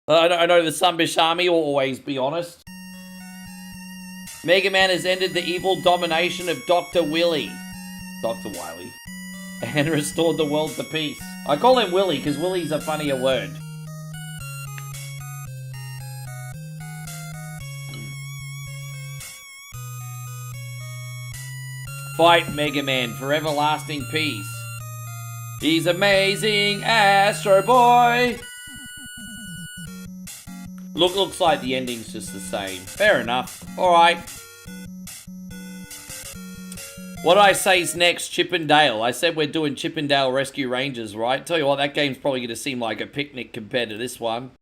I know the Sunbish Army will always be honest. Mega Man has ended the evil domination of Dr. Willy. Dr. Wily. And restored the world to peace. I call him Willy because Willy's a funnier word. Fight Mega Man for everlasting peace. He's amazing, Astro Boy. Looks like the ending's just the same. Fair enough. Alright. What did I say's next? Chippendale. I said we're doing Chippendale Rescue Rangers, right? Tell you what, that game's probably going to seem like a picnic compared to this one.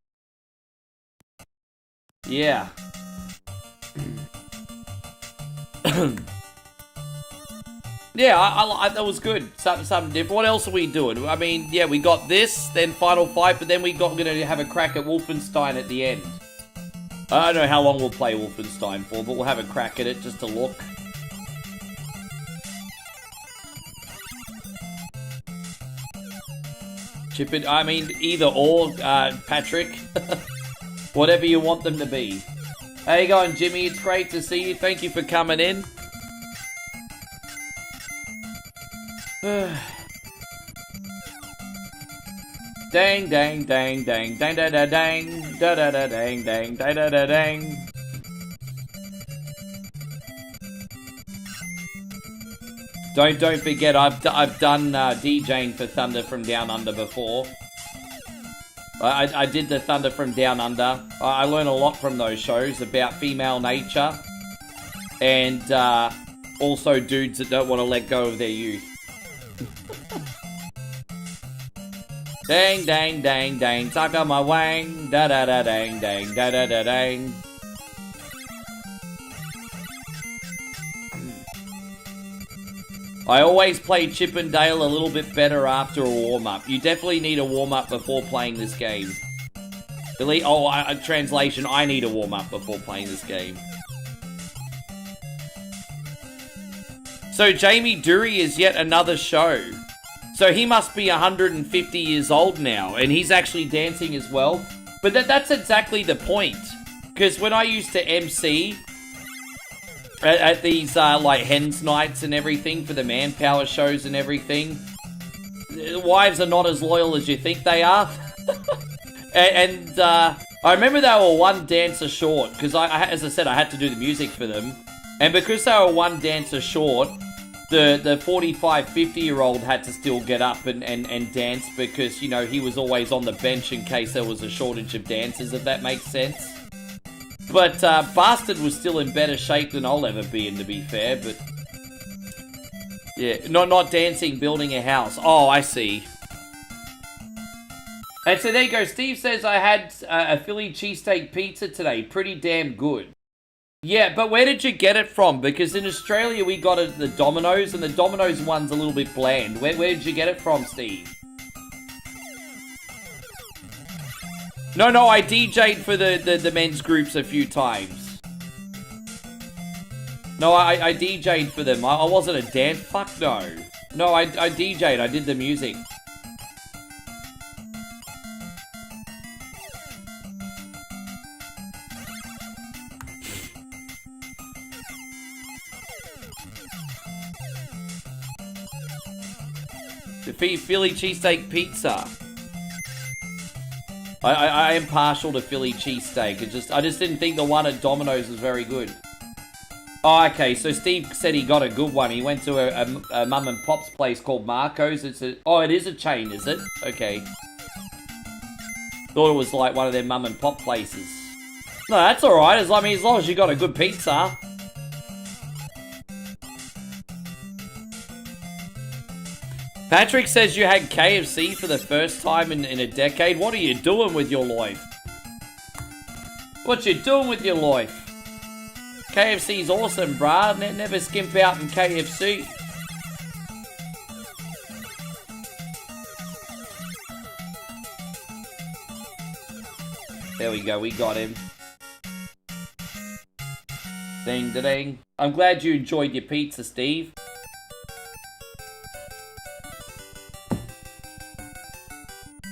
Yeah. Yeah, that was good. Something different. What else are we doing? I mean, yeah, we got this, then Final Fight, but then we're going to have a crack at Wolfenstein at the end. I don't know how long we'll play Wolfenstein for, but we'll have a crack at it just to look. I mean, either or, Patrick. Whatever you want them to be. How you going, Jimmy? It's great to see you. Thank you for coming in. Dang, dang, dang, dang, dang, da da dang, da da da dang, dang, da da da dang. Don't forget, I've done DJing for Thunder from Down Under before. I did the Thunder from Down Under. I learned a lot from those shows about female nature. And also dudes that don't want to let go of their youth. Dang, dang, dang, dang, tuck on my wang, da da da dang, dang, da da da dang. I always play Chippendale a little bit better after a warm-up. You definitely need a warm-up before playing this game. Delete. Oh, translation. I need to warm up before playing this game. So Jamie Dury is yet another show. So he must be 150 years old now, and he's actually dancing as well. But that's exactly the point. Because when I used to MC at these like hens nights and everything for the Manpower shows and everything, wives are not as loyal as you think they are. and I remember they were one dancer short, because as I said, I had to do the music for them. And because they were one dancer short, the 45, 50-year-old had to still get up and dance because, you know, he was always on the bench in case there was a shortage of dancers, if that makes sense. But Bastard was still in better shape than I'll ever be in, to be fair, but... Yeah, not dancing, building a house. Oh, I see. And so there you go. Steve says I had a Philly cheesesteak pizza today. Pretty damn good. Yeah, but where did you get it from? Because in Australia we got it at the Domino's, and the Domino's one's a little bit bland. Where did you get it from, Steve? No, I DJ'd for the men's groups a few times. No, I DJ'd for them. I wasn't a dance. Fuck no. No, I DJ'd. I did the music. The Philly cheesesteak pizza. I am partial to Philly cheesesteak. I just didn't think the one at Domino's was very good. Oh, okay. So Steve said he got a good one. He went to a mum and pop's place called Marco's. It is a chain, is it? Okay. Thought it was like one of their mum and pop places. No, that's all right. As long as you got a good pizza. Patrick says you had KFC for the first time in a decade. What are you doing with your life? What you doing with your life? KFC's awesome, bruh. Never skimp out in KFC. There we go. We got him. Ding-da-ding. I'm glad you enjoyed your pizza, Steve.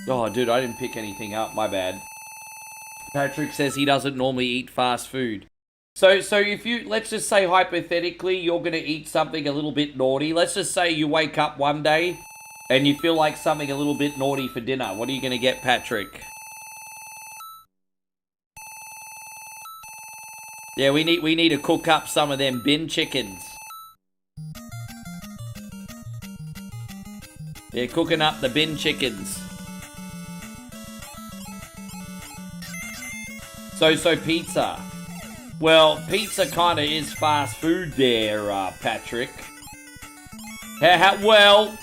Oh, dude, I didn't pick anything up. My bad. Patrick says he doesn't normally eat fast food. So if you, let's just say hypothetically, you're going to eat something a little bit naughty. Let's just say you wake up one day and you feel like something a little bit naughty for dinner. What are you going to get, Patrick? Yeah, we need to cook up some of them bin chickens. Yeah, cooking up the bin chickens. So pizza. Well, pizza kind of is fast food there, Patrick. Well,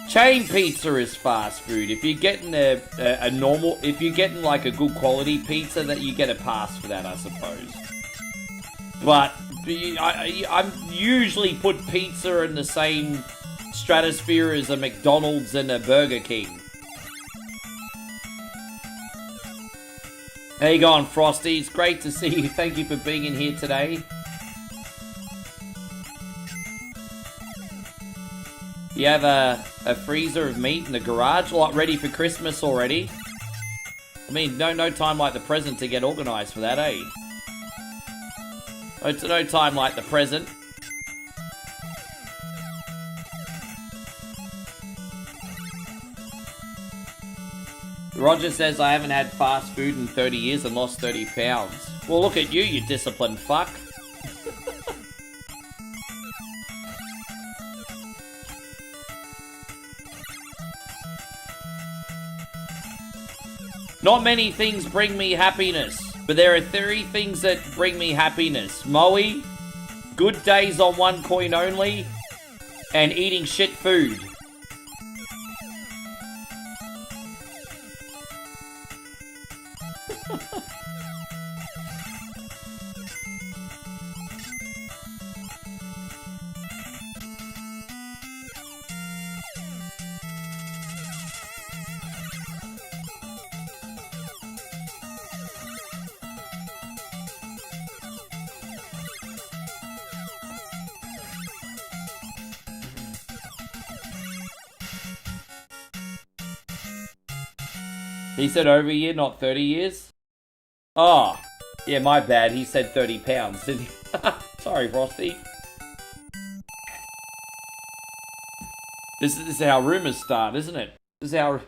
chain pizza is fast food. If you're getting a normal, if you're getting like a good quality pizza, that you get a pass for that, I suppose. But I usually put pizza in the same stratosphere as a McDonald's and a Burger King. How you going, Frosty? It's great to see you. Thank you for being in here today. You have a freezer of meat in the garage, like ready for Christmas already? I mean, no time like the present to get organised for that, eh? No time like the present. Roger says, I haven't had fast food in 30 years and lost 30 pounds. Well, look at you, you disciplined fuck. Not many things bring me happiness, but there are 3 things that bring me happiness. Moe, good days on one coin only, and eating shit food. He said over a year, not 30 years. Oh, yeah, my bad. He said 30 pounds, didn't he? Sorry, Frosty. This is how rumors start, isn't it? This is how...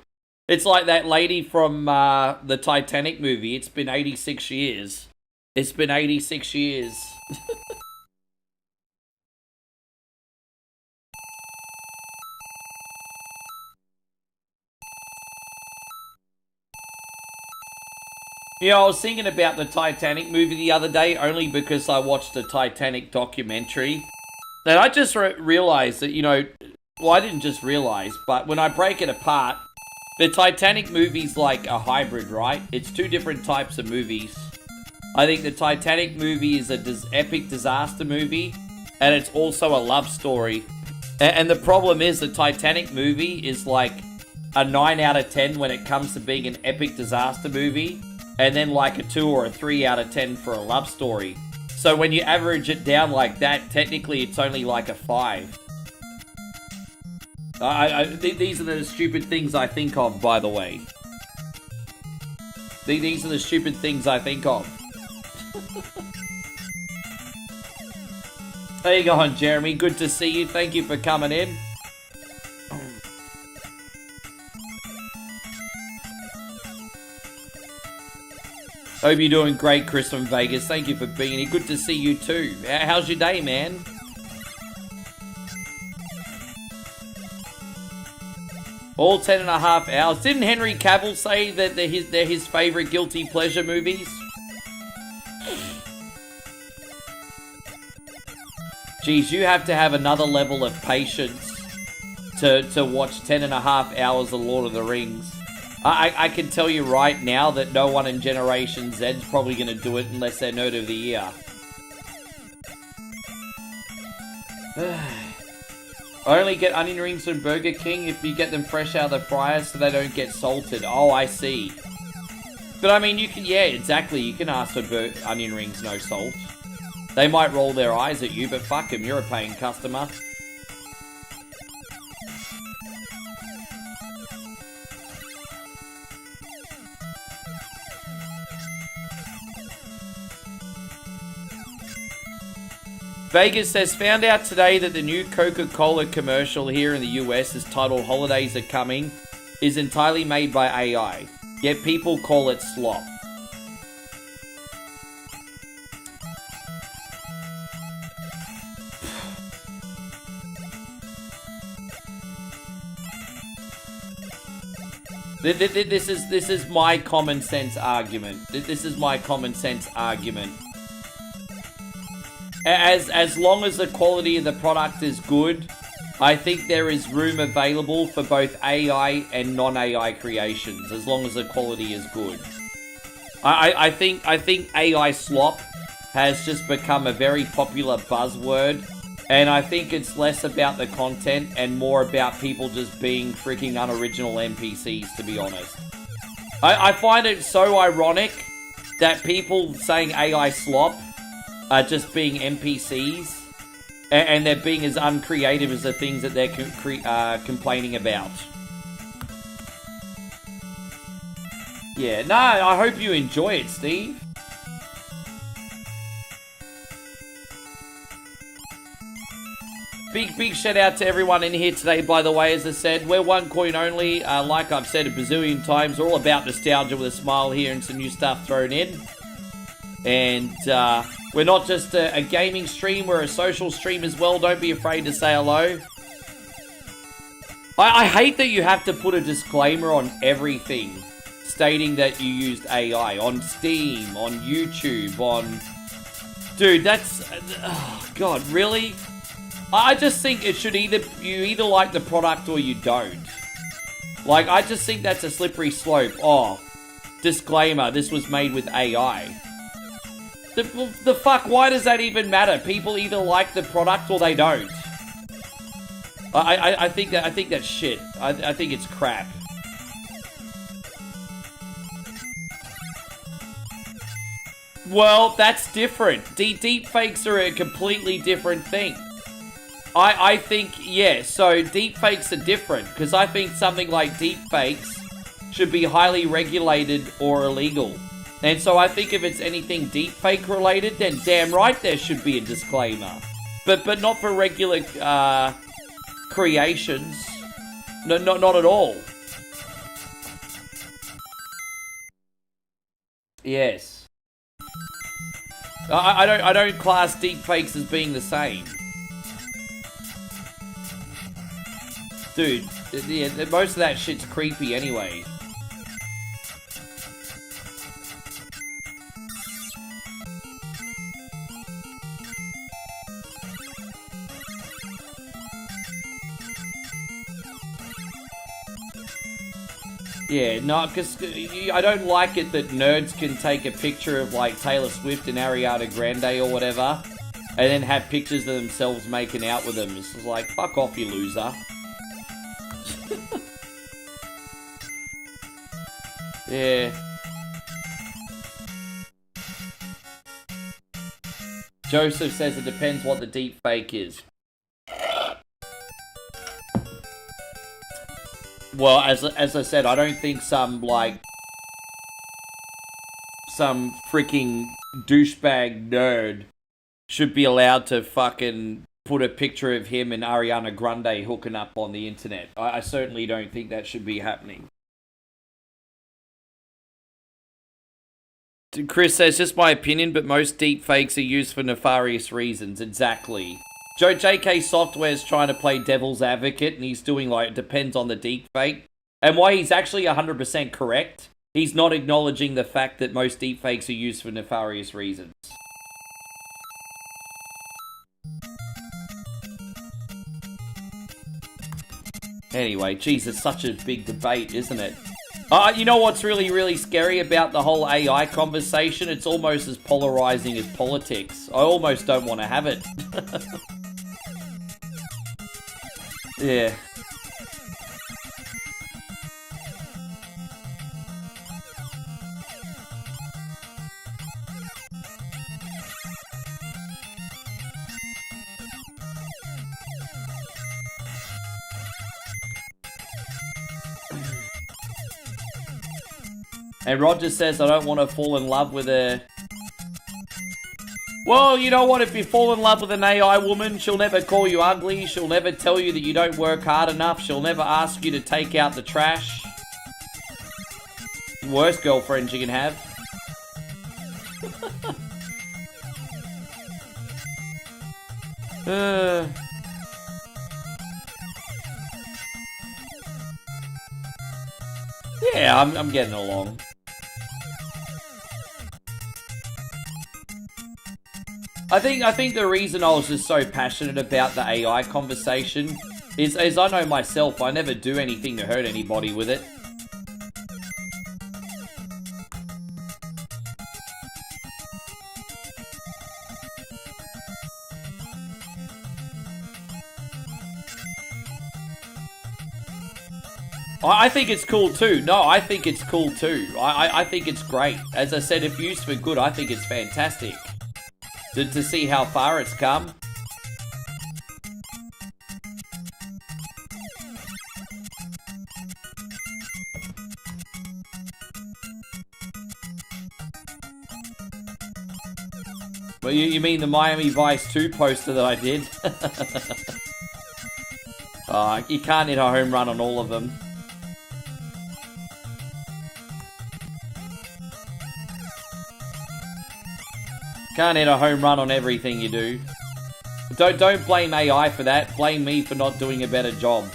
It's like that lady from the Titanic movie. It's been 86 years. It's been 86 years. Yeah, I was thinking about the Titanic movie the other day only because I watched the Titanic documentary. And I just realized that, you know, well, I didn't just realize, but when I break it apart, the Titanic movie's like a hybrid, right? It's two different types of movies. I think the Titanic movie is an epic disaster movie, and it's also a love story. And the problem is the Titanic movie is like a 9 out of 10 when it comes to being an epic disaster movie, and then like a 2 or a 3 out of 10 for a love story. So when you average it down like that, technically it's only like a 5. These are the stupid things I think of, by the way. These are the stupid things I think of. There you go, Jeremy. Good to see you. Thank you for coming in. Hope you're doing great, Chris from Vegas. Thank you for being here. Good to see you too. How's your day, man? All 10.5 hours. Didn't Henry Cavill say that they're his favorite guilty pleasure movies? Geez, you have to have another level of patience to watch 10.5 hours of Lord of the Rings. I can tell you right now that no one in Generation Z is probably going to do it unless they're Nerd of the Year. I only get onion rings from Burger King if you get them fresh out of the fryer so they don't get salted. Oh, I see. But I mean, you can, yeah, exactly. You can ask for onion rings, no salt. They might roll their eyes at you, but fuck them, you're a paying customer. Vegas says, found out today that the new Coca-Cola commercial here in the US is titled Holidays Are Coming, is entirely made by AI, yet people call it slop. This is my common sense argument. This is my common sense argument. As long as the quality of the product is good, I think there is room available for both AI and non-AI creations, as long as the quality is good. I think AI slop has just become a very popular buzzword, and I think it's less about the content and more about people just being freaking unoriginal NPCs, to be honest. I find it so ironic that people saying AI slop are just being NPCs, and they're being as uncreative as the things that they're complaining about. Yeah, no, I hope you enjoy it, Steve. Big shout out to everyone in here today, by the way. As I said, we're one coin only. Like I've said a bazillion times, we're all about nostalgia with a smile here and some new stuff thrown in. And we're not just a gaming stream, we're a social stream as well. Don't be afraid to say hello. I hate that you have to put a disclaimer on everything stating that you used AI on Steam, on YouTube, on... Dude, that's... Oh, God, really? I just think it should you either like the product or you don't. Like, I just think that's a slippery slope. Oh, disclaimer, this was made with AI. The fuck, why does that even matter? People either like the product or they don't. I think that's shit. I think it's crap. Well, that's different. Deepfakes are a completely different thing. I think, yeah, so deepfakes are different, because I think something like deepfakes should be highly regulated or illegal. And so I think if it's anything deepfake related, then damn right there should be a disclaimer. But not for regular creations. No, not at all. Yes. I don't class deepfakes as being the same. Dude, yeah, most of that shit's creepy anyway. Yeah, no, because I don't like it that nerds can take a picture of, like, Taylor Swift and Ariana Grande or whatever, and then have pictures of themselves making out with them. It's just like, fuck off, you loser. Yeah. Joseph says it depends what the deep fake is. Well, as I said, I don't think some freaking douchebag nerd should be allowed to fucking put a picture of him and Ariana Grande hooking up on the internet. I certainly don't think that should be happening. Chris says, just my opinion, but most deepfakes are used for nefarious reasons. Exactly. JK Software's trying to play devil's advocate, and he's doing, like, it depends on the deepfake. And why he's actually 100% correct, he's not acknowledging the fact that most deepfakes are used for nefarious reasons. Anyway, geez, it's such a big debate, isn't it? You know what's really, really scary about the whole AI conversation? It's almost as polarizing as politics. I almost don't want to have it. Yeah. And Roger says, I don't want to fall in love with a... Well, you know what? If you fall in love with an AI woman, she'll never call you ugly. She'll never tell you that you don't work hard enough. She'll never ask you to take out the trash. Worst girlfriend you can have. Yeah, I'm getting along. I think the reason I was just so passionate about the AI conversation is, as I know myself, I never do anything to hurt anybody with it. I think it's cool too. No, I think it's cool too. I think it's great. As I said, if used for good, I think it's fantastic. To see how far it's come. Well, you mean the Miami Vice 2 poster that I did? You can't hit a home run on all of them. Can't hit a home run on everything you do. Don't blame AI for that. Blame me for not doing a better job.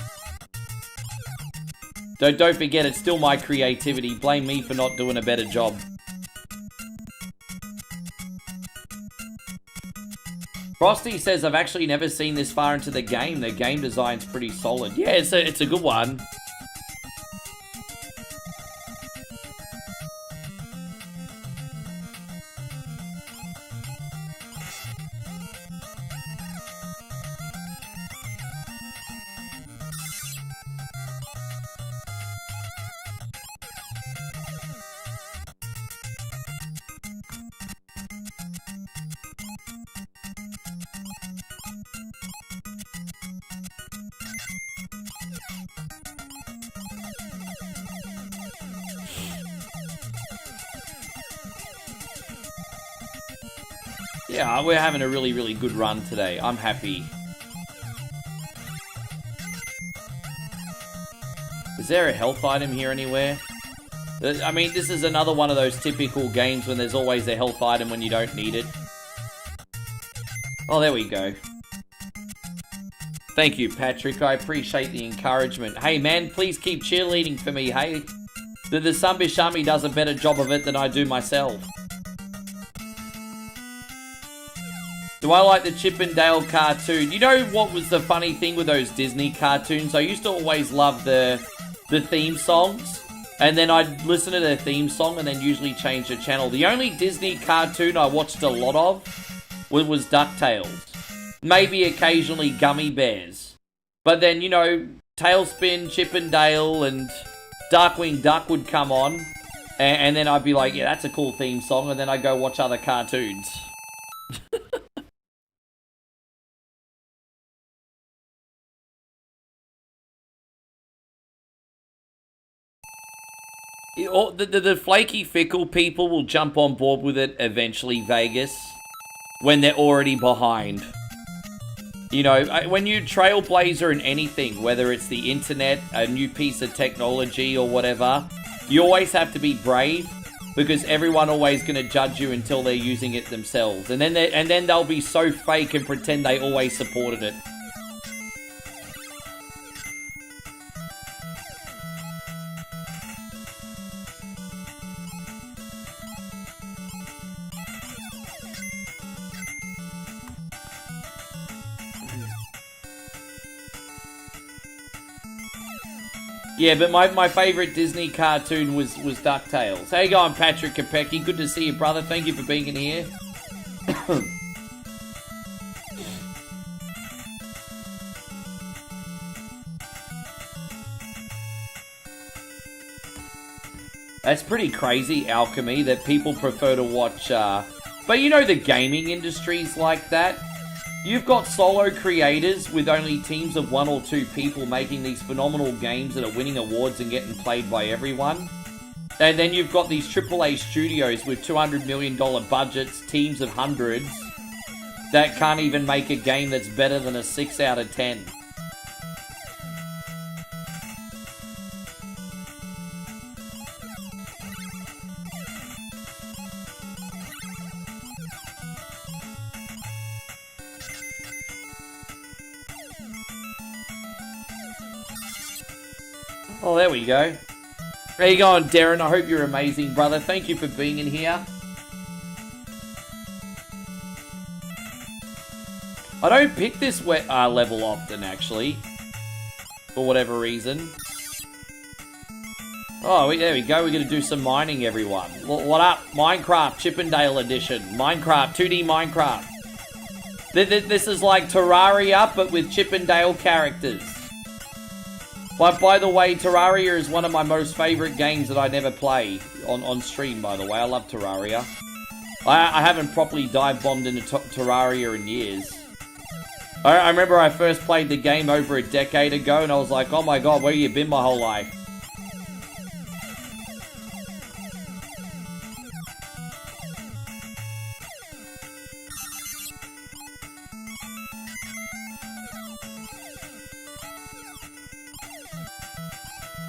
Don't forget, it's still my creativity. Blame me for not doing a better job. Frosty says, I've actually never seen this far into the game. The game design's pretty solid. Yeah, it's a good one. Yeah, we're having a really, really good run today. I'm happy. Is there a health item here anywhere? I mean, this is another one of those typical games when there's always a health item when you don't need it. Oh, there we go. Thank you, Patrick. I appreciate the encouragement. Hey, man, please keep cheerleading for me, hey? The Sambishami does a better job of it than I do myself. Do I like the Chip and Dale cartoon? You know what was the funny thing with those Disney cartoons? I used to always love the theme songs. And then I'd listen to their theme song and then usually change the channel. The only Disney cartoon I watched a lot of was DuckTales. Maybe occasionally Gummy Bears. But then, you know, Tailspin, Chip and Dale, and Darkwing Duck would come on. And then I'd be like, yeah, that's a cool theme song. And then I'd go watch other cartoons. The flaky, fickle people will jump on board with it eventually, Vegas, when they're already behind. You know, when you trailblazer in anything, whether it's the internet, a new piece of technology or whatever, you always have to be brave, because everyone always going to judge you until they're using it themselves. And then they'll be so fake and pretend they always supported it. Yeah, but my favourite Disney cartoon was DuckTales. How you going, Patrick Kopecki? Good to see you, brother. Thank you for being in here. That's pretty crazy, Alchemy, that people prefer to watch... But you know the gaming industry's like that. You've got solo creators with only teams of 1 or 2 people making these phenomenal games that are winning awards and getting played by everyone. And then you've got these AAA studios with $200 million budgets, teams of hundreds, that can't even make a game that's better than a 6 out of 10. Oh, there we go. How you going, Darren? I hope you're amazing, brother. Thank you for being in here. I don't pick this level often, actually. For whatever reason. Oh, there we go. We're going to do some mining, everyone. What up? Minecraft Chippendale Edition. Minecraft, 2D Minecraft. This is like Terraria, but with Chippendale characters. But by the way, Terraria is one of my most favourite games that I never play on stream, by the way. I love Terraria. I haven't properly dive-bombed into Terraria in years. I remember I first played the game over a decade ago, and I was like, oh my god, where have you been my whole life?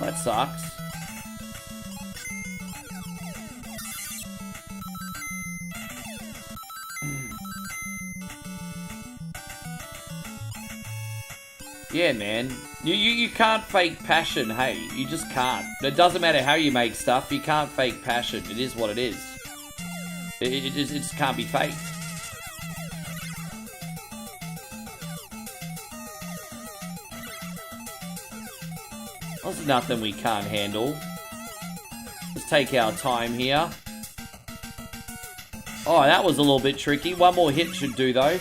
That sucks. Yeah, man. You can't fake passion, hey. You just can't. It doesn't matter how you make stuff, you can't fake passion. It is what it is. It just can't be faked. There's nothing we can't handle. Let's take our time here. Oh, that was a little bit tricky. One more hit should do, though.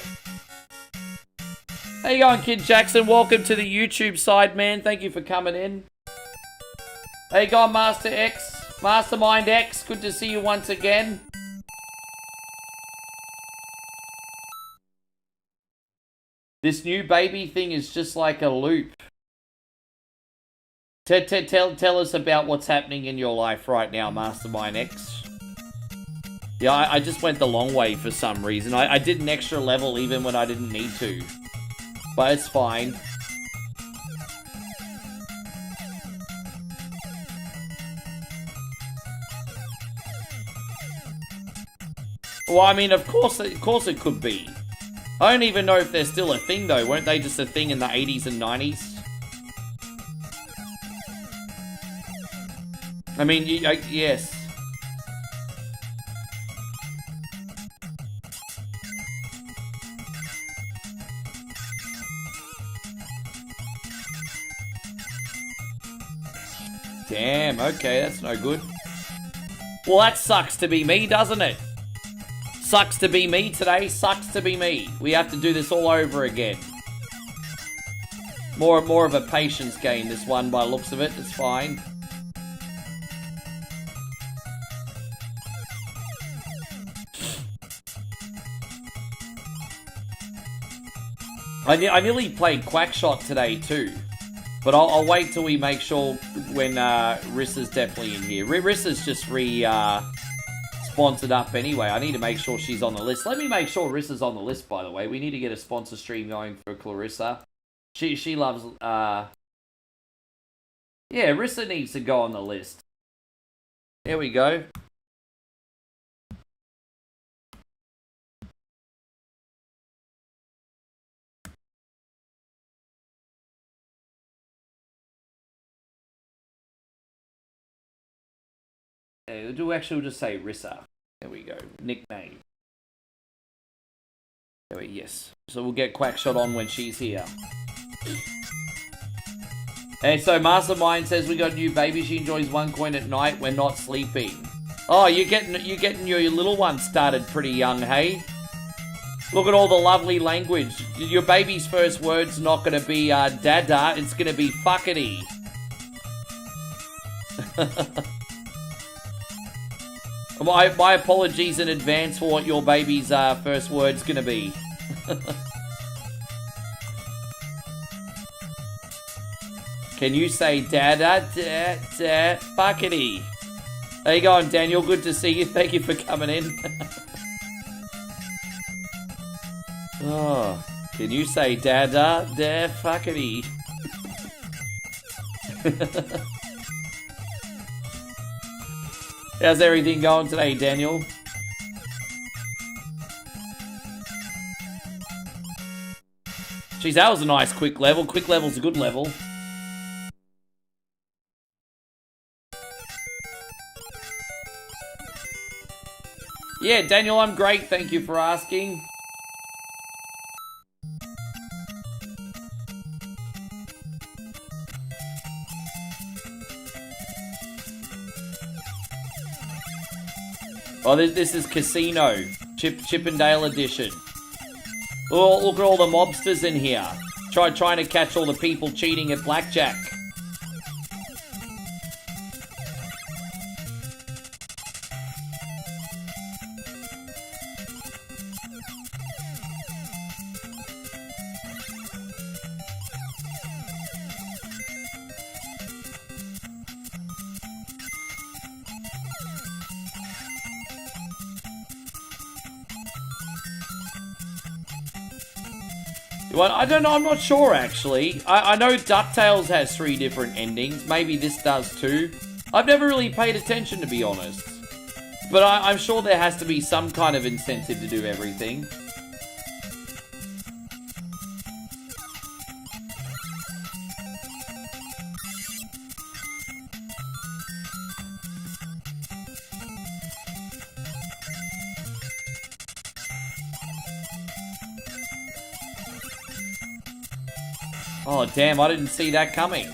How you going, Kid Jackson? Welcome to the YouTube side, man. Thank you for coming in. How you going, Master X? Mastermind X, good to see you once again. This new baby thing is just like a loop. Tell us about what's happening in your life right now, Mastermind X. Yeah, I just went the long way for some reason. I did an extra level even when I didn't need to. But it's fine. Well, I mean, of course it could be. I don't even know if they're still a thing, though. Weren't they just a thing in the 80s and 90s? I mean, yes. Damn, okay, that's no good. Well, that sucks to be me, doesn't it? Sucks to be me today, sucks to be me. We have to do this all over again. More of a patience game, this one, by the looks of it. It's fine. I nearly played Quackshot today, too. But I'll wait till we make sure when Rissa's definitely in here. Rissa's just sponsored up anyway. I need to make sure she's on the list. Let me make sure Rissa's on the list, by the way. We need to get a sponsor stream going for Clarissa. She loves... Yeah, Rissa needs to go on the list. There we go. We'll just say Rissa. There we go. Nickname. There we yes. So we'll get Quackshot on when she's here. And so Mastermind says we got a new baby. She enjoys 1 coin at night when not sleeping. Oh, you're getting your little one started pretty young, hey? Look at all the lovely language. Your baby's first word's not going to be dada. It's going to be fuckity. My apologies in advance for what your baby's first word's gonna be. Can you say dada fuckity? How you going, Daniel? Good to see you. Thank you for coming in. Oh, can you say dada fuckity? How's everything going today, Daniel? Jeez, that was a nice quick level. Quick level's a good level. Yeah, Daniel, I'm great. Thank you for asking. Oh, this is Casino. Chippendale edition. Oh, look at all the mobsters in here. Trying to catch all the people cheating at blackjack. Well, I don't know, I'm not sure actually. I know DuckTales has 3 different endings. Maybe this does too. I've never really paid attention, to be honest. But I'm sure there has to be some kind of incentive to do everything. Oh, damn, I didn't see that coming.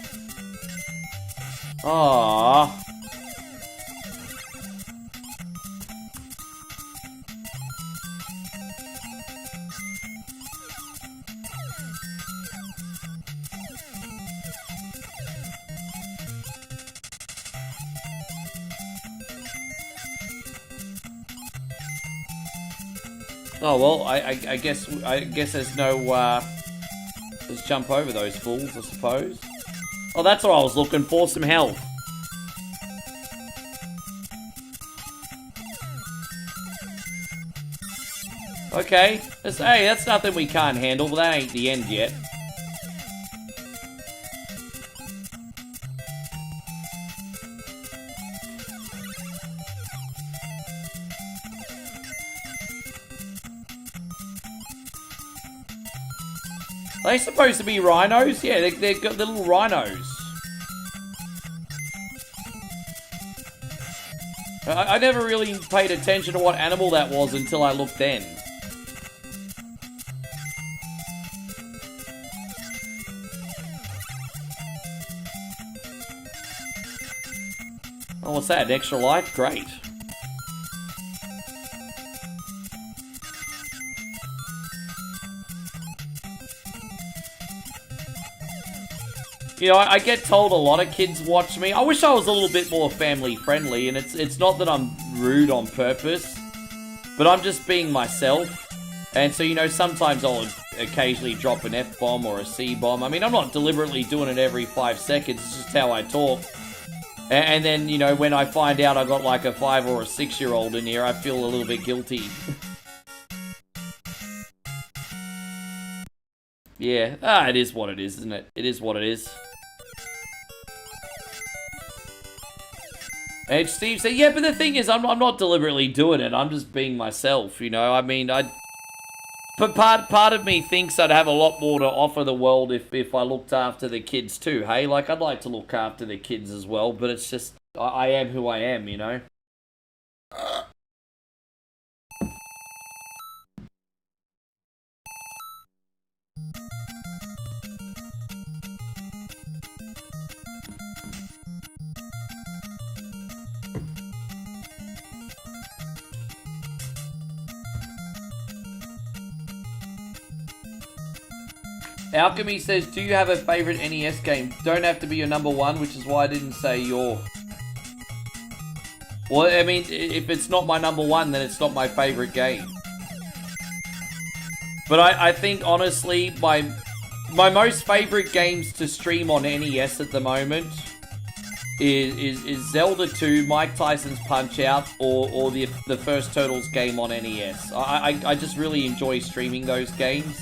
Aww. Oh, well, I guess there's no, let's jump over those fools, I suppose. Oh, that's what I was looking for, some health. Okay. Hey, that's nothing we can't handle, but that ain't the end yet. Are they supposed to be rhinos? Yeah, they've got the little rhinos. I never really paid attention to what animal that was until I looked then. Oh, what's that? An extra life? Great. You know, I get told a lot of kids watch me. I wish I was a little bit more family friendly, and it's not that I'm rude on purpose, but I'm just being myself. And so, you know, sometimes I'll occasionally drop an F-bomb or a C-bomb. I mean, I'm not deliberately doing it every 5 seconds, it's just how I talk. And then, you know, when I find out I got like a 5 or a 6-year-old in here, I feel a little bit guilty. Yeah, it is what it is, isn't it? It is what it is. And Steve said, yeah, but the thing is, I'm not deliberately doing it. I'm just being myself, you know? I mean, but part of me thinks I'd have a lot more to offer the world if I looked after the kids too, hey? Like, I'd like to look after the kids as well, but it's just, I am who I am, you know? Alchemy says, do you have a favorite NES game? Don't have to be your number one, which is why I didn't say your... Well, I mean, if it's not my number one, then it's not my favorite game. But I think, honestly, my most favorite games to stream on NES at the moment is Zelda 2, Mike Tyson's Punch-Out, or the first Turtles game on NES. I just really enjoy streaming those games.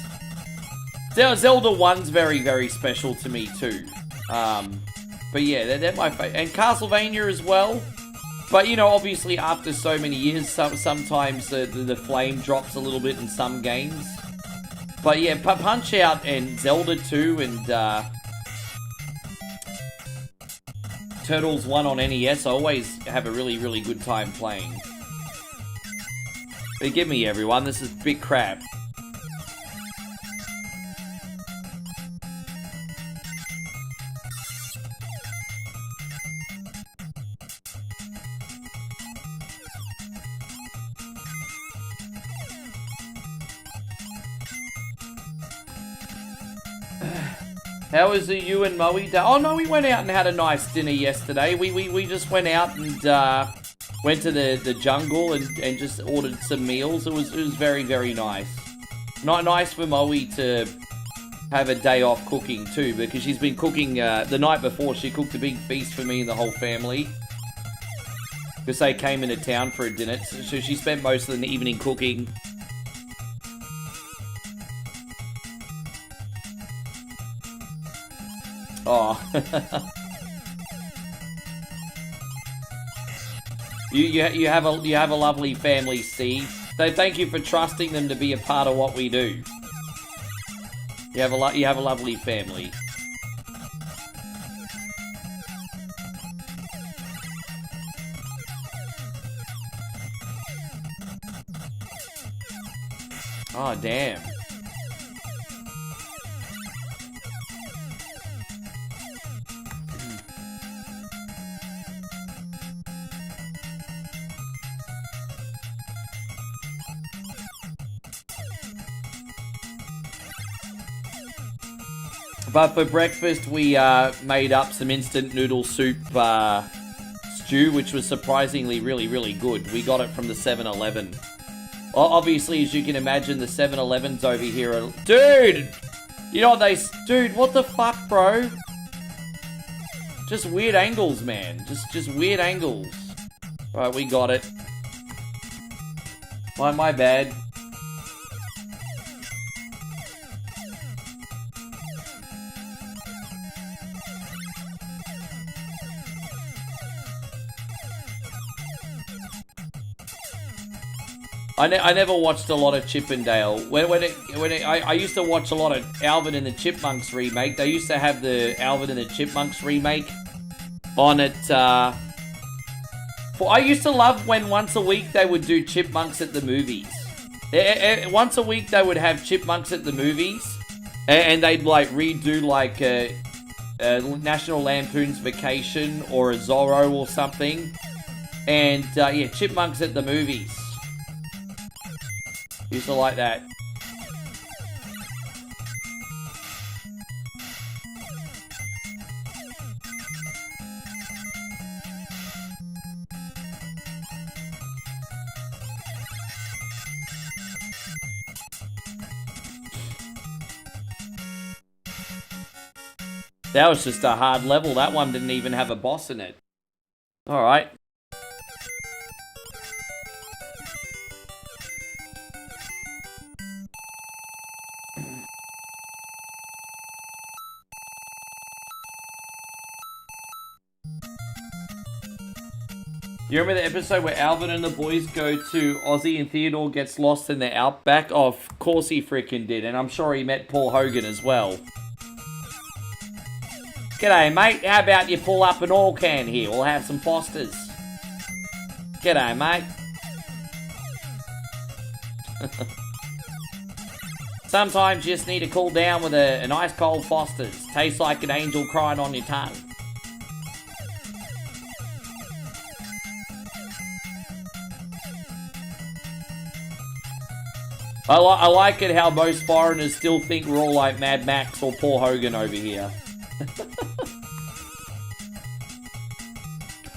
Zelda 1's very, very special to me too. But yeah, they're my favorite. And Castlevania as well. But you know, obviously after so many years, sometimes the flame drops a little bit in some games. But yeah, Punch-Out and Zelda 2 and Turtles 1 on NES, I always have a really, really good time playing. Forgive me everyone, this is big crap. How was the you and Moe day? Oh no, we went out and had a nice dinner yesterday. We just went out and went to the jungle and just ordered some meals. It was very, very nice. Not nice for Moe to have a day off cooking too, because she's been cooking the night before. She cooked a big feast for me and the whole family, because they came into town for a dinner. So she spent most of the evening cooking. Oh. you have a lovely family, Steve. So thank you for trusting them to be a part of what we do. You have a lovely family. Oh damn. But for breakfast, we made up some instant noodle soup stew, which was surprisingly really, really good. We got it from the 7-Eleven. Obviously, as you can imagine, the 7-Elevens over here are... Dude! You know what they... Dude, what the fuck, bro? Just weird angles, man. Just weird angles. Alright, we got it. My bad. I never watched a lot of Chippendale. I used to watch a lot of Alvin and the Chipmunks remake. They used to have the Alvin and the Chipmunks remake on it. I used to love when once a week they would do Chipmunks at the movies. Once a week they would have Chipmunks at the movies, and they'd like redo like a National Lampoon's Vacation or a Zorro or something. And yeah, Chipmunks at the movies. Used to like that. That was just a hard level. That one didn't even have a boss in it. Alright. You remember the episode where Alvin and the boys go to Aussie and Theodore gets lost in the outback? Oh, of course he freaking did, and I'm sure he met Paul Hogan as well. G'day, mate. How about you pull up an oil can here? We'll have some Fosters. G'day, mate. Sometimes you just need to cool down with an ice cold Fosters. Tastes like an angel crying on your tongue. I like it how most foreigners still think we're all like Mad Max or Paul Hogan over here.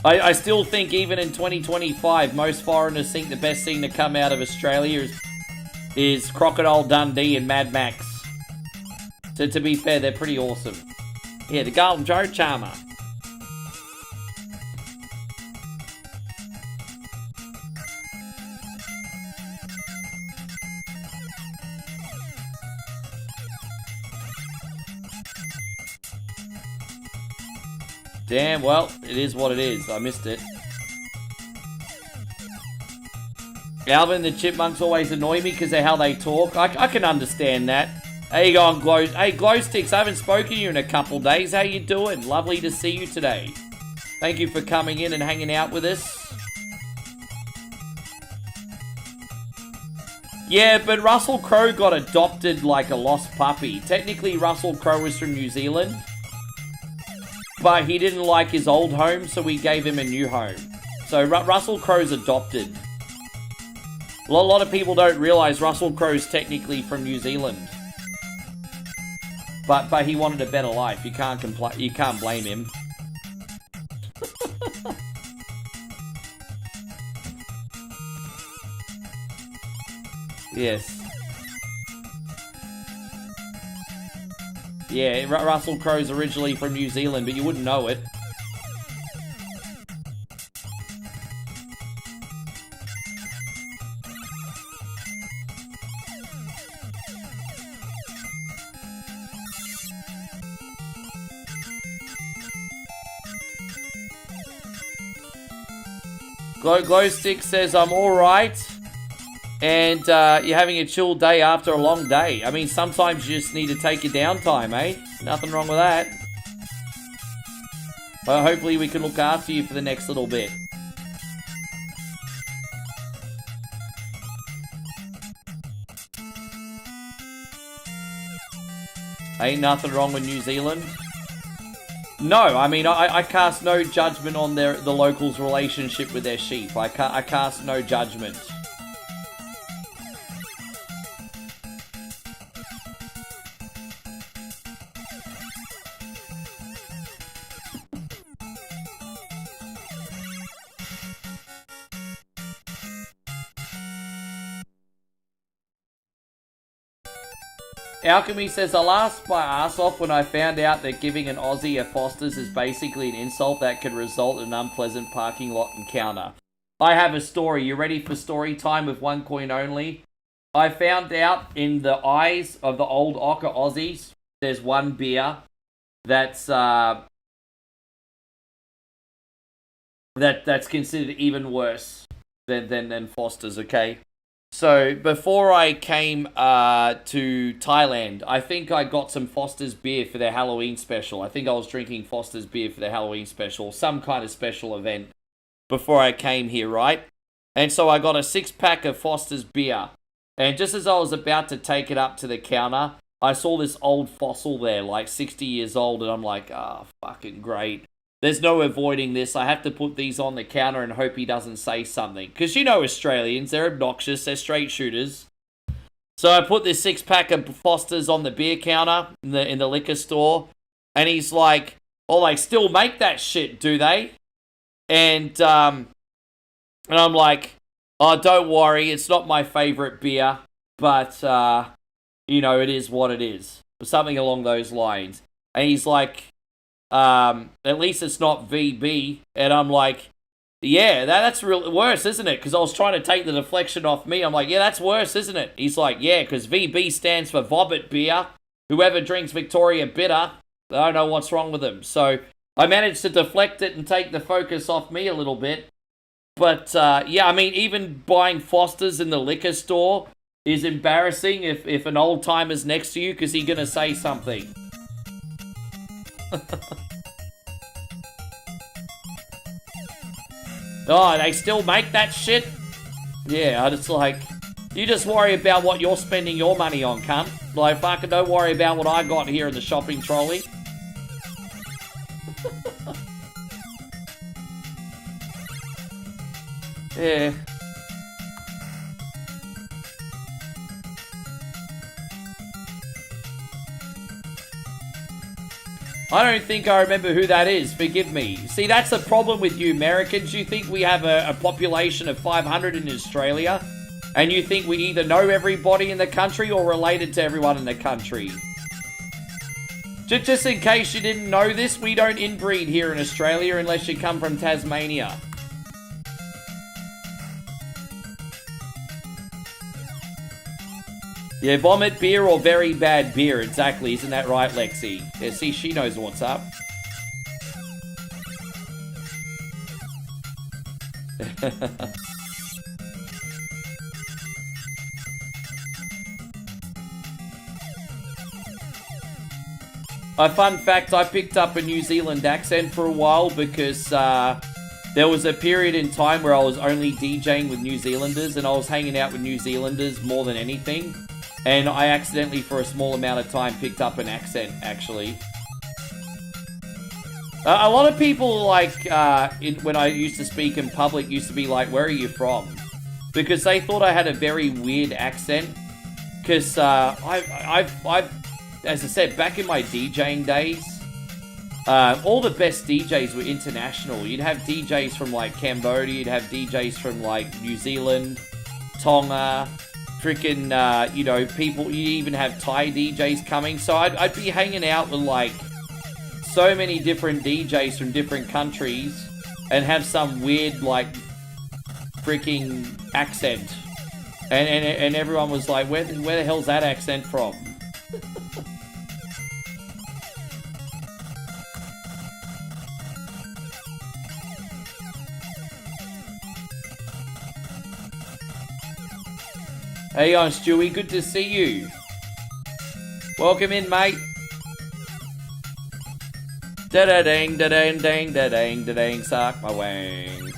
I still think even in 2025, most foreigners think the best thing to come out of Australia is Crocodile Dundee and Mad Max. So to be fair, they're pretty awesome. Yeah, the Golden Joe Charmer. Damn, well, it is what it is. I missed it. Alvin and the Chipmunks always annoy me because of how they talk. I can understand that. How you going, Glow? Hey, Glowsticks, I haven't spoken to you in a couple days. How you doing? Lovely to see you today. Thank you for coming in and hanging out with us. Yeah, but Russell Crowe got adopted like a lost puppy. Technically, Russell Crowe is from New Zealand. But he didn't like his old home, so we gave him a new home. So Russell Crowe's adopted. A lot of people don't realise Russell Crowe's technically from New Zealand. But he wanted a better life. You can't blame him. Yes. Yeah, Russell Crowe's originally from New Zealand, but you wouldn't know it. Glowstick says, I'm alright. And you're having a chill day after a long day. I mean, sometimes you just need to take your downtime, eh? Nothing wrong with that. Well, hopefully we can look after you for the next little bit. Ain't nothing wrong with New Zealand. No, I mean, I cast no judgment on the locals' relationship with their sheep. I cast no judgment. Alchemy says, I laughed my ass off when I found out that giving an Aussie a Foster's is basically an insult that could result in an unpleasant parking lot encounter. I have a story. You ready for story time with one coin only? I found out in the eyes of the old Ocker Aussies, there's one beer that's considered even worse than Foster's, okay? So before I came to Thailand, I think I got some Foster's beer for their Halloween special. I think I was drinking Foster's beer for their Halloween special, some kind of special event before I came here, right? And so I got a 6-pack of Foster's beer. And just as I was about to take it up to the counter, I saw this old fossil there, like 60 years old, and I'm like, fucking great. There's no avoiding this. I have to put these on the counter and hope he doesn't say something. Because you know Australians, they're obnoxious, they're straight shooters. So I put this 6-pack of Foster's on the beer counter in the liquor store. And he's like, oh, they still make that shit, do they? And I'm like, oh, don't worry, it's not my favourite beer. But, you know, it is what it is. Something along those lines. And he's like, at least it's not VB. And I'm like, yeah, that's real worse, isn't it? Because I was trying to take the deflection off me. I'm like, yeah, that's worse, isn't it? He's like, yeah, because VB stands for Vobbit Beer. Whoever drinks Victoria Bitter, I don't know what's wrong with them. So I managed to deflect it and take the focus off me a little bit. But, yeah, I mean, even buying Foster's in the liquor store is embarrassing if an old timer's next to you because he's going to say something. Oh, they still make that shit? Yeah, I just like, you just worry about what you're spending your money on, cunt. Like, fucking don't worry about what I got here in the shopping trolley. Yeah. I don't think I remember who that is. Forgive me. See, that's the problem with you Americans. You think we have a population of 500 in Australia, and you think we either know everybody in the country or related to everyone in the country. Just in case you didn't know this, we don't inbreed here in Australia unless you come from Tasmania. Yeah, vomit beer or very bad beer. Exactly. Isn't that right, Lexi? Yeah, see, she knows what's up. Fun fact, I picked up a New Zealand accent for a while because there was a period in time where I was only DJing with New Zealanders and I was hanging out with New Zealanders more than anything. And I accidentally, for a small amount of time, picked up an accent, actually. A lot of people, like, when I used to speak in public, used to be like, where are you from? Because they thought I had a very weird accent. Because I've, as I said, back in my DJing days, all the best DJs were international. You'd have DJs from, like, Cambodia, you'd have DJs from, like, New Zealand, Tonga, freaking, you know, people, you even have Thai DJs coming, so I'd be hanging out with, like, so many different DJs from different countries, and have some weird, like, freaking accent, and everyone was like, where the hell's that accent from? Hey on, Stewie, good to see you. Welcome in, mate. Da-da-ding, da-ding, ding, da-ding, da-ding, suck my wang.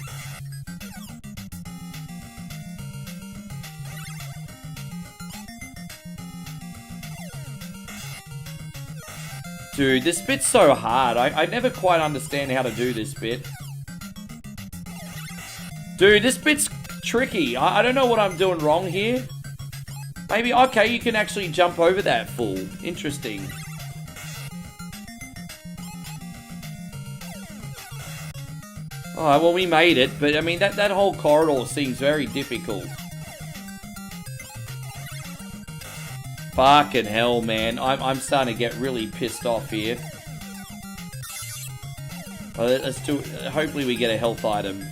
Dude, this bit's so hard. I never quite understand how to do this bit. Dude, this bit's tricky. I don't know what I'm doing wrong here. Maybe, okay, you can actually jump over that fool. Interesting. Alright, well, we made it, but I mean, that whole corridor seems very difficult. Fucking hell, man. I'm starting to get really pissed off here. Well, let's do, hopefully we get a health item.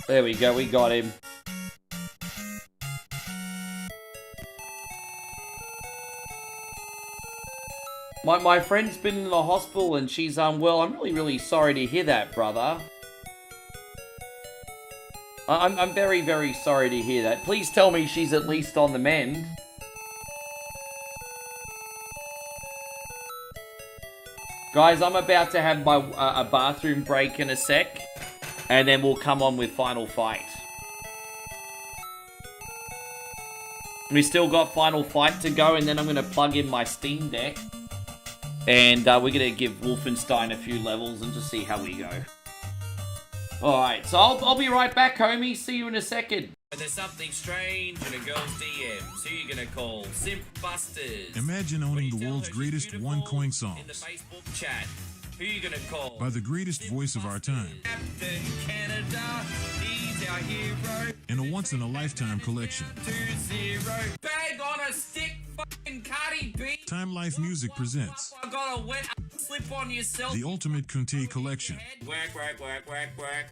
There we go, we got him. My friend's been in the hospital and she's unwell. I'm really sorry to hear that, brother. I'm very sorry to hear that. Please tell me she's at least on the mend. Guys, I'm about to have my a bathroom break in a sec, and then we'll come on with Final Fight. We still got Final Fight to go, and then I'm going to plug in my Steam Deck. And we're going to give Wolfenstein a few levels and just see how we go. Alright, so I'll be right back, homie. See you in a second. There's something strange in a girl's DMs. Who you gonna call? Simp Busters. Imagine owning the world's greatest one-coin in songs the Facebook chat. Who you gonna call? by the greatest voice of our time Captain Canada, he's our hero. in a once-in-a-lifetime collection. 2-0. Bag on a stick, fucking Cardi B. Time Life Music presents I got a wet slip on yourself. the Ultimate Kunte Collection. Work.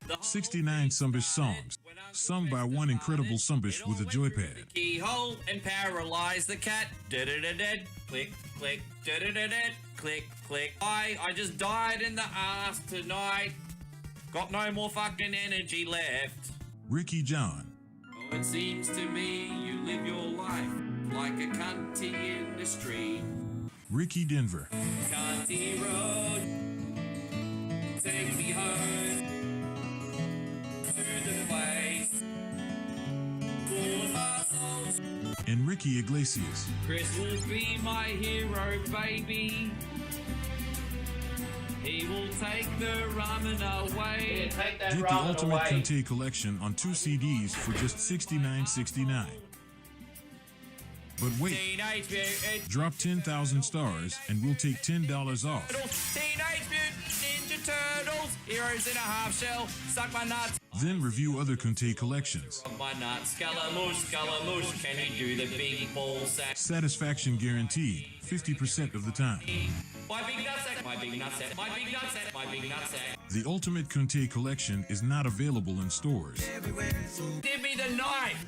The 69 Sumbish songs, sung by one incredible Sumbish with a joypad. keyhole and paralyze the cat. Click, click. I just died in the ass tonight. Got no more fucking energy left. Ricky John, Oh, it seems to me you live your life like a cunty in the street. Ricky Denver, Cunty road, take me home to the place full of assholes. and Ricky Iglesias. Chris will be my hero, baby. He will take the ramen away. Get the Ultimate Kunte Collection on 2 CDs for just $69.69. But wait, Teenage Mutant drop 10,000 stars and we'll take $10 off. Turtles, Teenage Mutant Ninja Turtles, heroes in a half shell, suck my nuts. Then review other Kunte collections. My nuts, Scaramouche, can he do the big ball sack? Satisfaction guaranteed, 50% of the time. My big nutsack, my big nutsack, my big nutsack, my big nutsack. The Ultimate Kunte Collection is not available in stores. Give me the knife.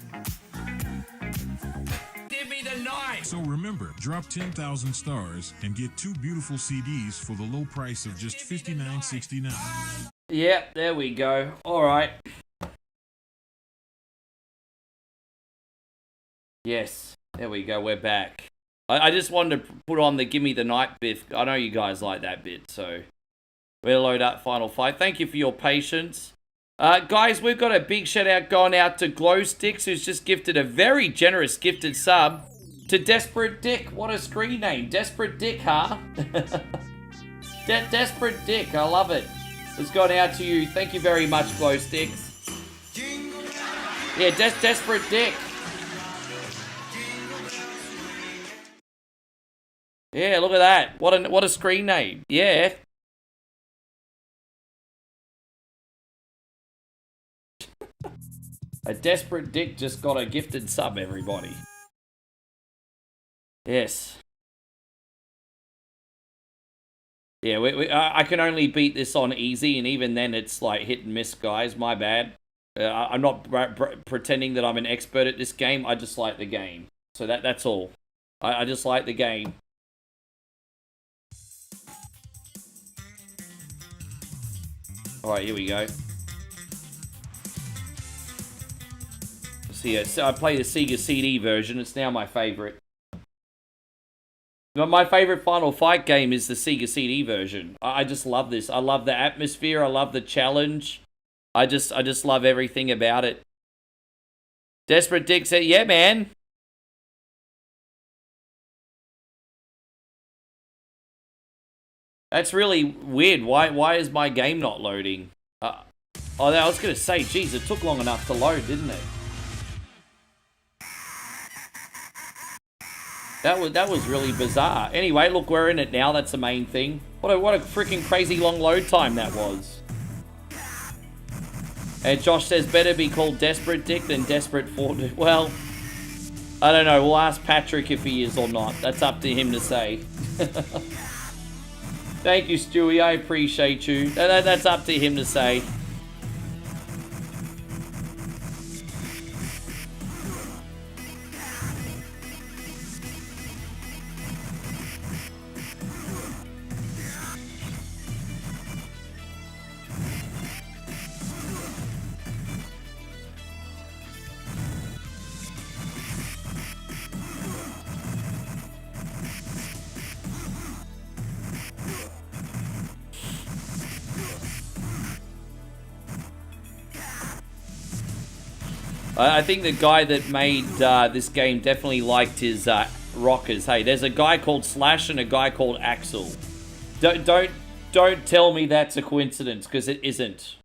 Give me the knife. So remember, drop 10,000 stars and get 2 beautiful CDs for the low price of just $59.69. Yeah, there we go. Alright. Yes, there we go, we're back. I just wanted to put on the Gimme the Night bit. I know you guys like that bit, so we'll load up Final Fight. Thank you for your patience. Guys, we've got a big shout out going out to Glow Sticks, who's just gifted a very generous gifted sub to Desperate Dick. What a screen name. Desperate Dick, huh? Desperate Dick, I love it. It's gone out to you. Thank you very much, Glow Sticks. Yeah, Desperate Dick. Yeah, look at that. What a screen name. Yeah. A Desperate Dick just got a gifted sub, everybody. Yes. Yeah, I can only beat this on easy, and even then it's like hit and miss, guys. My bad. I'm not pretending that I'm an expert at this game. I just like the game. So that's all. I just like the game. Alright, here we go. So I play the Sega CD version. It's now my favorite. But my favorite Final Fight game is the Sega CD version. I just love this. I love the atmosphere. I love the challenge. I just love everything about it. Desperate Dick said, yeah, man. That's really weird. Why is my game not loading? I was going to say, geez, it took long enough to load, didn't it? That was really bizarre. Anyway, look, we're in it now. That's the main thing. What a freaking crazy long load time that was. And Josh says, better be called Desperate Dick than Desperate for... Well, I don't know. We'll ask Patrick if he is or not. That's up to him to say. Thank you, Stewie. I appreciate you. That's up to him to say. I think the guy that made this game definitely liked his rockers. Hey, there's a guy called Slash and a guy called Axel. Don't tell me that's a coincidence, because it isn't.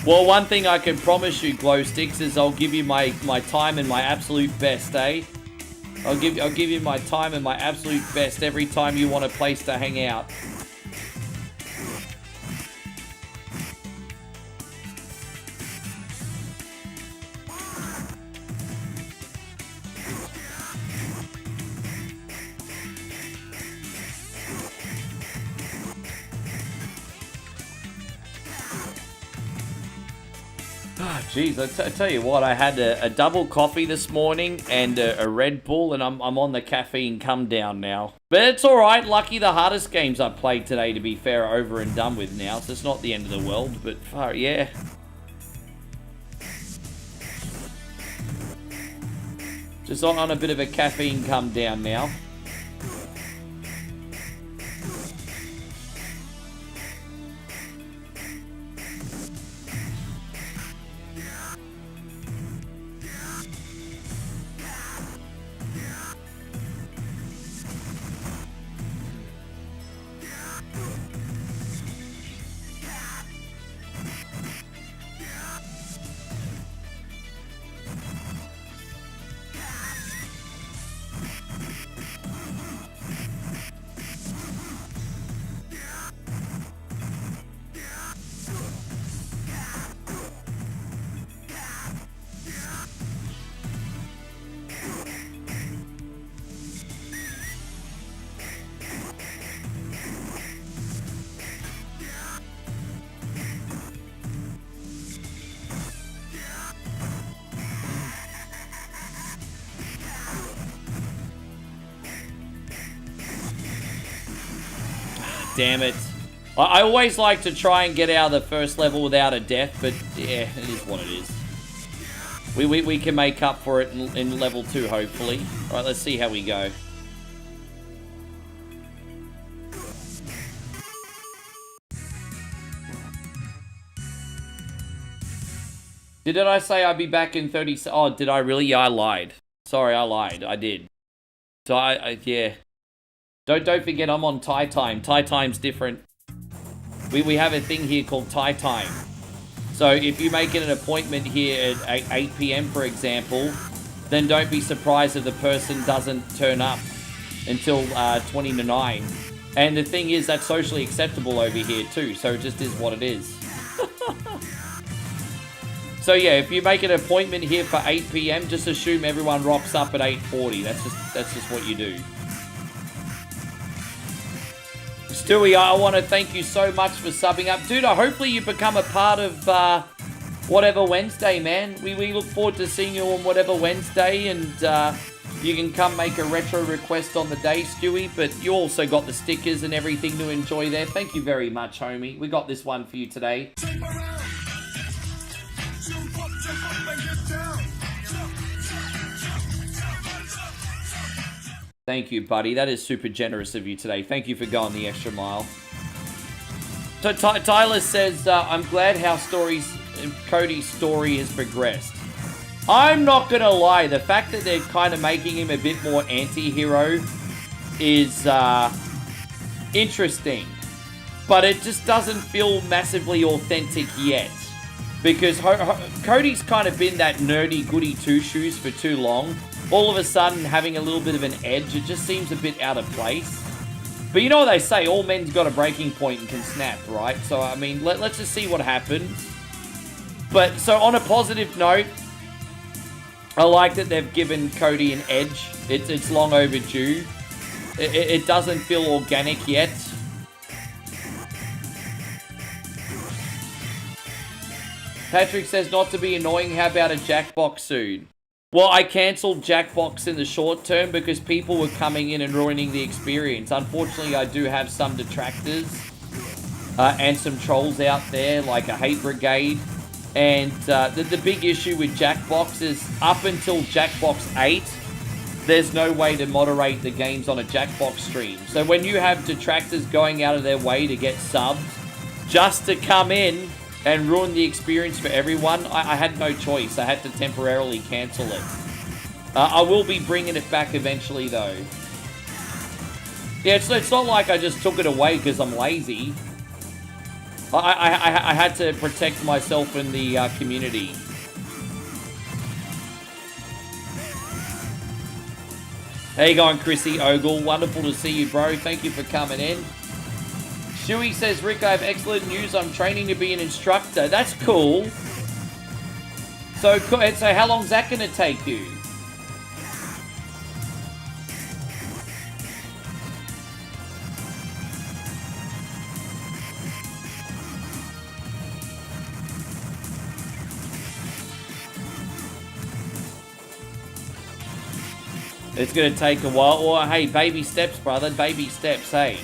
Well, one thing I can promise you, Glow Sticks, is I'll give you my time and my absolute best, eh? I'll give you my time and my absolute best every time you want a place to hang out. Jeez, I tell you what, I had a double coffee this morning and a Red Bull, and I'm on the caffeine come down now. But it's alright, lucky the hardest games I played today, to be fair, are over and done with now, so it's not the end of the world, but yeah. Just on a bit of a caffeine come down now. Damn it. I always like to try and get out of the first level without a death, but yeah, it is what it is. We can make up for it in level 2, hopefully. Alright, let's see how we go. Did I say I'd be back in 30... Oh, did I really? Yeah, I lied. Sorry, I lied. I did. So, yeah. Don't forget I'm on Thai time. Thai time's different. We have a thing here called Thai time. So if you make it an appointment here at 8 p.m, for example, then don't be surprised if the person doesn't turn up until 20 to 9. And the thing is, that's socially acceptable over here too, so it just is what it is. So yeah, if you make an appointment here for 8 p.m, just assume everyone rocks up at 8:40. That's just what you do. Stewie, I want to thank you so much for subbing up. Dude, hopefully you become a part of whatever Wednesday, man. We look forward to seeing you on whatever Wednesday, and you can come make a retro request on the day, Stewie, but you also got the stickers and everything to enjoy there. Thank you very much, homie. We got this one for you today. Thank you, buddy. That is super generous of you today. Thank you for going the extra mile. So Tyler says, I'm glad how Cody's story has progressed. I'm not going to lie. The fact that they're kind of making him a bit more anti-hero is interesting. But it just doesn't feel massively authentic yet. Because Cody's kind of been that nerdy goody two-shoes for too long. All of a sudden, having a little bit of an edge, it just seems a bit out of place. But you know what they say, all men's got a breaking point and can snap, right? So, I mean, let's just see what happens. But, so on a positive note, I like that they've given Cody an edge. It's long overdue. It doesn't feel organic yet. Patrick says, not to be annoying, how about a Jackbox soon? Well, I cancelled Jackbox in the short term because people were coming in and ruining the experience. Unfortunately, I do have some detractors and some trolls out there, like a hate brigade. And the big issue with Jackbox is up until Jackbox 8, there's no way to moderate the games on a Jackbox stream. So when you have detractors going out of their way to get subbed just to come in and ruin the experience for everyone, I had no choice. I had to temporarily cancel it. I will be bringing it back eventually, though. Yeah, it's not like I just took it away because I'm lazy. I had to protect myself and the community. How you going, Chrissy Ogle? Wonderful to see you, bro. Thank you for coming in. Shuey says, Rick, I have excellent news. I'm training to be an instructor. That's cool. So how long's that going to take you? It's going to take a while. Or, hey, baby steps, brother. Baby steps, hey.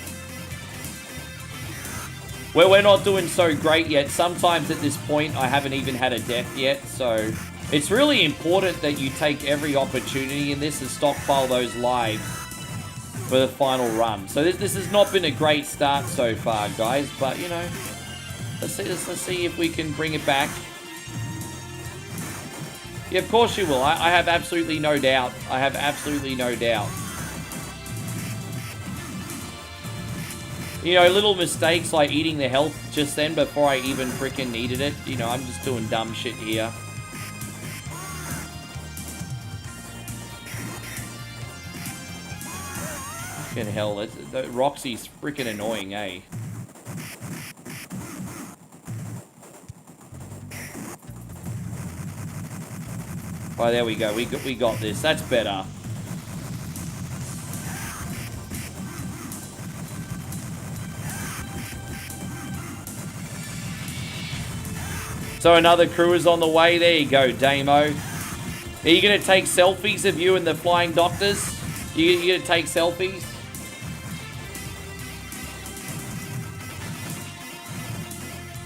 Well, we're not doing so great yet. Sometimes at this point, I haven't even had a death yet. So, it's really important that you take every opportunity in this and stockpile those lives for the final run. So, this has not been a great start so far, guys. But, you know, let's see if we can bring it back. Yeah, of course you will. I have absolutely no doubt. I have absolutely no doubt. You know, little mistakes like eating the health just then before I even freaking needed it. You know, I'm just doing dumb shit here. Fucking hell, Roxy's freaking annoying, eh? Oh, there we go. We got this. That's better. So another crew is on the way. There you go, Damo. Are you going to take selfies of you and the flying doctors? You going to take selfies?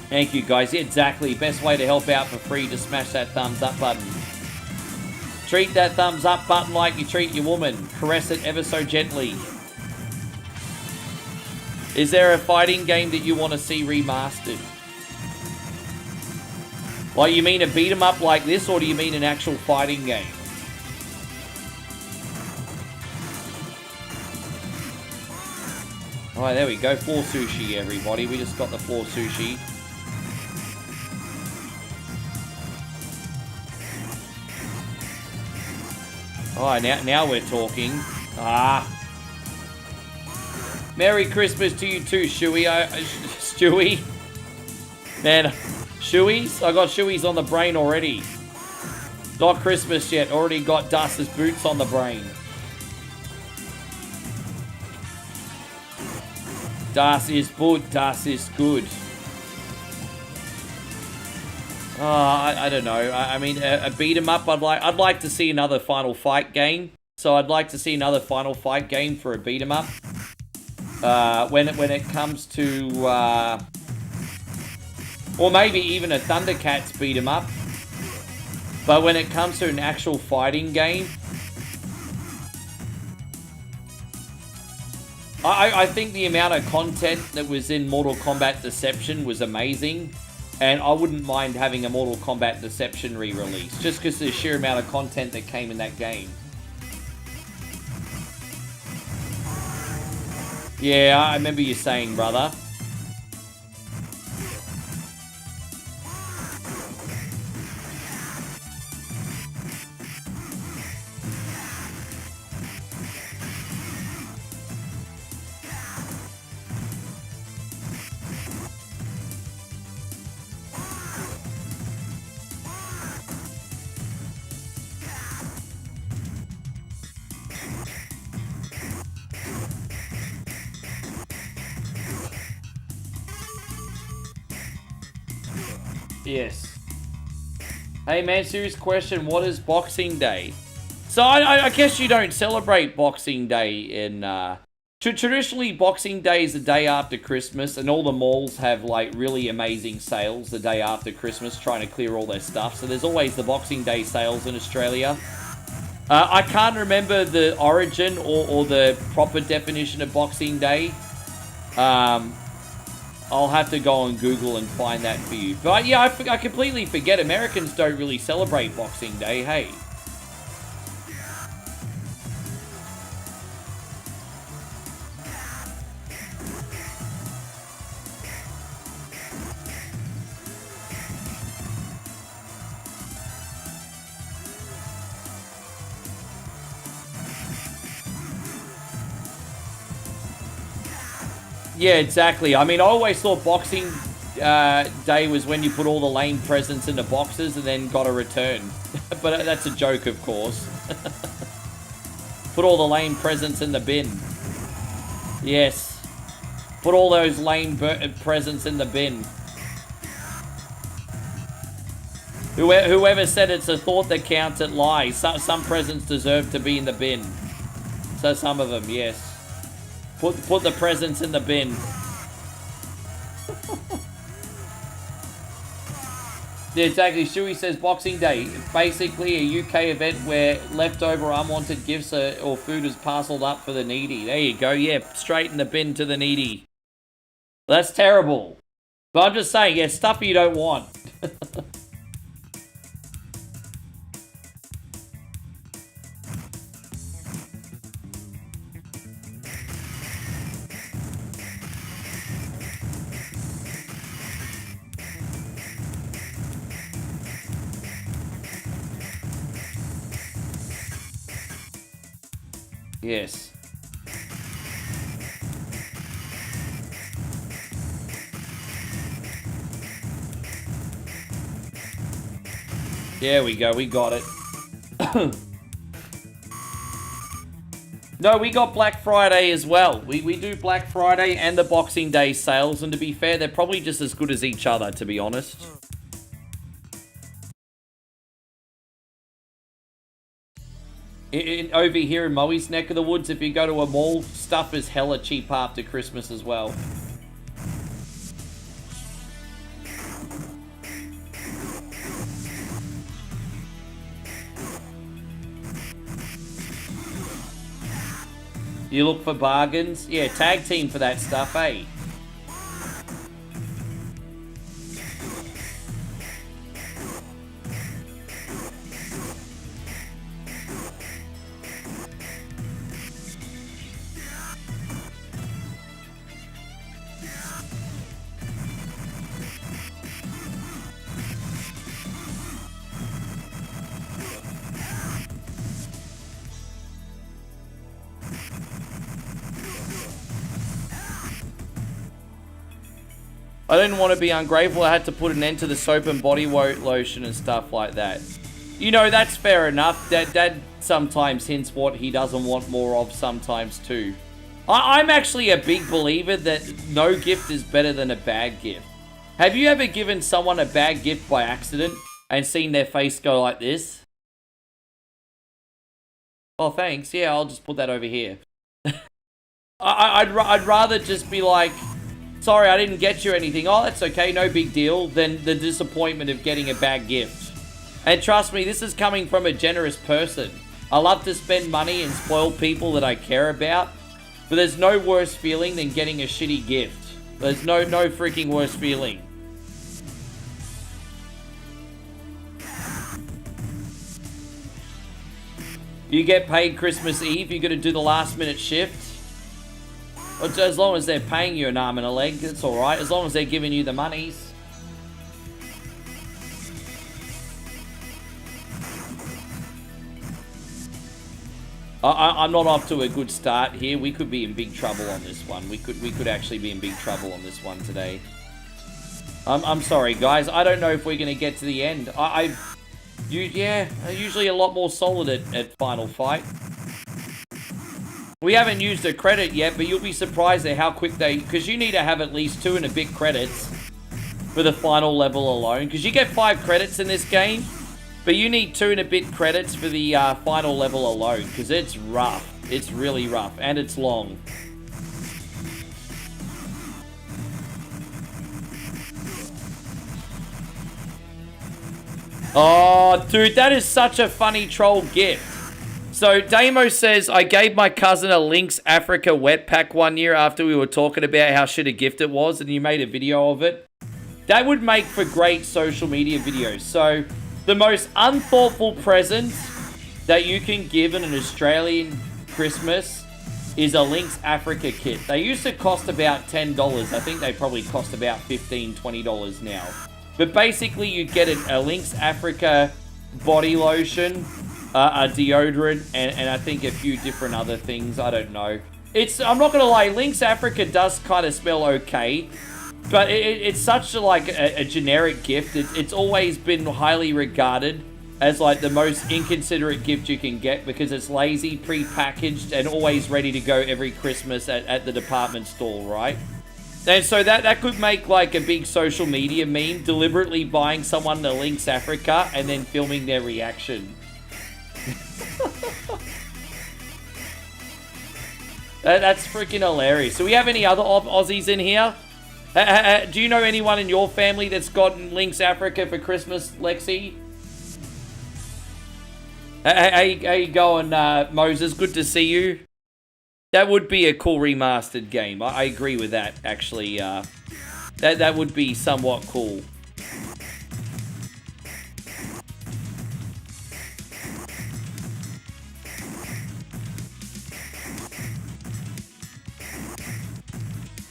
Thank you, guys. Yeah, exactly. Best way to help out for free, to smash that thumbs up button. Treat that thumbs up button like you treat your woman. Caress it ever so gently. Is there a fighting game that you want to see remastered? Like, you mean a beat 'em up like this, or do you mean an actual fighting game? Alright, there we go. Floor sushi, everybody. We just got the floor sushi. Oh, now we're talking. Ah. Merry Christmas to you too, Shuey. Stewie. Man, Shueys? I got Shueys on the brain already. Not Christmas yet. Already got Dust's boots on the brain. Das ist gut. Das ist good. Oh, I don't know. I mean, a beat 'em up. I'd like to see another Final Fight game. So I'd like to see another Final Fight game for a beat 'em up. When it comes to, or maybe even a Thundercats beat 'em up. But when it comes to an actual fighting game, I think the amount of content that was in Mortal Kombat Deception was amazing. And I wouldn't mind having a Mortal Kombat Deception re-release, just because of the sheer amount of content that came in that game. Yeah, I remember you saying, brother. Yes. Hey man, serious question. What is Boxing Day? So I guess you don't celebrate Boxing Day in... Traditionally, Boxing Day is the day after Christmas, and all the malls have like really amazing sales the day after Christmas, trying to clear all their stuff. So there's always the Boxing Day sales in Australia. I can't remember the origin or the proper definition of Boxing Day. I'll have to go on Google and find that for you. But yeah, I completely forget. Americans don't really celebrate Boxing Day, hey. Yeah, exactly. I mean, I always thought Boxing Day was when you put all the lame presents into boxes and then got a return. But that's a joke, of course. Put all the lame presents in the bin. Yes. Put all those lame presents in the bin. Whoever said it's a thought that counts, it lies. Some presents deserve to be in the bin. So some of them, yes. Put the presents in the bin. Yeah, exactly. Shuey says Boxing Day, basically a UK event where leftover unwanted gifts or food is parceled up for the needy. There you go. Yeah, straight in the bin to the needy. That's terrible. But I'm just saying, yeah, stuff you don't want. Yes. There we go, we got it. No, we got Black Friday as well. We do Black Friday and the Boxing Day sales, and to be fair, they're probably just as good as each other, to be honest. Over here in Moe's neck of the woods, if you go to a mall, stuff is hella cheap after Christmas as well. You look for bargains? Yeah, tag team for that stuff, eh? I didn't want to be ungrateful. I had to put an end to the soap and body lotion and stuff like that. You know, that's fair enough. Dad sometimes hints what he doesn't want more of sometimes too. I'm actually a big believer that no gift is better than a bad gift. Have you ever given someone a bad gift by accident and seen their face go like this? Oh, thanks. Yeah, I'll just put that over here. I'd rather just be like, sorry, I didn't get you anything. Oh, that's okay, no big deal. Than the disappointment of getting a bad gift. And trust me, this is coming from a generous person. I love to spend money and spoil people that I care about. But there's no worse feeling than getting a shitty gift. There's no freaking worse feeling. You get paid Christmas Eve, you're going to do the last minute shift. As long as they're paying you an arm and a leg, it's alright. As long as they're giving you the monies. I'm not off to a good start here. We could be in big trouble on this one. We could actually be in big trouble on this one today. I'm sorry, guys. I don't know if we're going to get to the end. Yeah, usually a lot more solid at Final Fight. We haven't used a credit yet, but you'll be surprised at how quick they... Because you need to have at least 2 and a bit credits for the final level alone. Because you get 5 credits in this game, but you need 2 and a bit credits for the final level alone. Because it's rough. It's really rough. And it's long. Oh, dude, that is such a funny troll gift. So Damo says, I gave my cousin a Lynx Africa wet pack one year after we were talking about how shit a gift it was, and you made a video of it. That would make for great social media videos. So the most unthoughtful present that you can give in an Australian Christmas is a Lynx Africa kit. They used to cost about $10. I think they probably cost about $15, $20 now. But basically you get a Lynx Africa body lotion, a deodorant, and I think a few different other things. I don't know. I'm not gonna lie, Lynx Africa does kind of smell okay, but it's such a generic gift. It's always been highly regarded as like the most inconsiderate gift you can get because it's lazy, pre-packaged, and always ready to go every Christmas at the department store, right? And so that could make like a big social media meme, deliberately buying someone the Lynx Africa and then filming their reaction. That's freaking hilarious. Do we have any other Aussies in here? Do you know anyone in your family that's gotten Lynx Africa for Christmas, Lexi? How you going, Moses? Good to see you. That would be a cool remastered game. I agree with that, actually. That would be somewhat cool.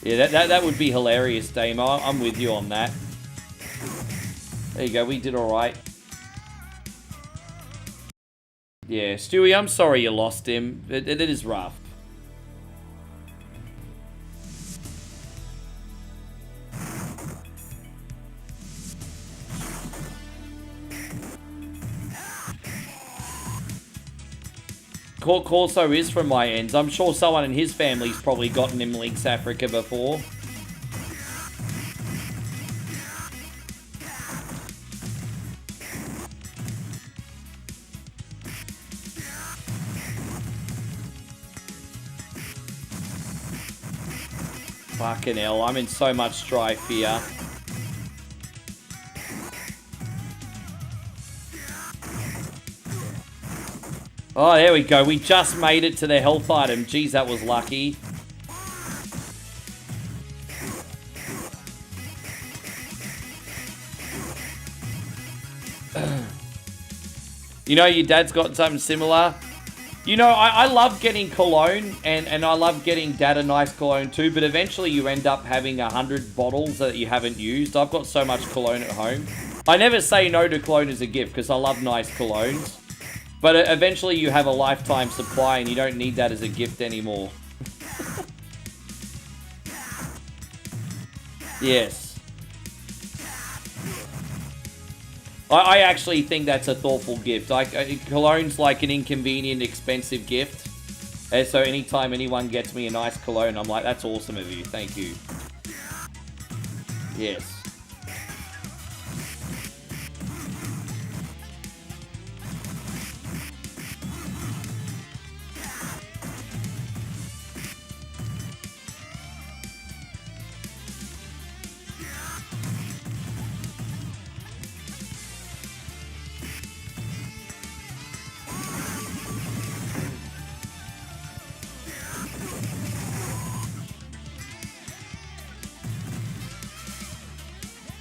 Yeah, that would be hilarious, Damo. I'm with you on that. There you go, we did alright. Yeah, Stewie, I'm sorry you lost him. It is rough. Corso is from my ends. I'm sure someone in his family's probably gotten him Lynx Africa before. Fucking hell, I'm in so much strife here. Oh, there we go. We just made it to the health item. Jeez, that was lucky. You know, your dad's got something similar. You know, I love getting cologne, and I love getting dad a nice cologne too, but eventually you end up having 100 bottles that you haven't used. I've got so much cologne at home. I never say no to cologne as a gift, because I love nice colognes. But eventually you have a lifetime supply, and you don't need that as a gift anymore. Yes. I actually think that's a thoughtful gift. Cologne's like an inconvenient, expensive gift. And so anytime anyone gets me a nice cologne, I'm like, that's awesome of you. Thank you. Yes.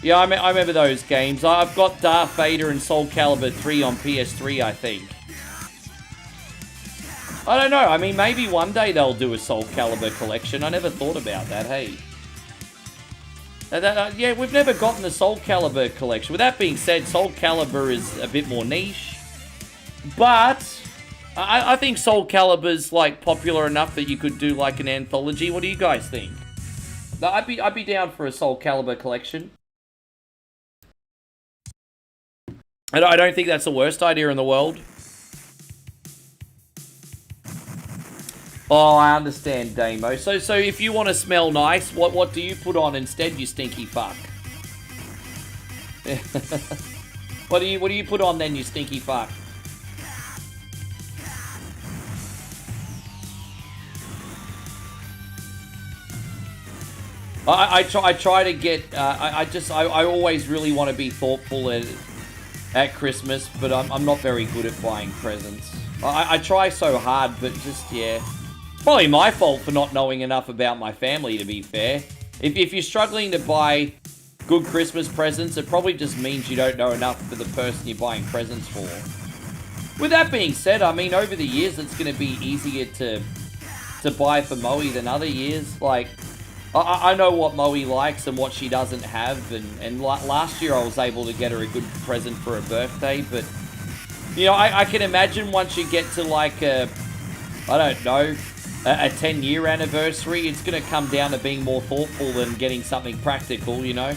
Yeah, I remember those games. I've got Darth Vader and Soul Calibur 3 on PS3, I think. I don't know. I mean, maybe one day they'll do a Soul Calibur collection. I never thought about that, hey. Yeah, we've never gotten the Soul Calibur collection. With that being said, Soul Calibur is a bit more niche. But I think Soul Calibur's like popular enough that you could do like an anthology. What do you guys think? I'd be down for a Soul Calibur collection. I don't think that's the worst idea in the world. Oh, I understand, Damo. So if you want to smell nice, what do you put on instead, you stinky fuck? What do you put on then, you stinky fuck? I try to get. I always really want to be thoughtful at Christmas, but I'm not very good at buying presents. I try so hard, but just, yeah. It's probably my fault for not knowing enough about my family, to be fair. If you're struggling to buy good Christmas presents, it probably just means you don't know enough for the person you're buying presents for. With that being said, I mean, over the years, it's going to be easier to buy for Moe than other years. Like, I know what Moe likes and what she doesn't have, and last year I was able to get her a good present for her birthday, but, you know, I can imagine once you get to, like, I don't know, a 10-year anniversary, it's going to come down to being more thoughtful than getting something practical, you know?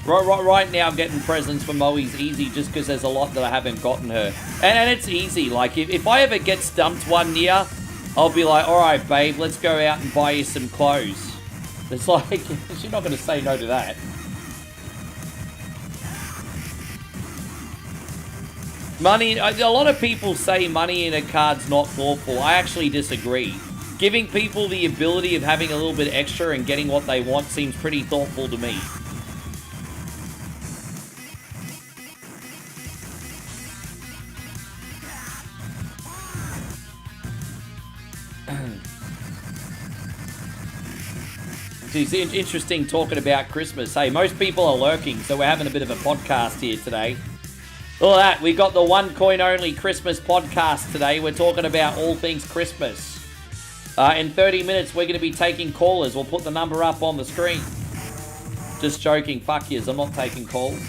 Right now, getting presents for Moe's easy just because there's a lot that I haven't gotten her. And it's easy. Like, if I ever get stumped one year, I'll be like, alright, babe, let's go out and buy you some clothes. It's like, she's not going to say no to that. Money, a lot of people say money in a card's not thoughtful. I actually disagree. Giving people the ability of having a little bit extra and getting what they want seems pretty thoughtful to me. It's interesting talking about Christmas. Hey, most people are lurking, so we're having a bit of a podcast here today. Look at that, we got the one coin only Christmas podcast today. We're talking about all things Christmas. In 30 minutes, we're going to be taking callers. We'll put the number up on the screen. Just joking, fuck yous, I'm not taking calls.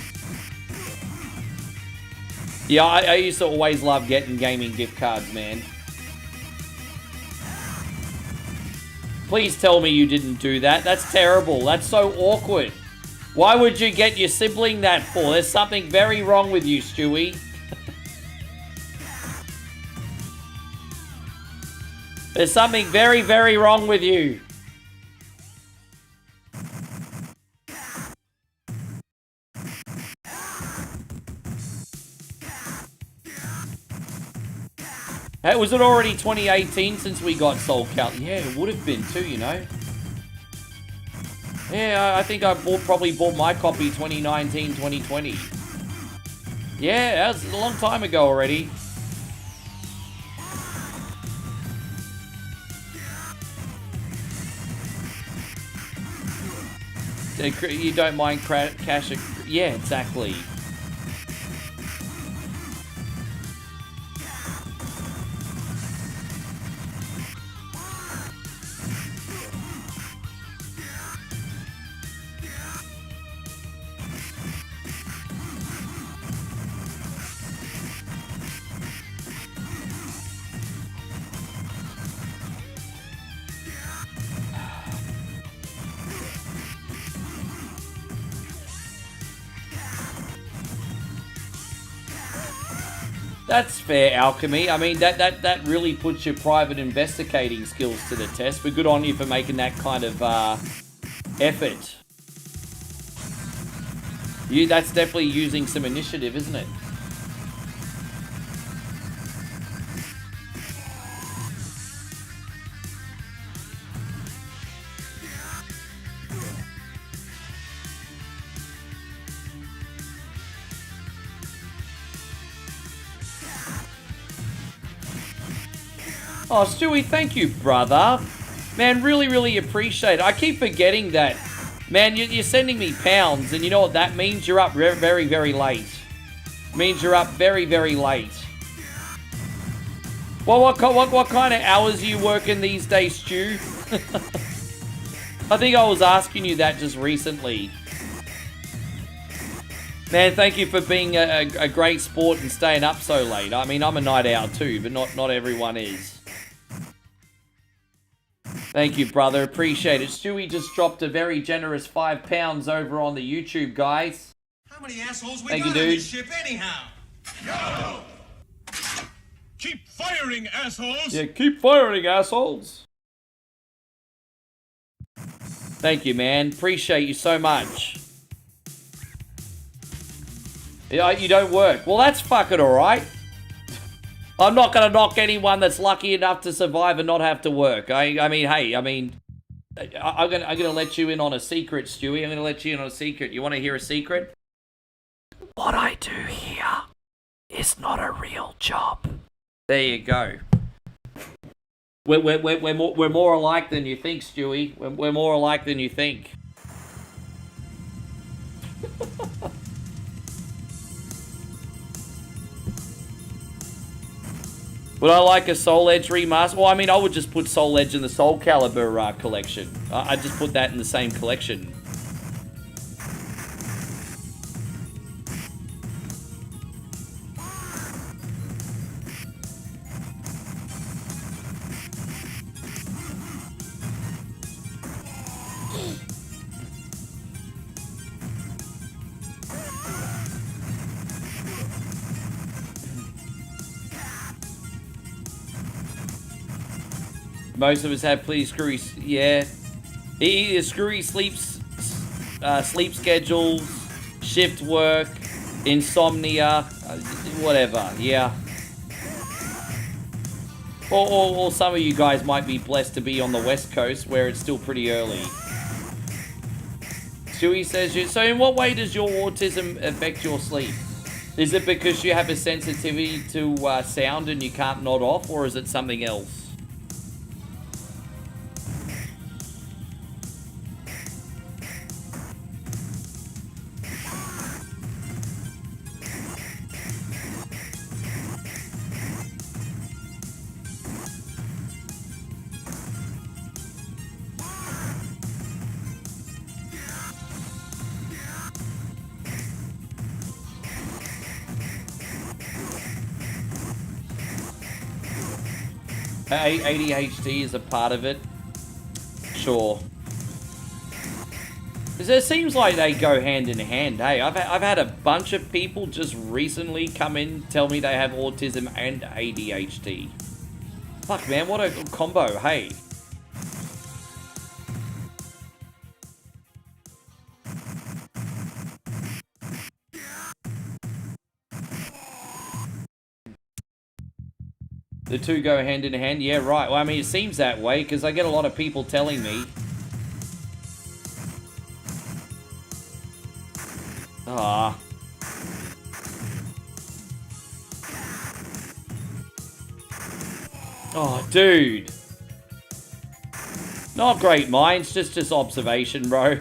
Yeah, I used to always love getting gaming gift cards, man. Please tell me you didn't do that. That's terrible. That's so awkward. Why would you get your sibling that for? There's something very wrong with you, Stewie. There's something very, very wrong with you. Hey, was it already 2018 since we got Soul Cal? Yeah, it would have been too, you know. Yeah, I think I probably bought my copy 2019, 2020. Yeah, that was a long time ago already. You don't mind cash? Yeah, exactly. That's fair, Alchemy. I mean, that really puts your private investigating skills to the test, but good on you for making that kind of effort. That's definitely using some initiative, isn't it? Oh, Stewie, thank you, brother. Man, really, really appreciate it. I keep forgetting that. Man, you're sending me pounds, and you know what that means? You're up very, very late. It means you're up very, very late. Well, what kind of hours are you working these days, Stu? I think I was asking you that just recently. Man, thank you for being a great sport and staying up so late. I mean, I'm a night owl too, but not everyone is. Thank you, brother. Appreciate it. Stewie just dropped a very generous £5 over on the YouTube, guys. How many assholes we Thank got you, on dude. this ship anyhow? Yo! Keep firing, assholes! Yeah, keep firing, assholes. Thank you, man. Appreciate you so much. Yeah, you don't work. Well, that's fucking alright. I'm not going to knock anyone that's lucky enough to survive and not have to work. I mean, hey, I mean, I'm gonna let you in on a secret, Stewie. I'm gonna let you in on a secret. You want to hear a secret? What I do here is not a real job. There you go. We're more alike than you think, Stewie. We're more alike than you think. Would I like a Soul Edge remaster? Well, I mean, I would just put Soul Edge in the Soul Calibur collection. I'd just put that in the same collection. Most of us have pretty screwy, yeah. Either screwy sleep schedules, shift work, insomnia, whatever, yeah. Or some of you guys might be blessed to be on the West Coast where it's still pretty early. Stewie says, so in what way does your autism affect your sleep? Is it because you have a sensitivity to sound and you can't nod off, or is it something else? ADHD is a part of it. Sure. It seems like they go hand in hand. Hey, I've had a bunch of people just recently come in tell me they have autism and ADHD. Fuck, man, what a combo. Hey. The two go hand in hand? Yeah, right. Well, I mean, it seems that way, because I get a lot of people telling me. Ah. Oh, dude. Not great minds, just observation, bro.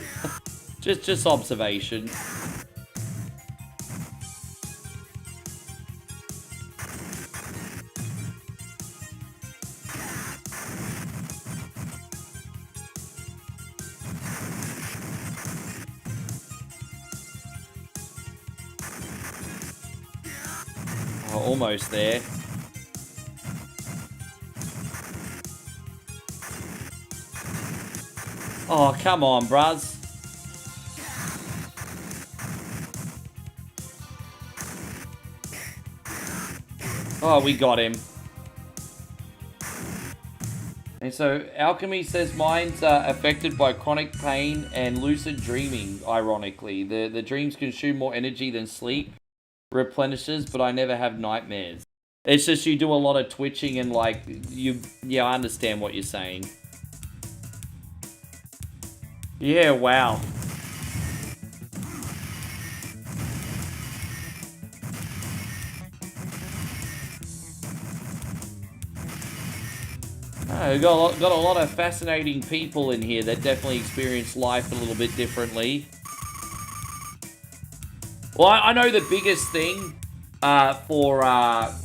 just observation. Almost there. Oh, come on, bruz. Oh, we got him. And so, Alchemy says mine's affected by chronic pain and lucid dreaming, ironically. The dreams consume more energy than sleep. Replenishes, but I never have nightmares. It's just you do a lot of twitching and like yeah, I understand what you're saying. Yeah, wow. Oh, got a lot of fascinating people in here that definitely experience life a little bit differently. Well, I know the biggest thing for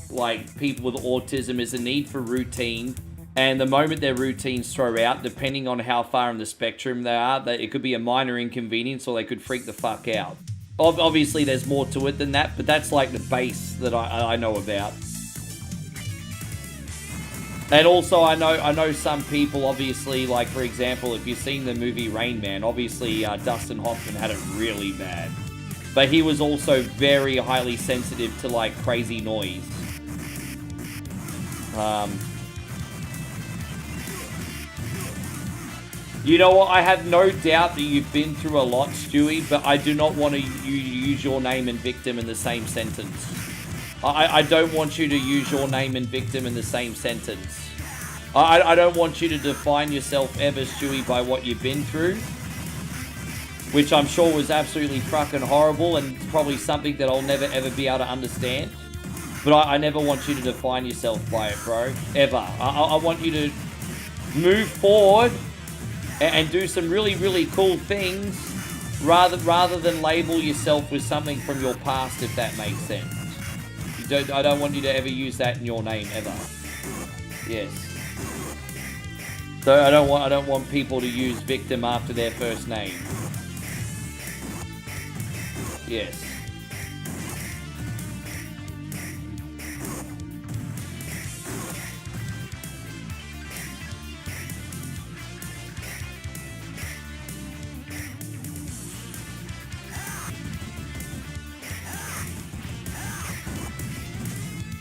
like people with autism is the need for routine, and the moment their routines throw out, depending on how far in the spectrum they are, it could be a minor inconvenience or they could freak the fuck out. Obviously, there's more to it than that, but that's like the base that I know about. And also, I know some people, obviously, like for example, if you've seen the movie Rain Man, obviously Dustin Hoffman had it really bad. But he was also very highly sensitive to, like, crazy noise. You know what? I have no doubt that you've been through a lot, Stewie, but I do not want to use your name and victim in the same sentence. I don't want you to use your name and victim in the same sentence. I don't want you to define yourself ever, Stewie, by what you've been through, which I'm sure was absolutely fucking horrible and probably something that I'll never ever be able to understand. But I never want you to define yourself by it, bro. Ever. I want you to move forward and do some really, really cool things rather than label yourself with something from your past, if that makes sense. I don't want you to ever use that in your name, ever. Yes. So I don't want people to use victim after their first name. Yes.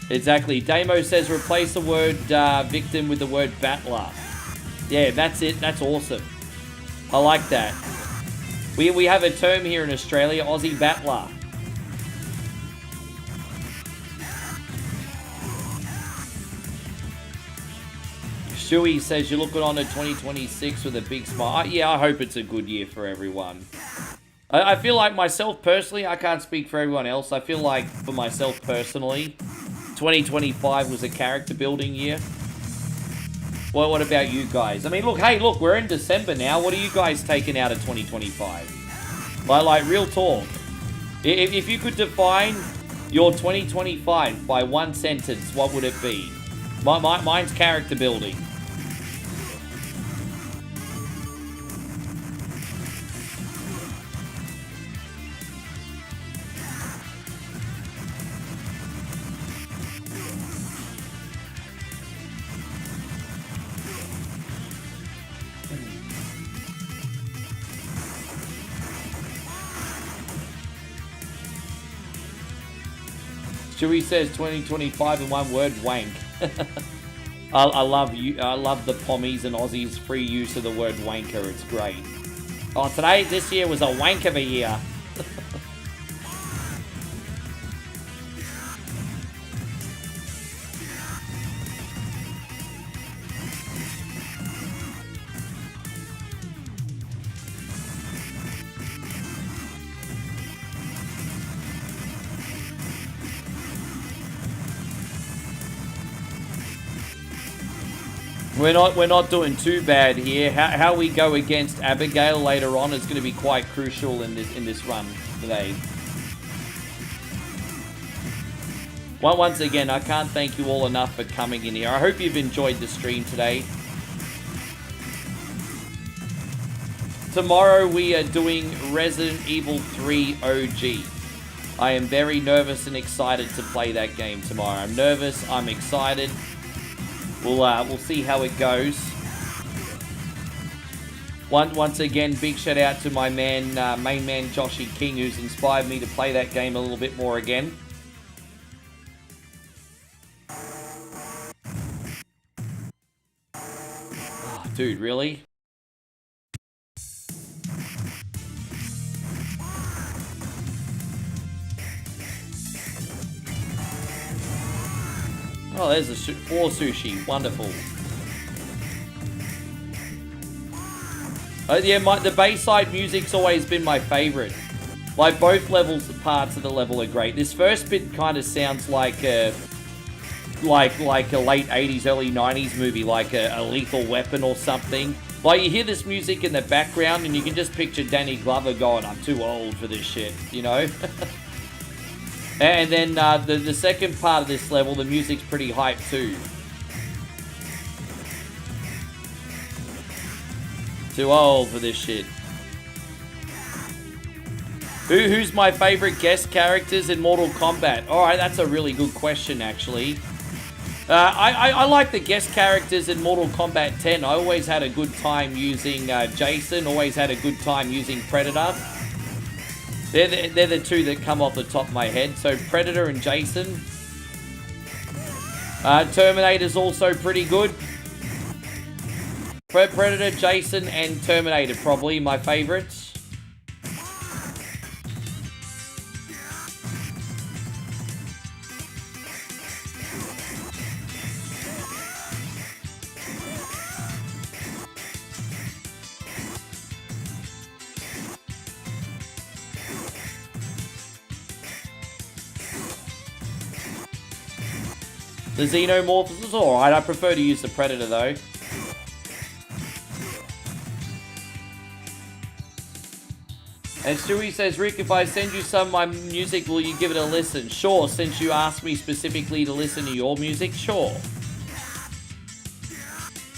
Exactly. Damo says replace the word victim with the word battler. Yeah, that's it. That's awesome. I like that. We have a term here in Australia, Aussie battler. Stewie says you're looking on at 2026 with a big smile. Yeah, I hope it's a good year for everyone. I feel like myself personally, I can't speak for everyone else. I feel like for myself personally, 2025 was a character building year. Well, what about you guys? I mean, look, hey, look, we're in December now. What are you guys taking out of 2025? Like real talk. If you could define your 2025 by one sentence, what would it be? Mine's character building. Chewie says 2025 in one word, wank. I love you. I love the Pommies and Aussies' free use of the word wanker. It's great. Oh, this year was a wank of a year. We're not doing too bad here. How we go against Abigail later on is going to be quite crucial in this run today. Once again, I can't thank you all enough for coming in here. I hope you've enjoyed the stream today. Tomorrow we are doing Resident Evil 3 OG. I am very nervous and excited to play that game tomorrow. I'm nervous, I'm excited. We'll see how it goes. Once again, big shout out to my man, main man Joshy King, who's inspired me to play that game a little bit more again. Oh, dude, really? Oh, there's a 4 sushi. Wonderful. Yeah, the Bayside music's always been my favorite. Like, both parts of the level are great. This first bit kind of sounds like a late 80s, early 90s movie, like a Lethal Weapon or something. Like, you hear this music in the background and you can just picture Danny Glover going, I'm too old for this shit, you know? And then the second part of this level, the music's pretty hype too. Too old for this shit. Who's my favorite guest characters in Mortal Kombat? Alright, that's a really good question actually. I like the guest characters in Mortal Kombat 10. I always had a good time using Jason, always had a good time using Predator. They're the two that come off the top of my head. So Predator and Jason. Terminator's also pretty good. Predator, Jason, and Terminator probably my favorites. The Xenomorph is alright. I prefer to use the Predator, though. And Stewie says, Rick, if I send you some of my music, will you give it a listen? Sure, since you asked me specifically to listen to your music, sure.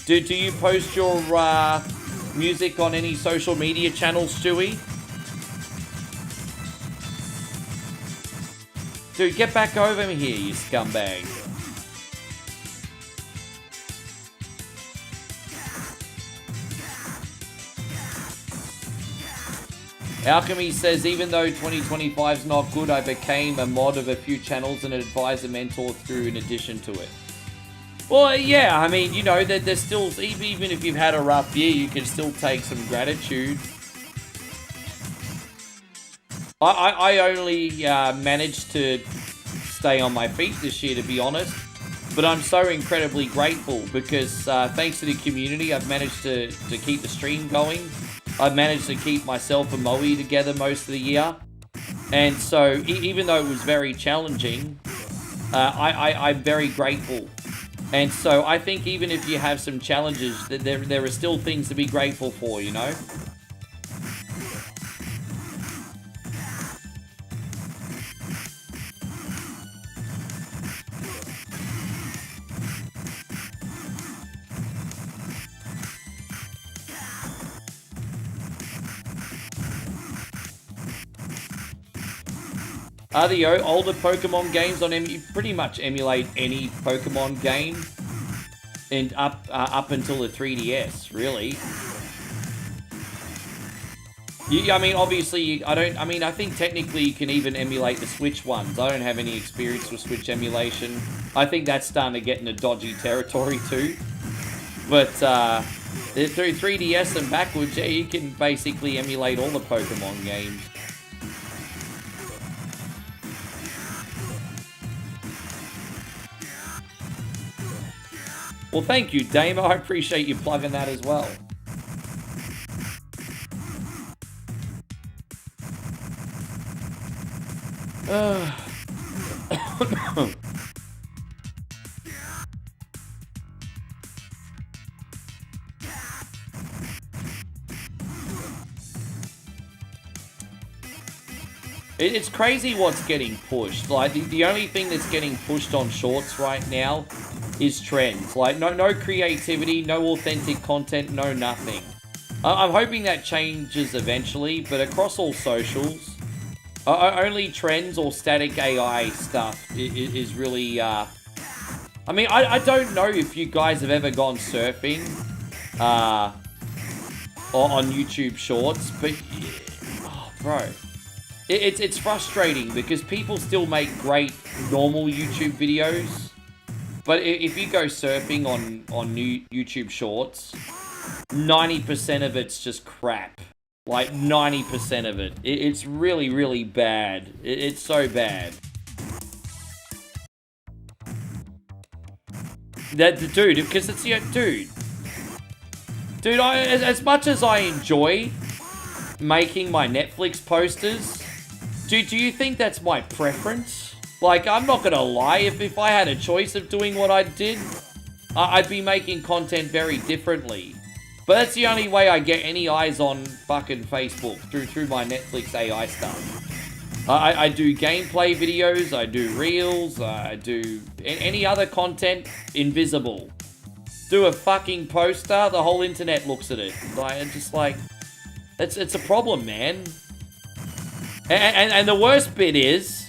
Do you post your music on any social media channels, Stewie? Dude, get back over here, you scumbag. Alchemy says, even though 2025 is not good, I became a mod of a few channels and an advisor mentor through in addition to it. Well, yeah, I mean, you know, there's still, even if you've had a rough year, you can still take some gratitude. I only managed to stay on my feet this year, to be honest. But I'm so incredibly grateful because thanks to the community, I've managed to keep the stream going. I've managed to keep myself and Moe together most of the year. And so, even though it was very challenging, I'm very grateful. And so, I think even if you have some challenges, there are still things to be grateful for, you know? The older Pokemon games on you pretty much emulate any Pokemon game, and up until the 3DS, really. I mean, obviously, I think technically you can even emulate the Switch ones. I don't have any experience with Switch emulation. I think that's starting to get into dodgy territory too. But through 3DS and backwards, yeah, you can basically emulate all the Pokemon games. Well, thank you, Damo. I appreciate you plugging that as well. It's crazy what's getting pushed. Like, the only thing that's getting pushed on shorts right now is trends. Like, no creativity, no authentic content, no nothing. I'm hoping that changes eventually, but across all socials, only trends or static AI stuff is really, I mean, I don't know if you guys have ever gone surfing on YouTube Shorts, but, oh, bro. It's frustrating because people still make great normal YouTube videos, but if you go surfing on new YouTube Shorts, 90% of it's just crap. Like 90% of it. It's really, really bad. It's so bad. Dude, because it's, you know, dude, as much as I enjoy making my Netflix posters, do you think that's my preference? Like, I'm not gonna lie, if I had a choice of doing what I did, I'd be making content very differently. But that's the only way I get any eyes on fucking Facebook, through my Netflix AI stuff. I do gameplay videos, I do reels, I do any other content, invisible. Do a fucking poster, the whole internet looks at it. Like, just like, it's a problem, man. And the worst bit is,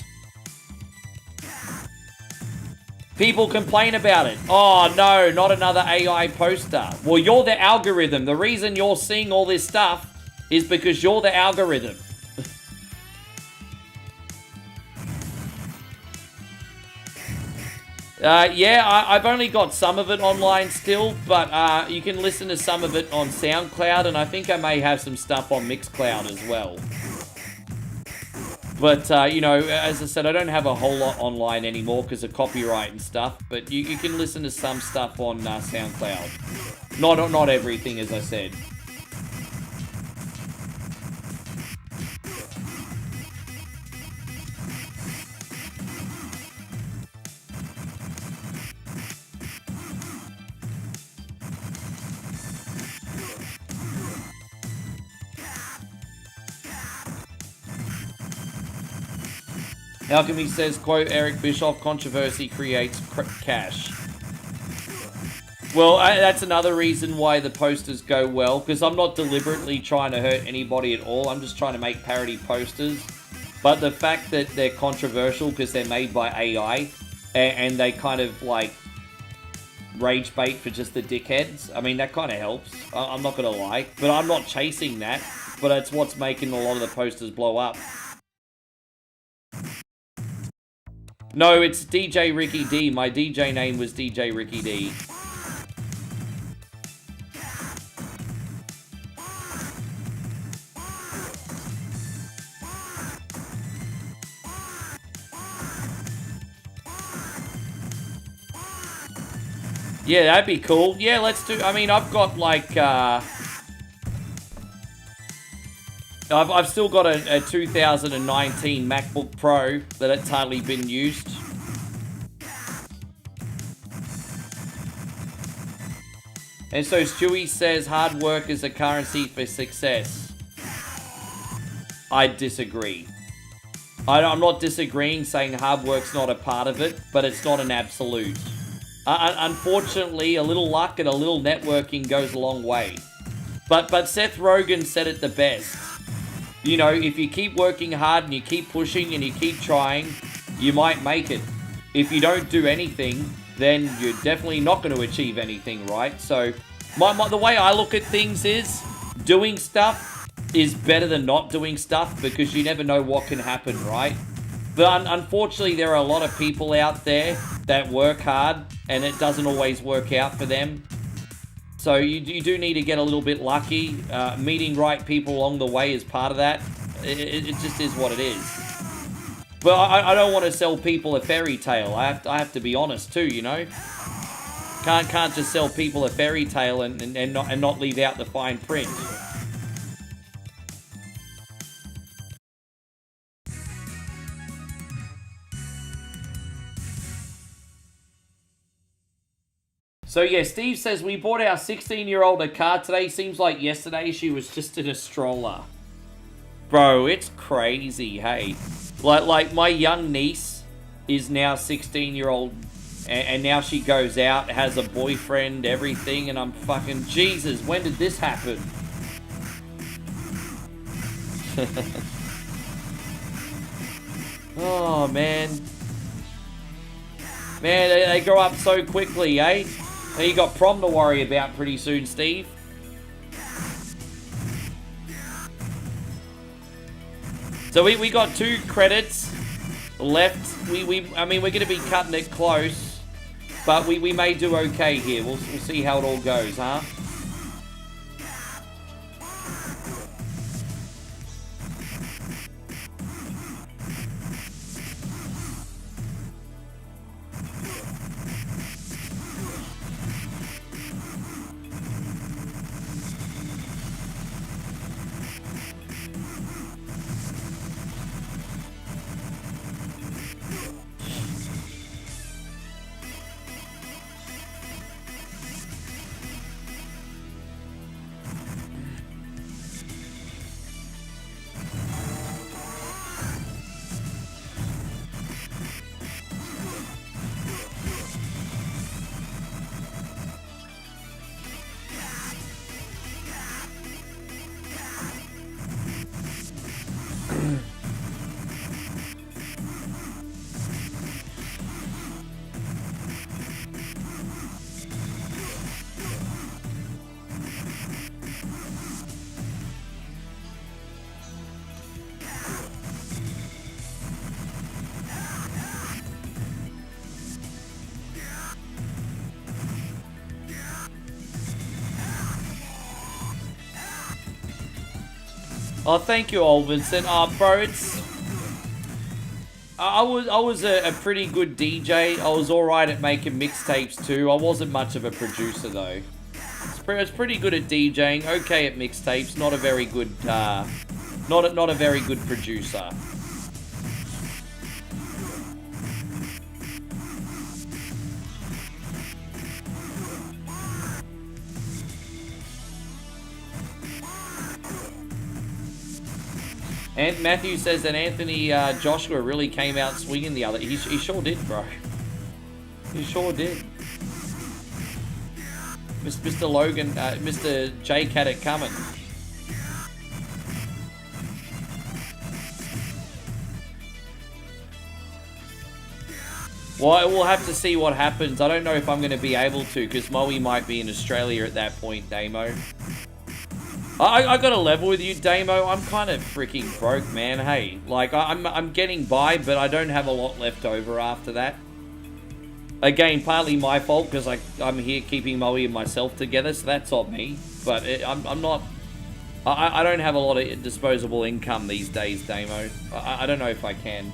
people complain about it. Oh no, not another AI poster. Well, you're the algorithm. The reason you're seeing all this stuff is because you're the algorithm. Yeah, I've only got some of it online still, but you can listen to some of it on SoundCloud, and I think I may have some stuff on Mixcloud as well. But, you know, as I said, I don't have a whole lot online anymore because of copyright and stuff. But you can listen to some stuff on SoundCloud. Not everything, as I said. Alchemy says, quote, Eric Bischoff, controversy creates cash. Well, that's another reason why the posters go well, because I'm not deliberately trying to hurt anybody at all. I'm just trying to make parody posters. But the fact that they're controversial because they're made by AI, and they kind of, like, rage bait for just the dickheads, I mean, that kind of helps. I'm not going to lie. But I'm not chasing that, but it's what's making a lot of the posters blow up. No, it's DJ Ricky D. My DJ name was DJ Ricky D. Yeah, that'd be cool. Yeah, let's do... I mean, I've got, like, I've still got a 2019 MacBook Pro that it's hardly been used. And so Stewie says hard work is a currency for success. I disagree. I'm not disagreeing, saying hard work's not a part of it, but it's not an absolute. Unfortunately, a little luck and a little networking goes a long way. But Seth Rogen said it the best. You know, if you keep working hard and you keep pushing and you keep trying, you might make it. If you don't do anything, then you're definitely not going to achieve anything, right? So, the way I look at things is, doing stuff is better than not doing stuff because you never know what can happen, right? But unfortunately, there are a lot of people out there that work hard and it doesn't always work out for them. So you do need to get a little bit lucky. Meeting right people along the way is part of that. It just is what it is. But I don't want to sell people a fairy tale. I have to be honest too, you know. Can't just sell people a fairy tale and not leave out the fine print. So yeah, Steve says, we bought our 16-year-old a car today. Seems like yesterday she was just in a stroller. Bro, it's crazy, hey. Like my young niece is now 16-year-old and now she goes out, has a boyfriend, everything, and I'm fucking, Jesus, when did this happen? Oh, man. Man, they grow up so quickly, eh? Now you got prom to worry about pretty soon, Steve. So we got 2 credits left. I mean, we're going to be cutting it close, but we may do okay here. We'll see how it all goes, huh? Oh, thank you, old Vincent. Bro, it's... I was a pretty good DJ. I was alright at making mixtapes too. I wasn't much of a producer though. I was pretty good at DJing, okay at mixtapes, not a very good, not a very good producer. And Matthew says that Anthony Joshua really came out swinging the other. He sure did, bro. He sure did. Mr. Logan, Mr. J had it coming. Well, we'll have to see what happens. I don't know if I'm going to be able to, because Moe might be in Australia at that point, Damo. I got a level with you, Damo. I'm kind of freaking broke, man. Hey, like, I'm getting by, but I don't have a lot left over after that. Again, partly my fault, because I'm here keeping Moe and myself together, so that's on me. But I'm not... I don't have a lot of disposable income these days, Damo. I don't know if I can.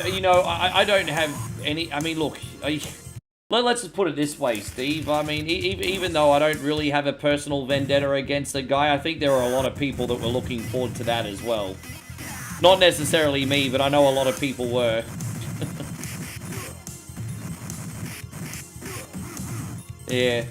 You know, I don't have any... I mean, look, let's just put it this way, Steve. I mean, even though I don't really have a personal vendetta against the guy, I think there are a lot of people that were looking forward to that as well. Not necessarily me, but I know a lot of people were. Yeah.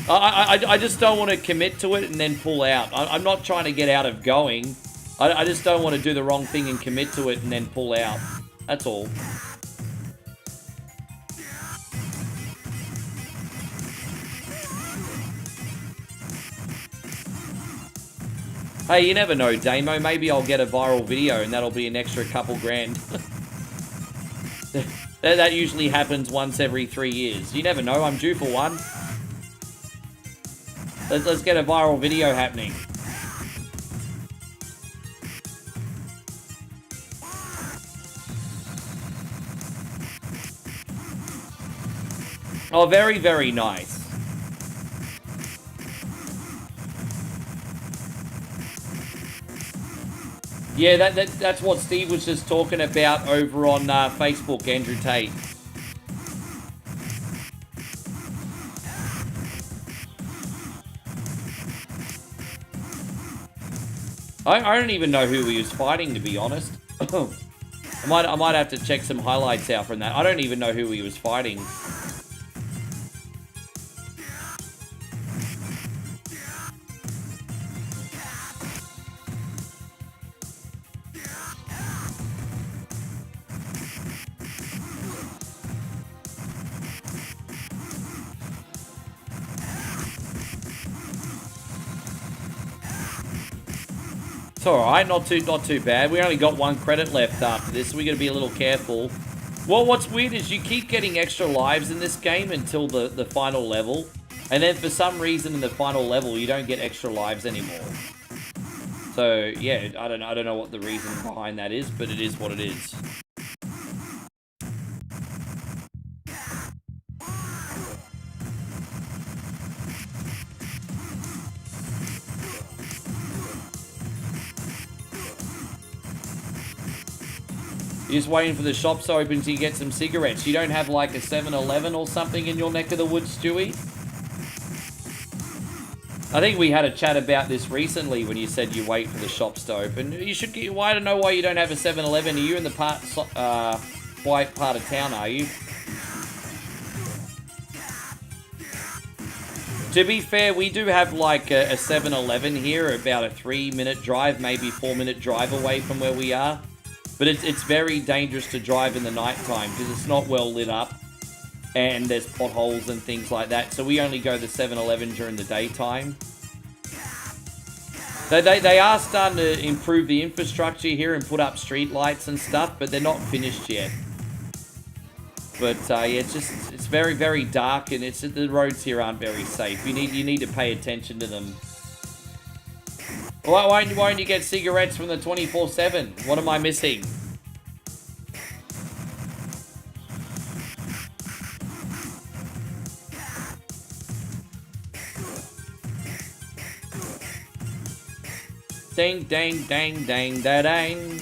I just don't want to commit to it and then pull out. I'm not trying to get out of going. I just don't want to do the wrong thing and commit to it and then pull out. That's all. Hey, you never know, Damo. Maybe I'll get a viral video and that'll be an extra couple grand. That usually happens once every 3 years. You never know. I'm due for one. Let's get a viral video happening. Oh, very, very nice. Yeah, that's what Steve was just talking about over on Facebook, Andrew Tate. I don't even know who he was fighting, to be honest. I might have to check some highlights out from that. I don't even know who he was fighting. It's alright, not too bad. We only got one credit left after this, so we gotta be a little careful. Well, what's weird is you keep getting extra lives in this game until the final level. And then for some reason in the final level, you don't get extra lives anymore. So, yeah, I don't know what the reason behind that is, but it is what it is. You're just waiting for the shops to open to get some cigarettes. You don't have like a 7-Eleven or something in your neck of the woods, Stewie? I think we had a chat about this recently when you said you wait for the shops to open. You should get... I don't know why you don't have a 7-Eleven. Are you in the white part of town, are you? To be fair, we do have like a 7-Eleven here, about a 3-minute drive, maybe 4-minute drive away from where we are. But it's very dangerous to drive in the nighttime because it's not well lit up and there's potholes and things like that. So we only go to 7-Eleven during the daytime. They are starting to improve the infrastructure here and put up street lights and stuff, but they're not finished yet. But yeah, it's very, very dark and the roads here aren't very safe. You need to pay attention to them. Why don't you get cigarettes from the 24/7? What am I missing? Ding, dang, dang, dang, da, dang.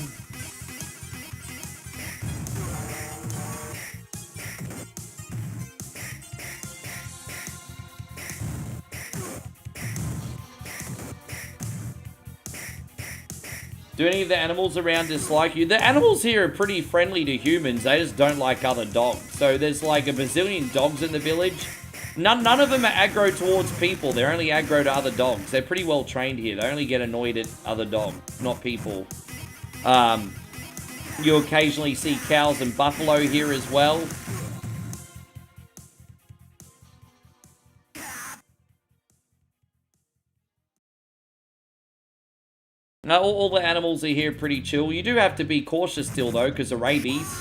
Do any of the animals around dislike you? The animals here are pretty friendly to humans. They just don't like other dogs. So there's like a bazillion dogs in the village. None of them are aggro towards people. They're only aggro to other dogs. They're pretty well trained here. They only get annoyed at other dogs, not people. You occasionally see cows and buffalo here as well. Now, all the animals are here pretty chill. You do have to be cautious still, though, because of rabies.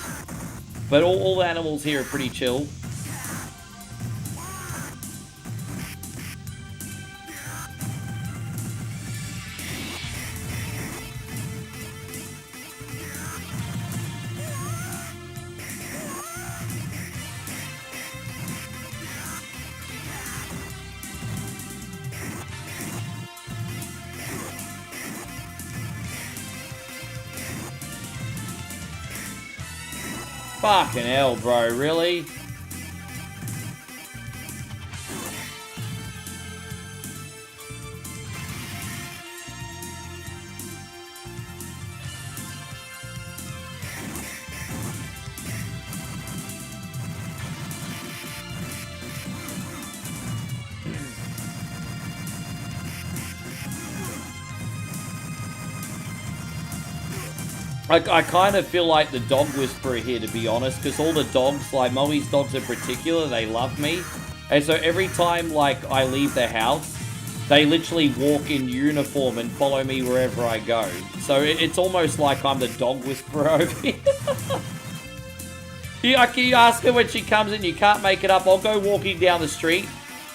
But all the animals here are pretty chill. Fucking hell, bro, really? I kind of feel like the dog whisperer here, to be honest, because all the dogs, like Moe's dogs in particular, they love me. And so every time, like, I leave the house, they literally walk in uniform and follow me wherever I go. So it's almost like I'm the dog whisperer over here. you ask her when she comes in, you can't make it up. I'll go walking down the street,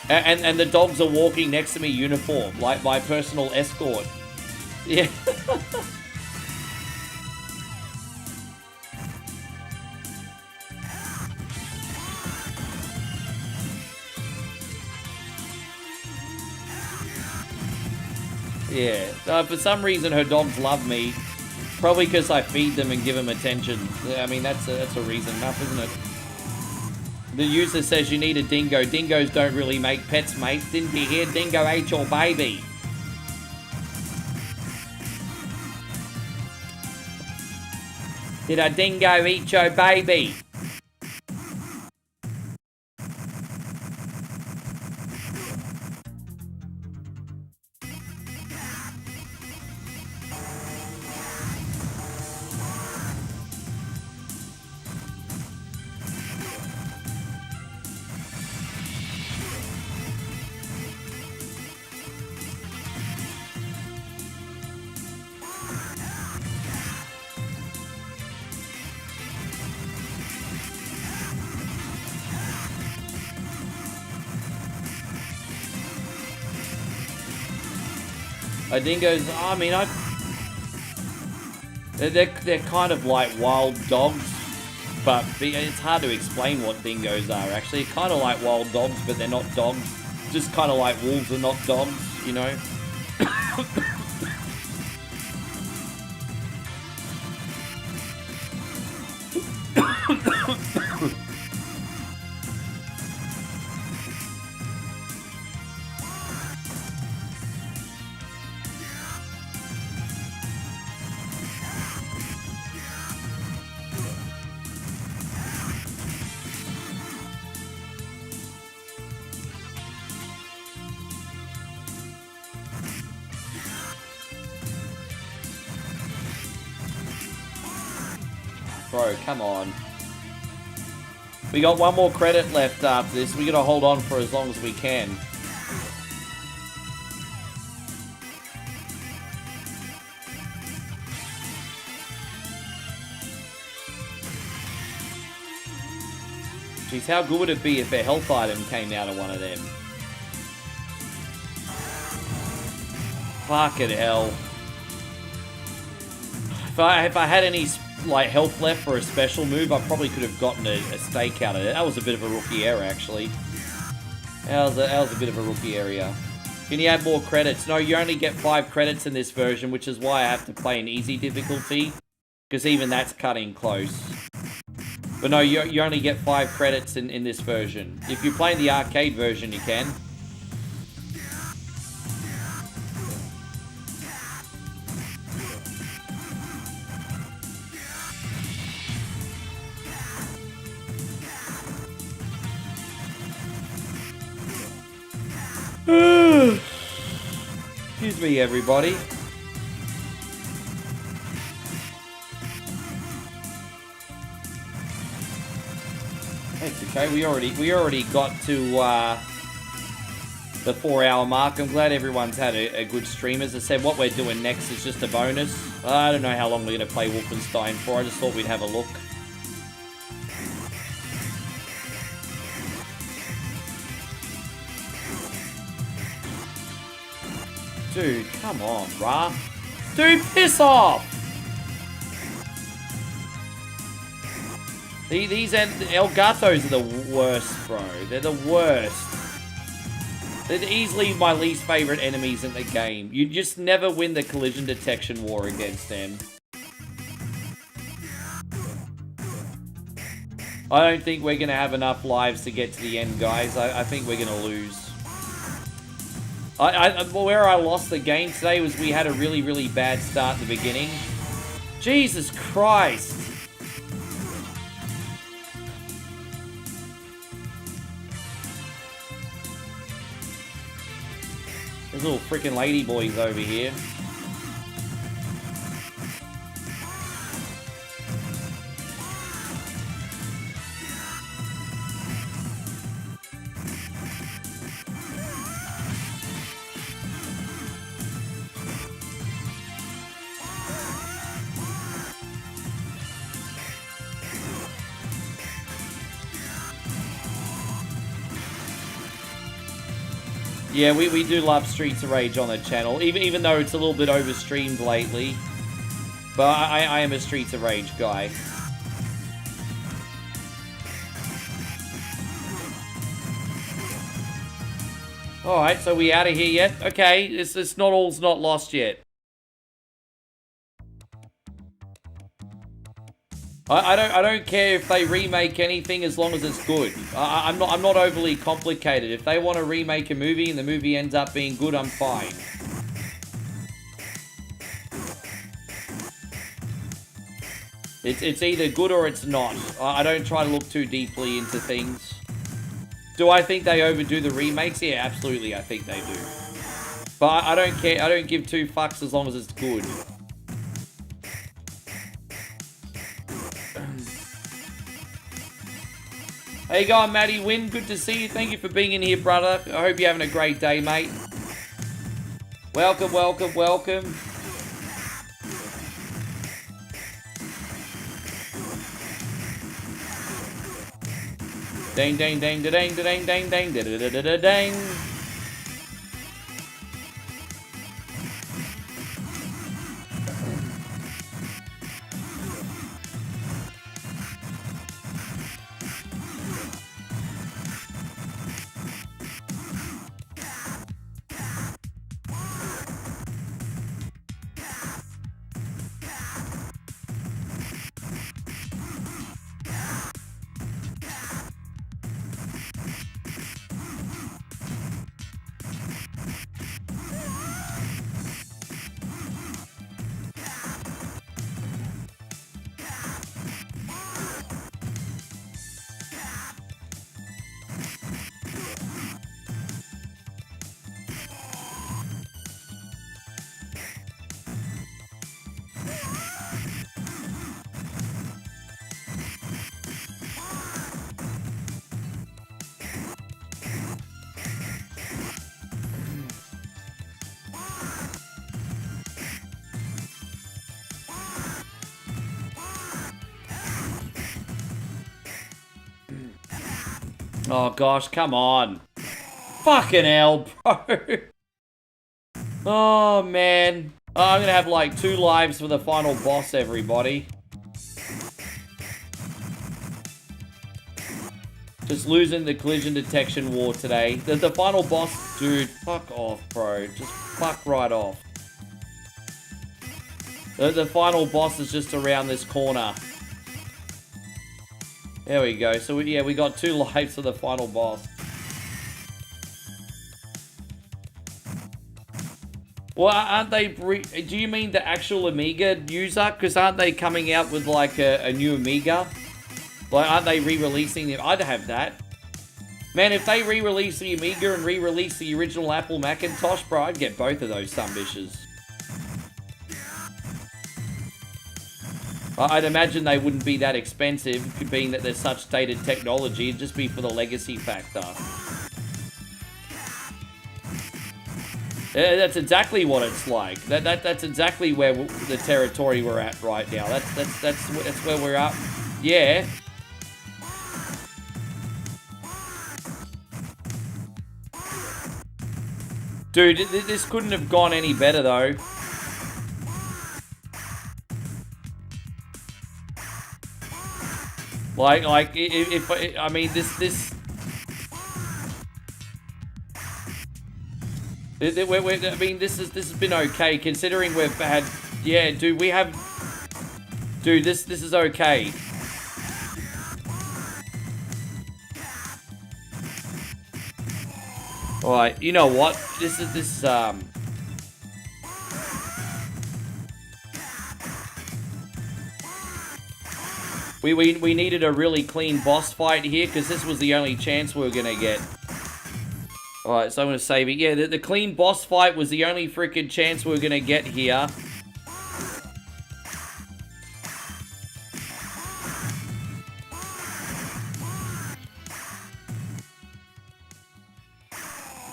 and the dogs are walking next to me uniform, like my personal escort. Yeah. Yeah, for some reason her dogs love me. Probably because I feed them and give them attention. I mean, that's a reason enough, isn't it? The user says you need a dingo. Dingoes don't really make pets, mate. Didn't you hear? Dingo ate your baby. Did a dingo eat your baby? Dingoes, I mean, they're kind of like wild dogs, but it's hard to explain what dingoes are, actually. Kind of like wild dogs, but they're not dogs. Just kind of like wolves are not dogs, you know? Bro, come on. We got one more credit left after this. We gotta hold on for as long as we can. Jeez, how good would it be if a health item came out of one of them? Fucking hell. If I had any like health left for a special move, I probably could have gotten a stake out of it. That was a bit of a rookie error, actually. That was a bit of a rookie area. Can you add more credits? No, you only get 5 credits in this version, which is why I have to play in easy difficulty, because even that's cutting close. But no, you only get 5 credits in this version. If you're playing the arcade version, you can. me, everybody. It's okay. We already got to the 4-hour mark. I'm glad everyone's had a good stream. As I said, what we're doing next is just a bonus. I don't know how long we're going to play Wolfenstein for. I just thought we'd have a look. Dude, come on, bruh. Dude, piss off! These El Gatos are the worst, bro. They're the worst. They're easily my least favorite enemies in the game. You just never win the collision detection war against them. I don't think we're going to have enough lives to get to the end, guys. I think we're going to lose. Where I lost the game today was we had a really, really bad start in the beginning. Jesus Christ. There's little freaking lady boys over here. Yeah, we do love Streets of Rage on the channel, even though it's a little bit overstreamed lately. But I am a Streets of Rage guy. Alright, so we out of here yet? Okay, it's not all's not lost yet. I don't care if they remake anything as long as it's good. I'm not overly complicated. If they want to remake a movie and the movie ends up being good, I'm fine. It's either good or it's not. I don't try to look too deeply into things. Do I think they overdo the remakes? Yeah, absolutely, I think they do. But I don't care. I don't give two fucks as long as it's good. How you going, Matty Wynn? Good to see you. Thank you for being in here, brother. I hope you're having a great day, mate. Welcome, welcome, welcome. Dang, dang, dang, dang, dang, dang, dang, dang, dang, dang. Oh gosh, come on. Fucking hell, bro. Oh man. Oh, I'm gonna have like 2 lives for the final boss, everybody. Just losing the collision detection war today. The final boss, dude, fuck off, bro. Just fuck right off. The final boss is just around this corner. There we go. So, yeah, we got 2 lives for the final boss. Well, aren't they... Do you mean the actual Amiga user? Because aren't they coming out with, like, a new Amiga? Like, aren't they re-releasing it? I'd have that. Man, if they re-release the Amiga and re-release the original Apple Macintosh, bro, I'd get both of those sumbitches. I'd imagine they wouldn't be that expensive, being that there's such dated technology. It'd just be for the legacy factor. Yeah, that's exactly what it's like. That's exactly where the territory we're at right now. That's where we're at. Yeah. Dude, this couldn't have gone any better though. Like if I mean this. I mean, this has been okay considering we've had. Yeah, dude, we have. Dude, this is okay. All right, you know what? We needed a really clean boss fight here because this was the only chance we were gonna get. Alright, so I'm going to save it. Yeah, the clean boss fight was the only freaking chance we were going to get here.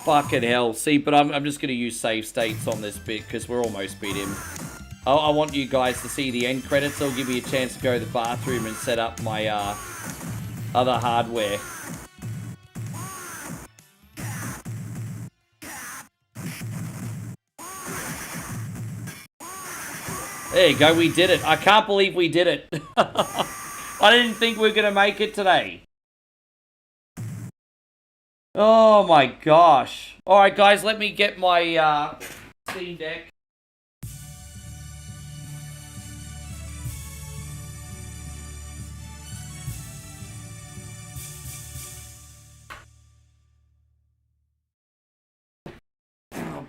Fucking hell. See, but I'm just going to use save states on this bit because we're almost beat him. I want you guys to see the end credits. I'll give you a chance to go to the bathroom and set up my other hardware. There you go, we did it. I can't believe we did it. I didn't think we were going to make it today. Oh my gosh. Alright guys, let me get my Steam Deck.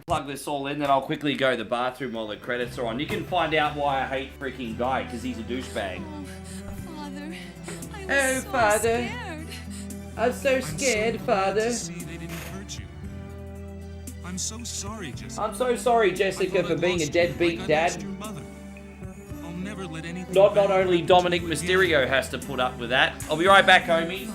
Plug this all in, then I'll quickly go to the bathroom while the credits are on. You can find out why I hate freaking Guy, because he's a douchebag. Father, Oh, Father. I'm so scared, Father. See, they didn't hurt you. I'm so sorry, Jessica. I'm so sorry, Jessica, for being a deadbeat dad. I'll never let anything Not only Dominic Mysterio has to put up with that. I'll be right back, homies.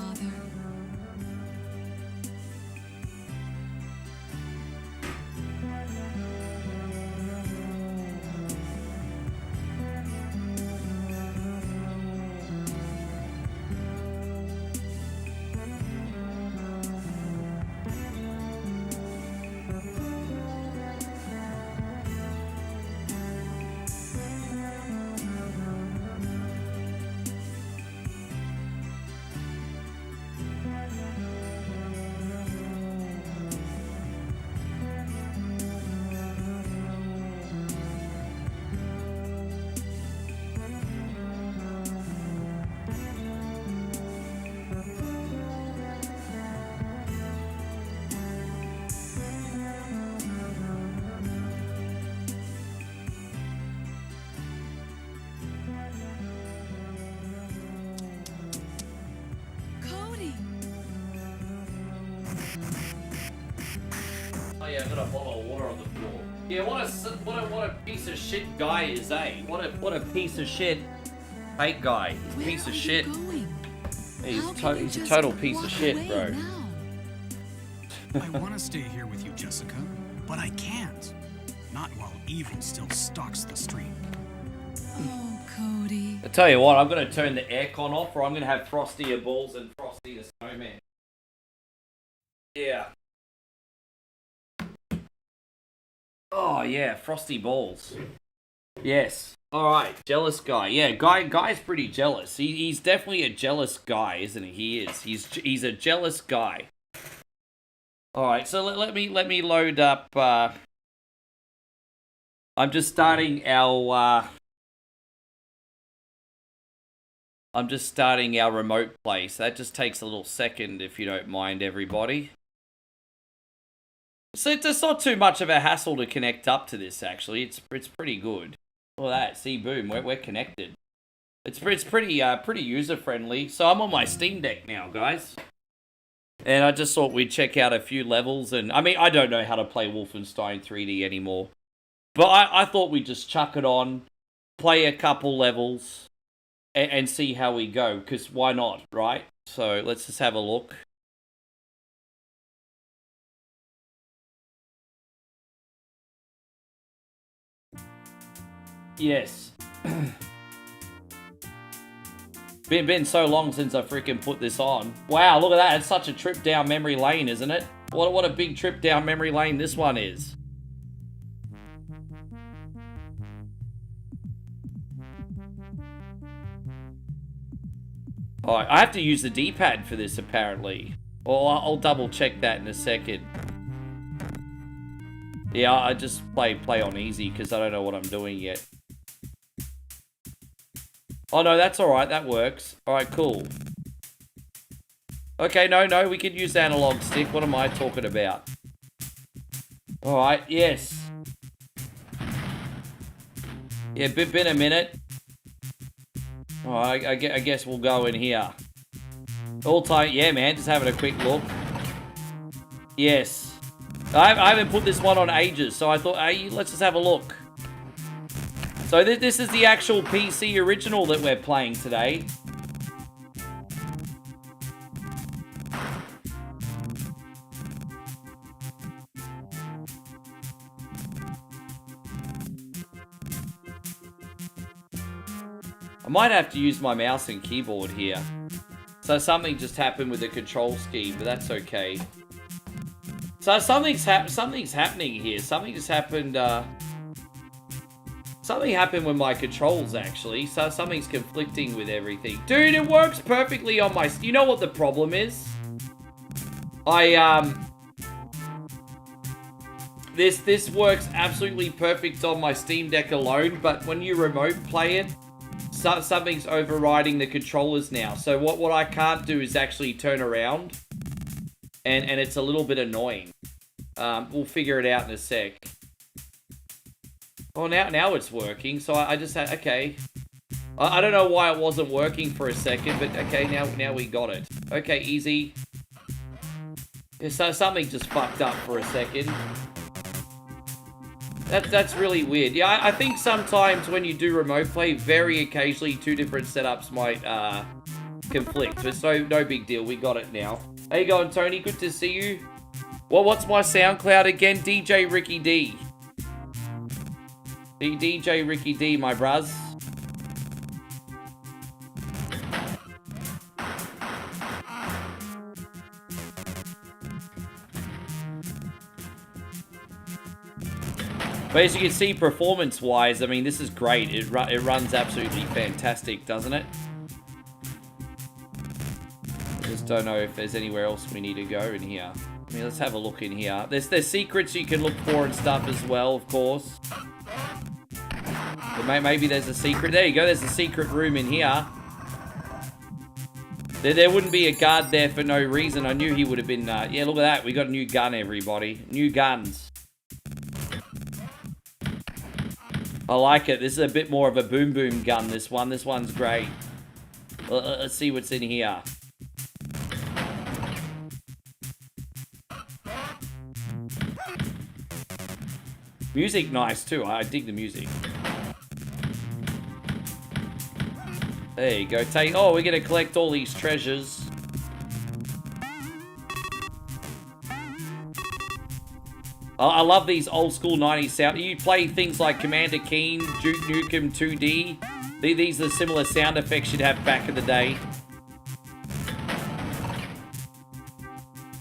Oh yeah, I got a bottle of water on the floor. Yeah, what a piece of shit guy is, eh? What a piece of shit fake guy. He's a piece of shit. He's a total piece of shit, bro. I want to stay here with you, Jessica, but I can't. Not while evil still stalks the street. Oh, Cody. I tell you what, I'm gonna turn the aircon off, or I'm gonna have Frosty a Balls and Frosty the Snowman. Yeah. Oh yeah, Frosty Balls. Yes. All right, jealous guy. Yeah, guy's pretty jealous. He's definitely a jealous guy, isn't he? He is. He's a jealous guy. All right, so let me load up. I'm just starting our. I'm just starting our remote play, so that just takes a little second, if you don't mind, everybody. So it's not too much of a hassle to connect up to this, actually. It's pretty good. All that, see, boom, we're connected. It's pretty user friendly. So I'm on my Steam Deck now, guys. And I just thought we'd check out a few levels. And I mean, I don't know how to play Wolfenstein 3D anymore. But I thought we'd just chuck it on, play a couple levels, and see how we go. Because why not, right? So let's just have a look. Yes. Been so long since I freaking put this on. Wow, look at that. It's such a trip down memory lane, isn't it? What a big trip down memory lane this one is. Oh, I have to use the D-pad for this, apparently. Well, I'll double check that in a second. Yeah, I just play on easy because I don't know what I'm doing yet. Oh, no, that's alright. That works. Alright, cool. Okay, no, we can use the analog stick. What am I talking about? Alright, yes. Yeah, been a minute. Alright, I guess we'll go in here. All time, yeah, man, just having a quick look. Yes. I haven't put this one on ages, so I thought, hey, let's just have a look. So this is the actual PC original that we're playing today. I might have to use my mouse and keyboard here. So something just happened with the control scheme, but that's okay. So something's happening here. Something just happened, something happened with my controls, actually. So something's conflicting with everything. Dude, it works perfectly on my... You know what the problem is? This works absolutely perfect on my Steam Deck alone, but when you remote play it, something's overriding the controllers now. So what I can't do is actually turn around, and it's a little bit annoying. We'll figure it out in a sec. Oh, now it's working. So I just had... Okay. I don't know why it wasn't working for a second, but okay, now we got it. Okay, easy. Yeah, so something just fucked up for a second. That's really weird. Yeah, I think sometimes when you do remote play, very occasionally two different setups might conflict. But it's no big deal. We got it now. How you going, Tony? Good to see you. Well, what's my SoundCloud again? DJ Ricky D. DJ Ricky D, my bruz. But as you can see, performance-wise, I mean, this is great. It runs absolutely fantastic, doesn't it? I just don't know if there's anywhere else we need to go in here. I mean, let's have a look in here. There's secrets you can look for and stuff as well, of course. But maybe there's a secret. There you go. There's a secret room in here. There wouldn't be a guard there for no reason. I knew he would have been... yeah, look at that. We got a new gun, everybody. New guns. I like it. This is a bit more of a boom boom gun, this one. This one's great. Let's see what's in here. Music nice too. I dig the music. There you go. Oh, we're going to collect all these treasures. I love these old school 90s sound. You play things like Commander Keen, Duke Nukem 2D. These are similar sound effects you'd have back in the day.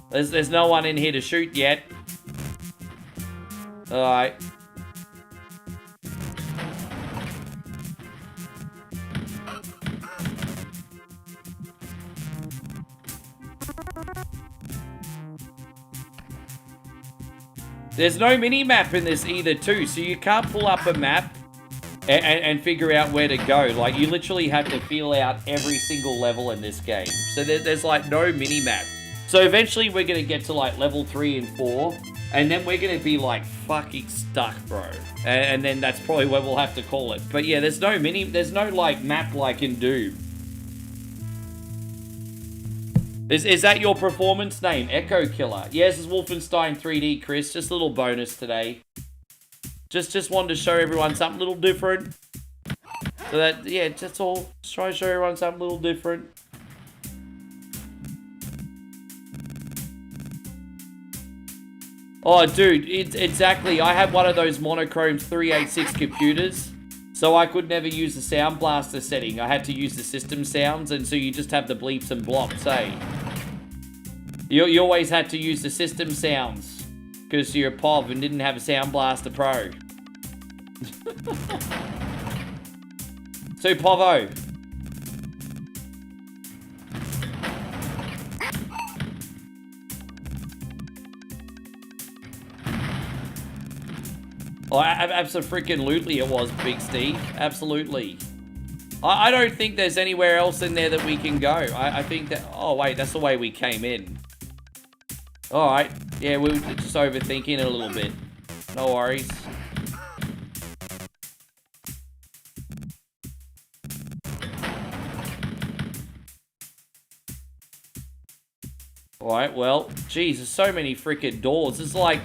There's no one in here to shoot yet. Alright. There's no mini-map in this either, too, so you can't pull up a map and figure out where to go. Like, you literally have to feel out every single level in this game. So there's like, no mini-map. So eventually we're going to get to, like, level 3 and 4, and then we're going to be, like, fucking stuck, bro. And then that's probably what we'll have to call it. But yeah, there's no, like, map like in Doom. Is that your performance name? Echo Killer. Yes, it's Wolfenstein 3D, Chris. Just a little bonus today. Just wanted to show everyone something a little different. So that, yeah, that's all. Just try to show everyone something a little different. Oh, dude, exactly. I had one of those monochrome 386 computers, so I could never use the sound blaster setting. I had to use the system sounds, and so you just have the bleeps and blops, eh? You always had to use the system sounds, because you're a POV and didn't have a Sound Blaster Pro. So, Povo. Oh, absolutely it was, Big Steve. Absolutely. I don't think there's anywhere else in there that we can go. I think that... Oh, wait, that's the way we came in. Alright. Yeah, we were just overthinking it a little bit. No worries. Alright, well, geez, there's so many freaking doors. It's like...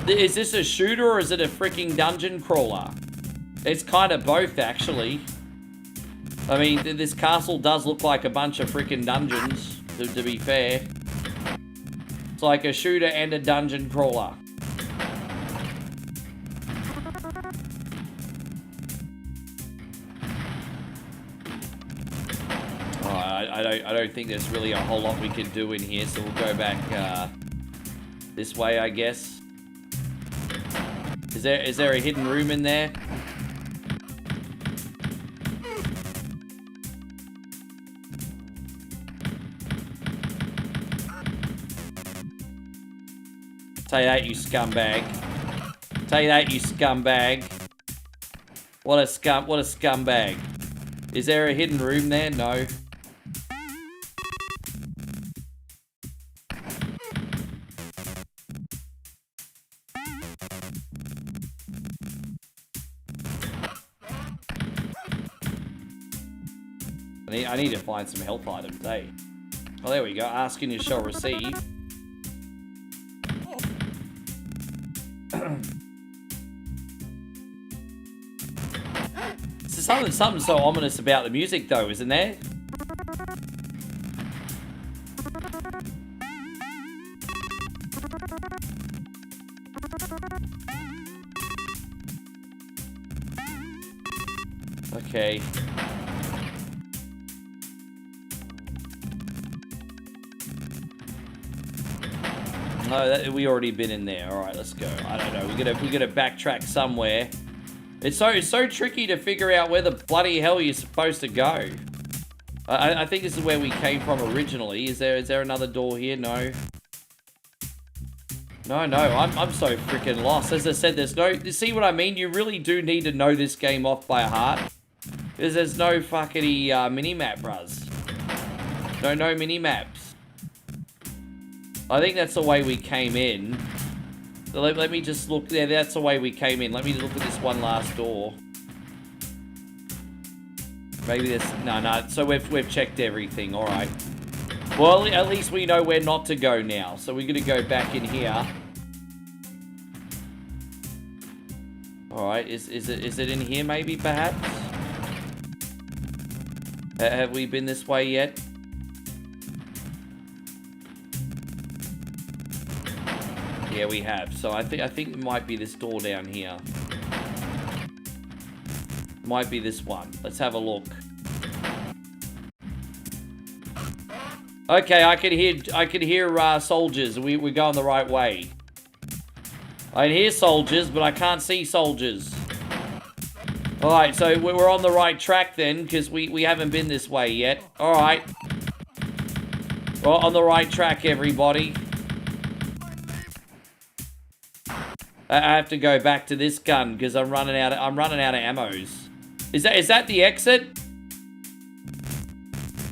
Is this a shooter or is it a freaking dungeon crawler? It's kind of both, actually. I mean, this castle does look like a bunch of freaking dungeons, to be fair. It's like a shooter and a dungeon crawler. I don't think there's really a whole lot we can do in here, so we'll go back this way, I guess. Is there a hidden room in there? Say that, you scumbag. Say that, you scumbag. What a scumbag. Is there a hidden room there? No. I need to find some health items, eh? Oh, there we go. Ask and you shall receive. So something so ominous about the music, though, isn't there? Okay. No, we already been in there. All right, let's go. I don't know. We gotta backtrack somewhere. It's so tricky to figure out where the bloody hell you're supposed to go. I think this is where we came from originally. Is there another door here? No. No. I'm so freaking lost. As I said, there's no. You see what I mean? You really do need to know this game off by heart, because there's no fuckity mini-map, bruz. No mini-maps. I think that's the way we came in. So let me just look there. That's the way we came in. Let me look at this one last door. Maybe this... No. So we've checked everything. All right. Well, at least we know where not to go now. So we're going to go back in here. All right. Is it in here maybe, perhaps? Have we been this way yet? Yeah, we have. So I think it might be this door down here. Might be this one. Let's have a look. Okay, I can hear soldiers. We're going the right way. I can hear soldiers, but I can't see soldiers. Alright, so we're on the right track then, because we haven't been this way yet. Alright. We're on the right track, everybody. I have to go back to this gun because I'm running out of ammos. Is that the exit?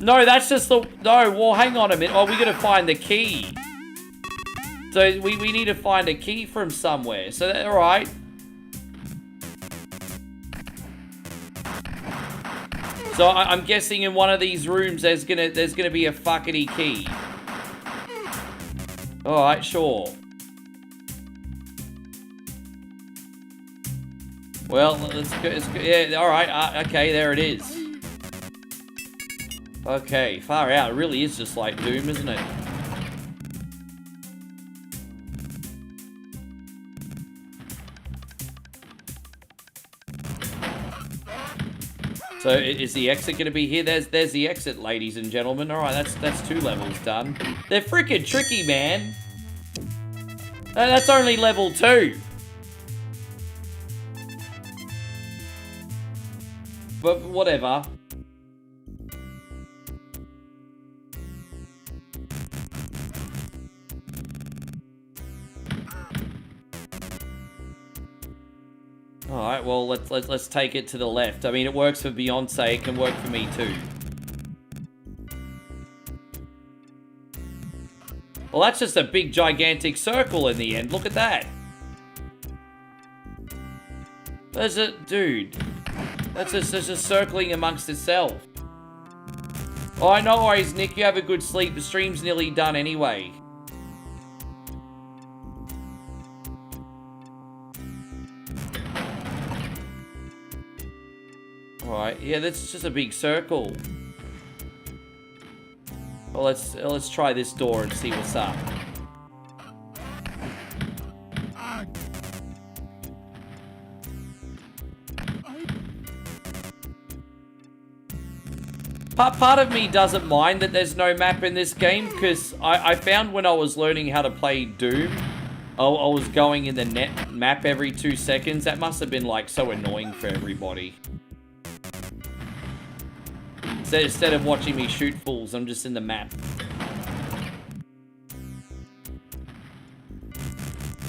No, that's just the... No, well, hang on a minute. Oh, we got to find the key. So we need to find a key from somewhere. So all right. So I'm guessing in one of these rooms there's gonna be a fuckity key. Alright, sure. Well, let's go. Yeah, alright. Okay, there it is. Okay, far out. It really is just like Doom, isn't it? So is the exit going to be here? There's the exit, ladies and gentlemen. All right, that's 2 levels done. They're freaking tricky, man. That's only level 2. But whatever. Alright, well, let's take it to the left. I mean, it works for Beyonce, it can work for me too. Well, that's just a big, gigantic circle in the end. Look at that. There's a... Dude. That's just circling amongst itself. Alright, no worries, Nick. You have a good sleep. The stream's nearly done anyway. Alright, yeah, that's just a big circle. Well, let's try this door and see what's up. Part of me doesn't mind that there's no map in this game, because I found when I was learning how to play Doom, I was going in the net map every 2 seconds. That must have been like so annoying for everybody. Instead of watching me shoot fools, I'm just in the map.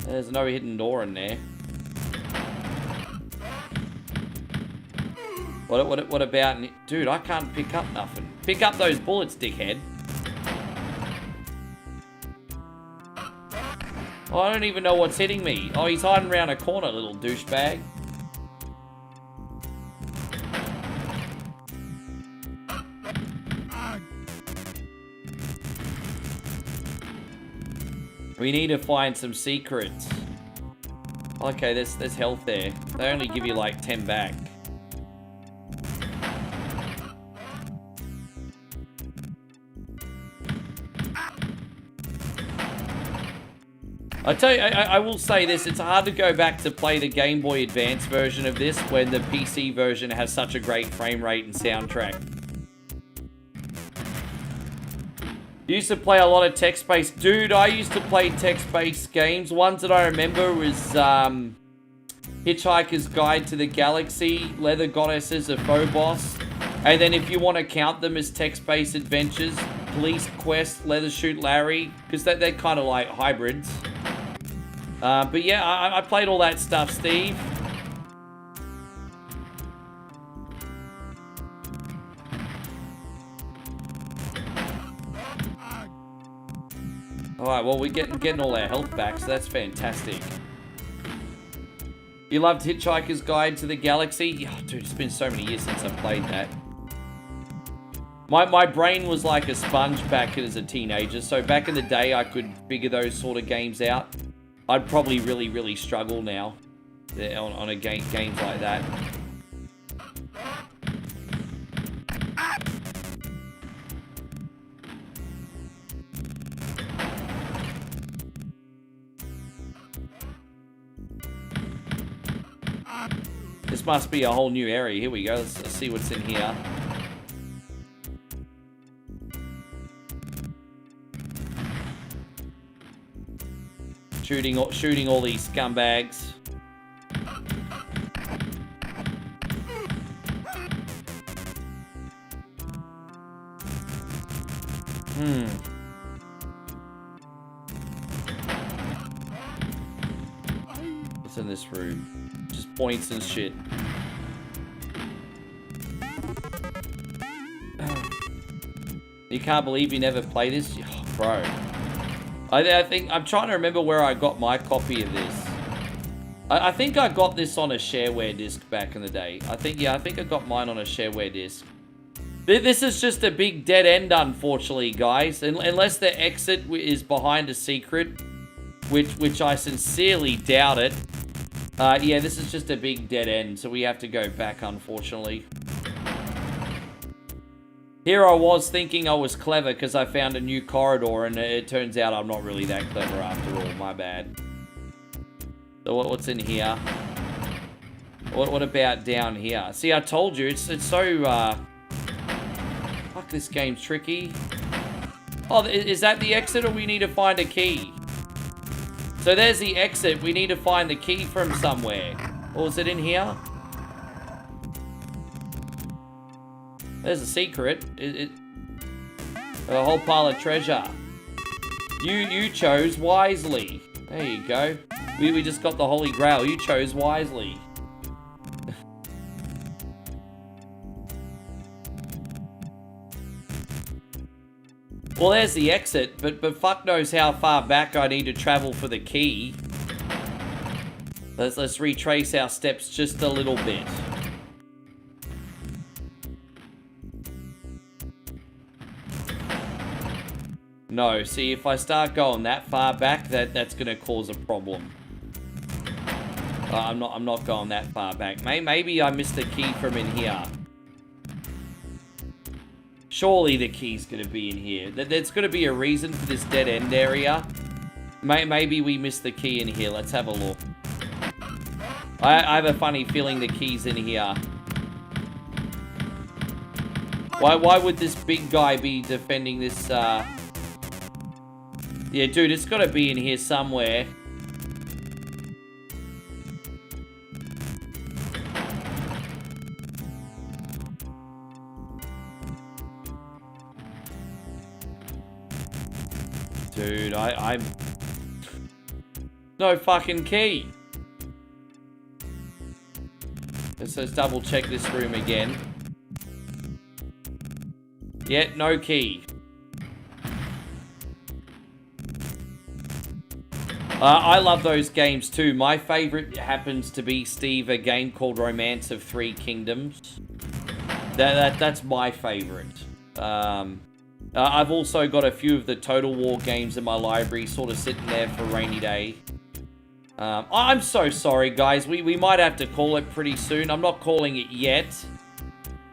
There's no hidden door in there. What about... Dude, I can't pick up nothing. Pick up those bullets, dickhead. Oh, I don't even know what's hitting me. Oh, he's hiding around a corner, little douchebag. We need to find some secrets. Okay, there's health there. They only give you like 10 back. I tell you, I will say this, it's hard to go back to play the Game Boy Advance version of this when the PC version has such a great frame rate and soundtrack. Used to play a lot of text-based... Dude, I used to play text-based games. Ones that I remember was Hitchhiker's Guide to the Galaxy, Leather Goddesses of Phobos, and then if you want to count them as text-based adventures, Police Quest, Leather Shoot Larry, because they're kind of like hybrids. But yeah, I played all that stuff, Steve. Alright, well, we're getting all our health back, so that's fantastic. You loved Hitchhiker's Guide to the Galaxy? Oh, dude, it's been so many years since I played that. My brain was like a sponge back as a teenager, so back in the day I could figure those sort of games out. I'd probably really struggle now on a games like that. This must be a whole new area. Here we go. Let's see what's in here. Shooting all these scumbags. What's in this room? Just points and shit. You can't believe you never played this? Oh, bro. I think... I'm trying to remember where I got my copy of this. I think I got this on a shareware disc back in the day. I think I got mine on a shareware disc. This is just a big dead end, unfortunately, guys. Unless the exit is behind a secret, which I sincerely doubt it. Yeah, this is just a big dead end, so we have to go back, unfortunately. Here I was thinking I was clever because I found a new corridor, and it turns out I'm not really that clever after all. My bad. So what's in here? What about down here? See, I told you, it's so, fuck, this game's tricky. Oh, is that the exit, or we need to find a key? So there's the exit. We need to find the key from somewhere. Or is it in here? There's a secret. A whole pile of treasure. You chose wisely. There you go. We just got the Holy Grail. You chose wisely. Well, there's the exit, but fuck knows how far back I need to travel for the key. Let's retrace our steps just a little bit. No, see, if I start going that far back, that's gonna cause a problem. I'm not going that far back. Maybe I missed the key from in here. Surely the key's gonna be in here. There's gonna be a reason for this dead end area. Maybe we missed the key in here. Let's have a look. I have a funny feeling the key's in here. Why would this big guy be defending this, Yeah, dude, it's gotta be in here somewhere. Dude, I'm... No fucking key. Let's double check this room again. Yeah, no key. I love those games too. My favorite happens to be, Steve, a game called Romance of Three Kingdoms. That's my favorite. I've also got a few of the Total War games in my library, sort of sitting there for a rainy day. I'm so sorry, guys. We might have to call it pretty soon. I'm not calling it yet,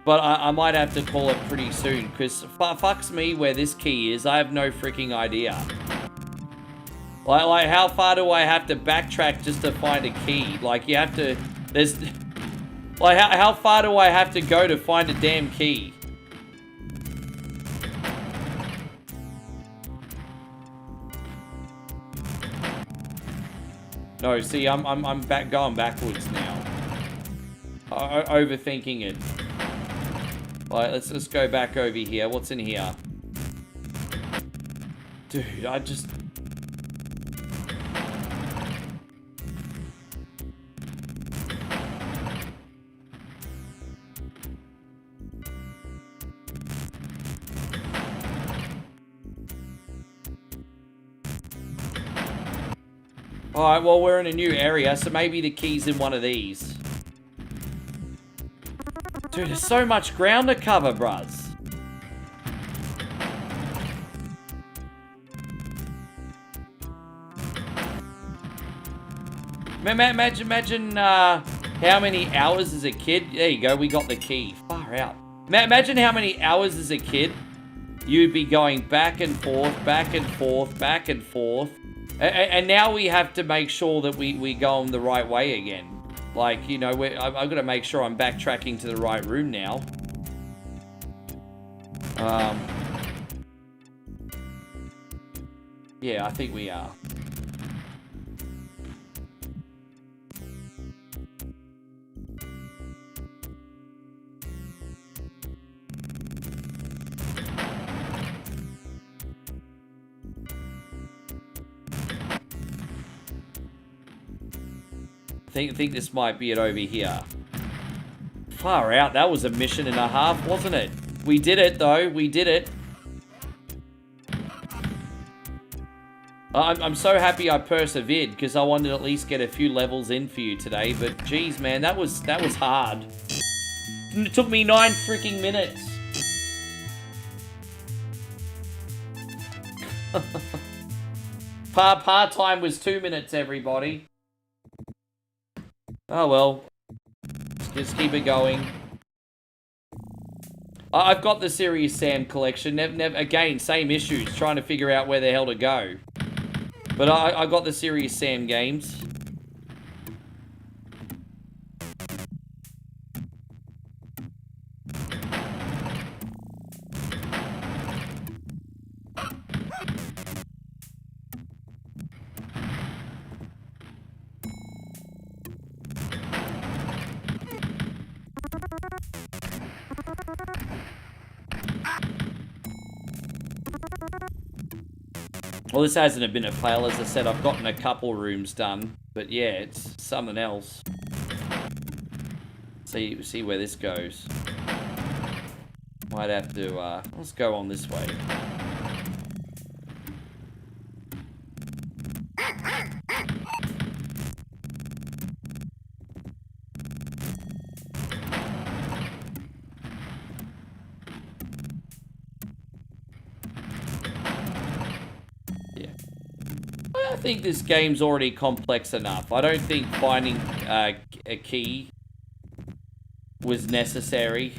but I might have to call it pretty soon, because fucks me where this key is. I have no freaking idea. Like, how far do I have to backtrack just to find a key? Like, you have to... There's... Like, how far do I have to go to find a damn key? No, see, I'm going backwards now. Overthinking it. Alright, let's just go back over here. What's in here? Dude, I just... Alright, well, we're in a new area, so maybe the key's in one of these. Dude, there's so much ground to cover, bruz. Imagine how many hours as a kid... There you go, we got the key. Far out. Imagine how many hours as a kid you'd be going back and forth, back and forth, back and forth. And now we have to make sure that we go the right way again. Like, you know, I've got to make sure I'm backtracking to the right room now. Yeah, I think we are. I think this might be it over here. Far out, that was a mission and a half, wasn't it? We did it, though. We did it. I'm so happy I persevered, because I wanted to at least get a few levels in for you today. But, geez, man, that was hard. It took me 9 freaking minutes. Part-time was 2 minutes, everybody. Oh, well. Just keep it going. I've got the Serious Sam collection. Again, same issues. Trying to figure out where the hell to go. But I got the Serious Sam games. Well, this hasn't been a fail. As I said, I've gotten a couple rooms done. But yeah, it's something else. See where this goes. Might have to, let's go on this way. I think this game's already complex enough. I don't think finding a key was necessary.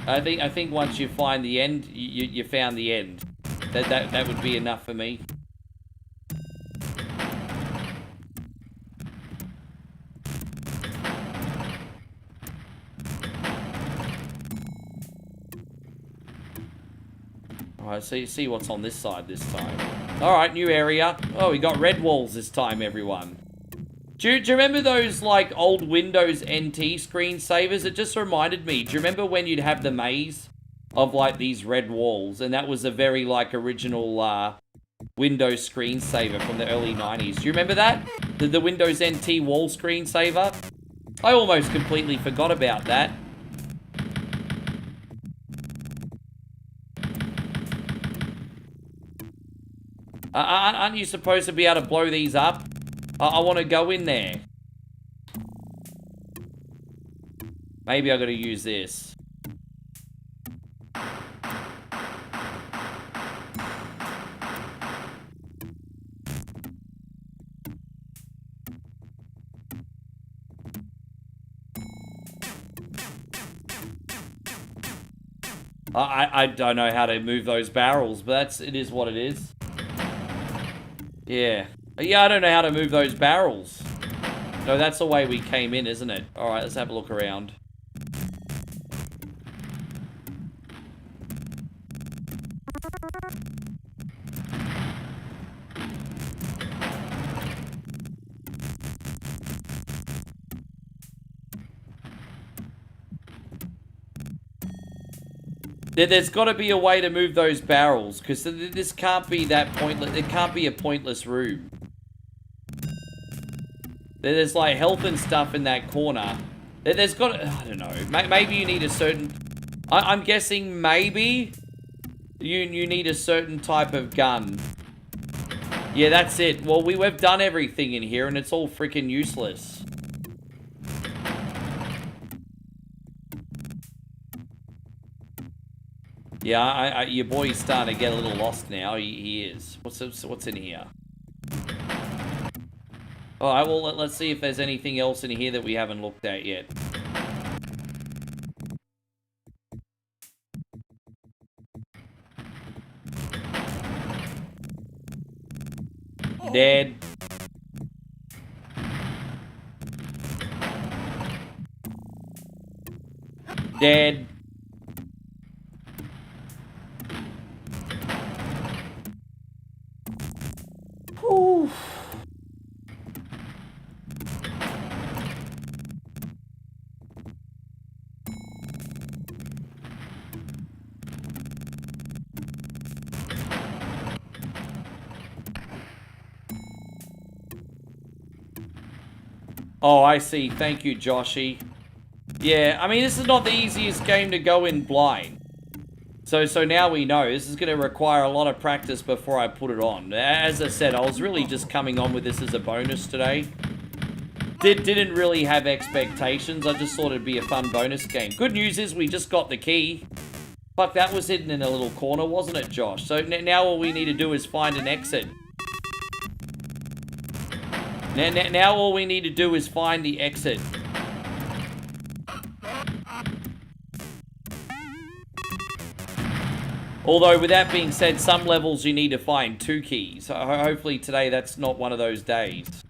I think once you find the end, you found the end. That would be enough for me. Alright, so you see what's on this side this time. Alright, new area. Oh, we got red walls this time, everyone. Do you remember those, like, old Windows NT screensavers? It just reminded me. Do you remember when you'd have the maze of, like, these red walls? And that was a very, like, original, Windows screensaver from the early 90s. Do you remember that? The Windows NT wall screensaver? I almost completely forgot about that. Aren't you supposed to be able to blow these up? I want to go in there. Maybe I got to use this. I don't know how to move those barrels, but it is what it is. Yeah. Yeah, I don't know how to move those barrels. No, that's the way we came in, isn't it? Alright, let's have a look around. There's got to be a way to move those barrels, because this can't be that pointless. It can't be a pointless room. There's like health and stuff in that corner. There's got to, I don't know. Maybe you need a certain... I'm guessing maybe you need a certain type of gun. Yeah, that's it. Well, we've done everything in here, and it's all freaking useless. Yeah, your boy's starting to get a little lost now. He is. What's in here? Alright, well, let's see if there's anything else in here that we haven't looked at yet. Dead. Dead. Whew. Oh, I see. Thank you, Joshy. Yeah, I mean, this is not the easiest game to go in blind. So now we know. This is going to require a lot of practice before I put it on. As I said, I was really just coming on with this as a bonus today. Didn't really have expectations. I just thought it'd be a fun bonus game. Good news is we just got the key. Fuck, that was hidden in a little corner, wasn't it, Josh? So now all we need to do is find an exit. Now all we need to do is find the exit. Although, with that being said, some levels you need to find 2 keys. Hopefully today that's not one of those days.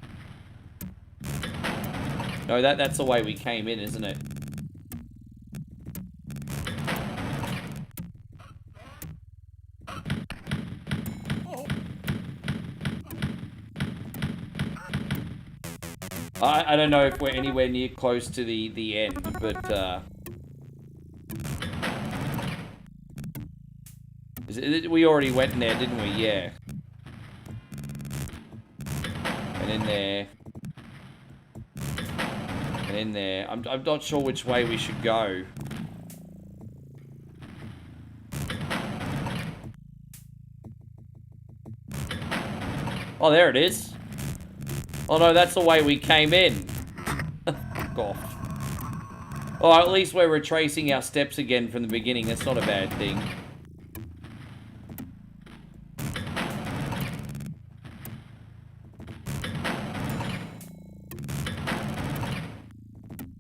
No, that's the way we came in, isn't it? I don't know if we're anywhere near close to the end, but we already went in there, didn't we? Yeah. And in there. And in there. I'm not sure which way we should go. Oh, there it is. Oh no, that's the way we came in. Fuck off. Oh, at least we're retracing our steps again from the beginning. That's not a bad thing.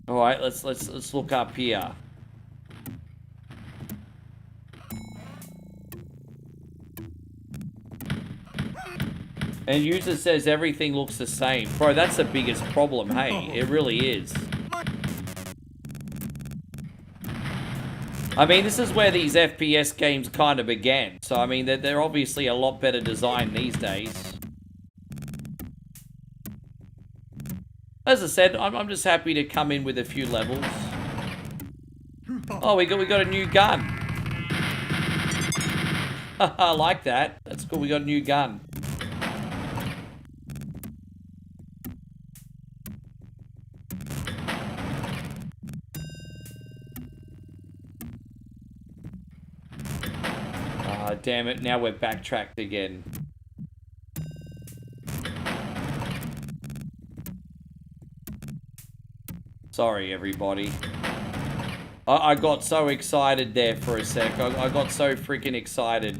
All right, let's look up here. And user says everything looks the same. Bro, that's the biggest problem, hey? It really is. I mean, this is where these FPS games kind of began. So, I mean, they're obviously a lot better designed these days. As I said, I'm just happy to come in with a few levels. Oh, we got a new gun. I like that. That's cool, we got a new gun. Damn it, now we're backtracked again. Sorry, everybody. I got so excited there for a sec. I got so freaking excited.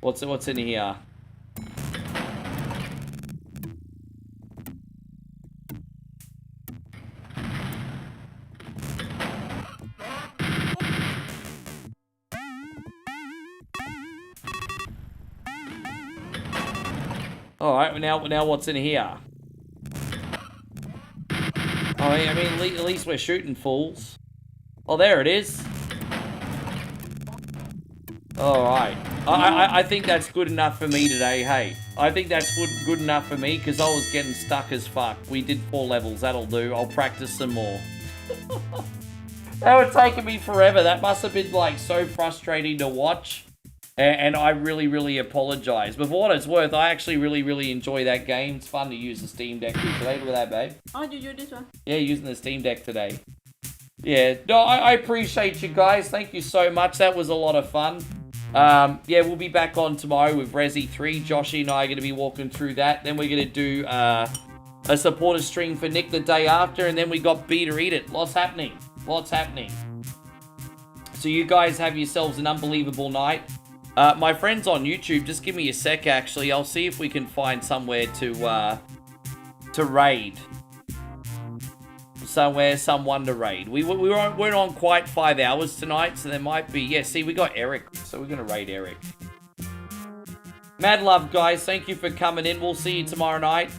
What's in here? Alright, now what's in here? Oh, I mean, at least we're shooting fools. Oh, there it is. Alright. I think that's good enough for me today, hey. I think that's good enough for me, because I was getting stuck as fuck. We did 4 levels, that'll do. I'll practice some more. That would taken me forever. That must have been, like, so frustrating to watch. And I really apologize. But for what it's worth, I actually really enjoy that game. It's fun to use the Steam Deck today. Look at that, babe. Oh, you use this one? Yeah, using the Steam Deck today. Yeah, no, I appreciate you guys. Thank you so much. That was a lot of fun. Yeah, we'll be back on tomorrow with Resi 3. Joshy and I are going to be walking through that. Then we're going to do a supporter stream for Nick the day after. And then we got Beat or Eat It. Lots happening. Lots happening. So you guys have yourselves an unbelievable night. My friends on YouTube, just give me a sec, actually. I'll see if we can find somewhere to raid. Someone to raid. We weren't on quite 5 hours tonight, so there might be... Yeah, see, we got Eric, so we're going to raid Eric. Mad love, guys. Thank you for coming in. We'll see you tomorrow night.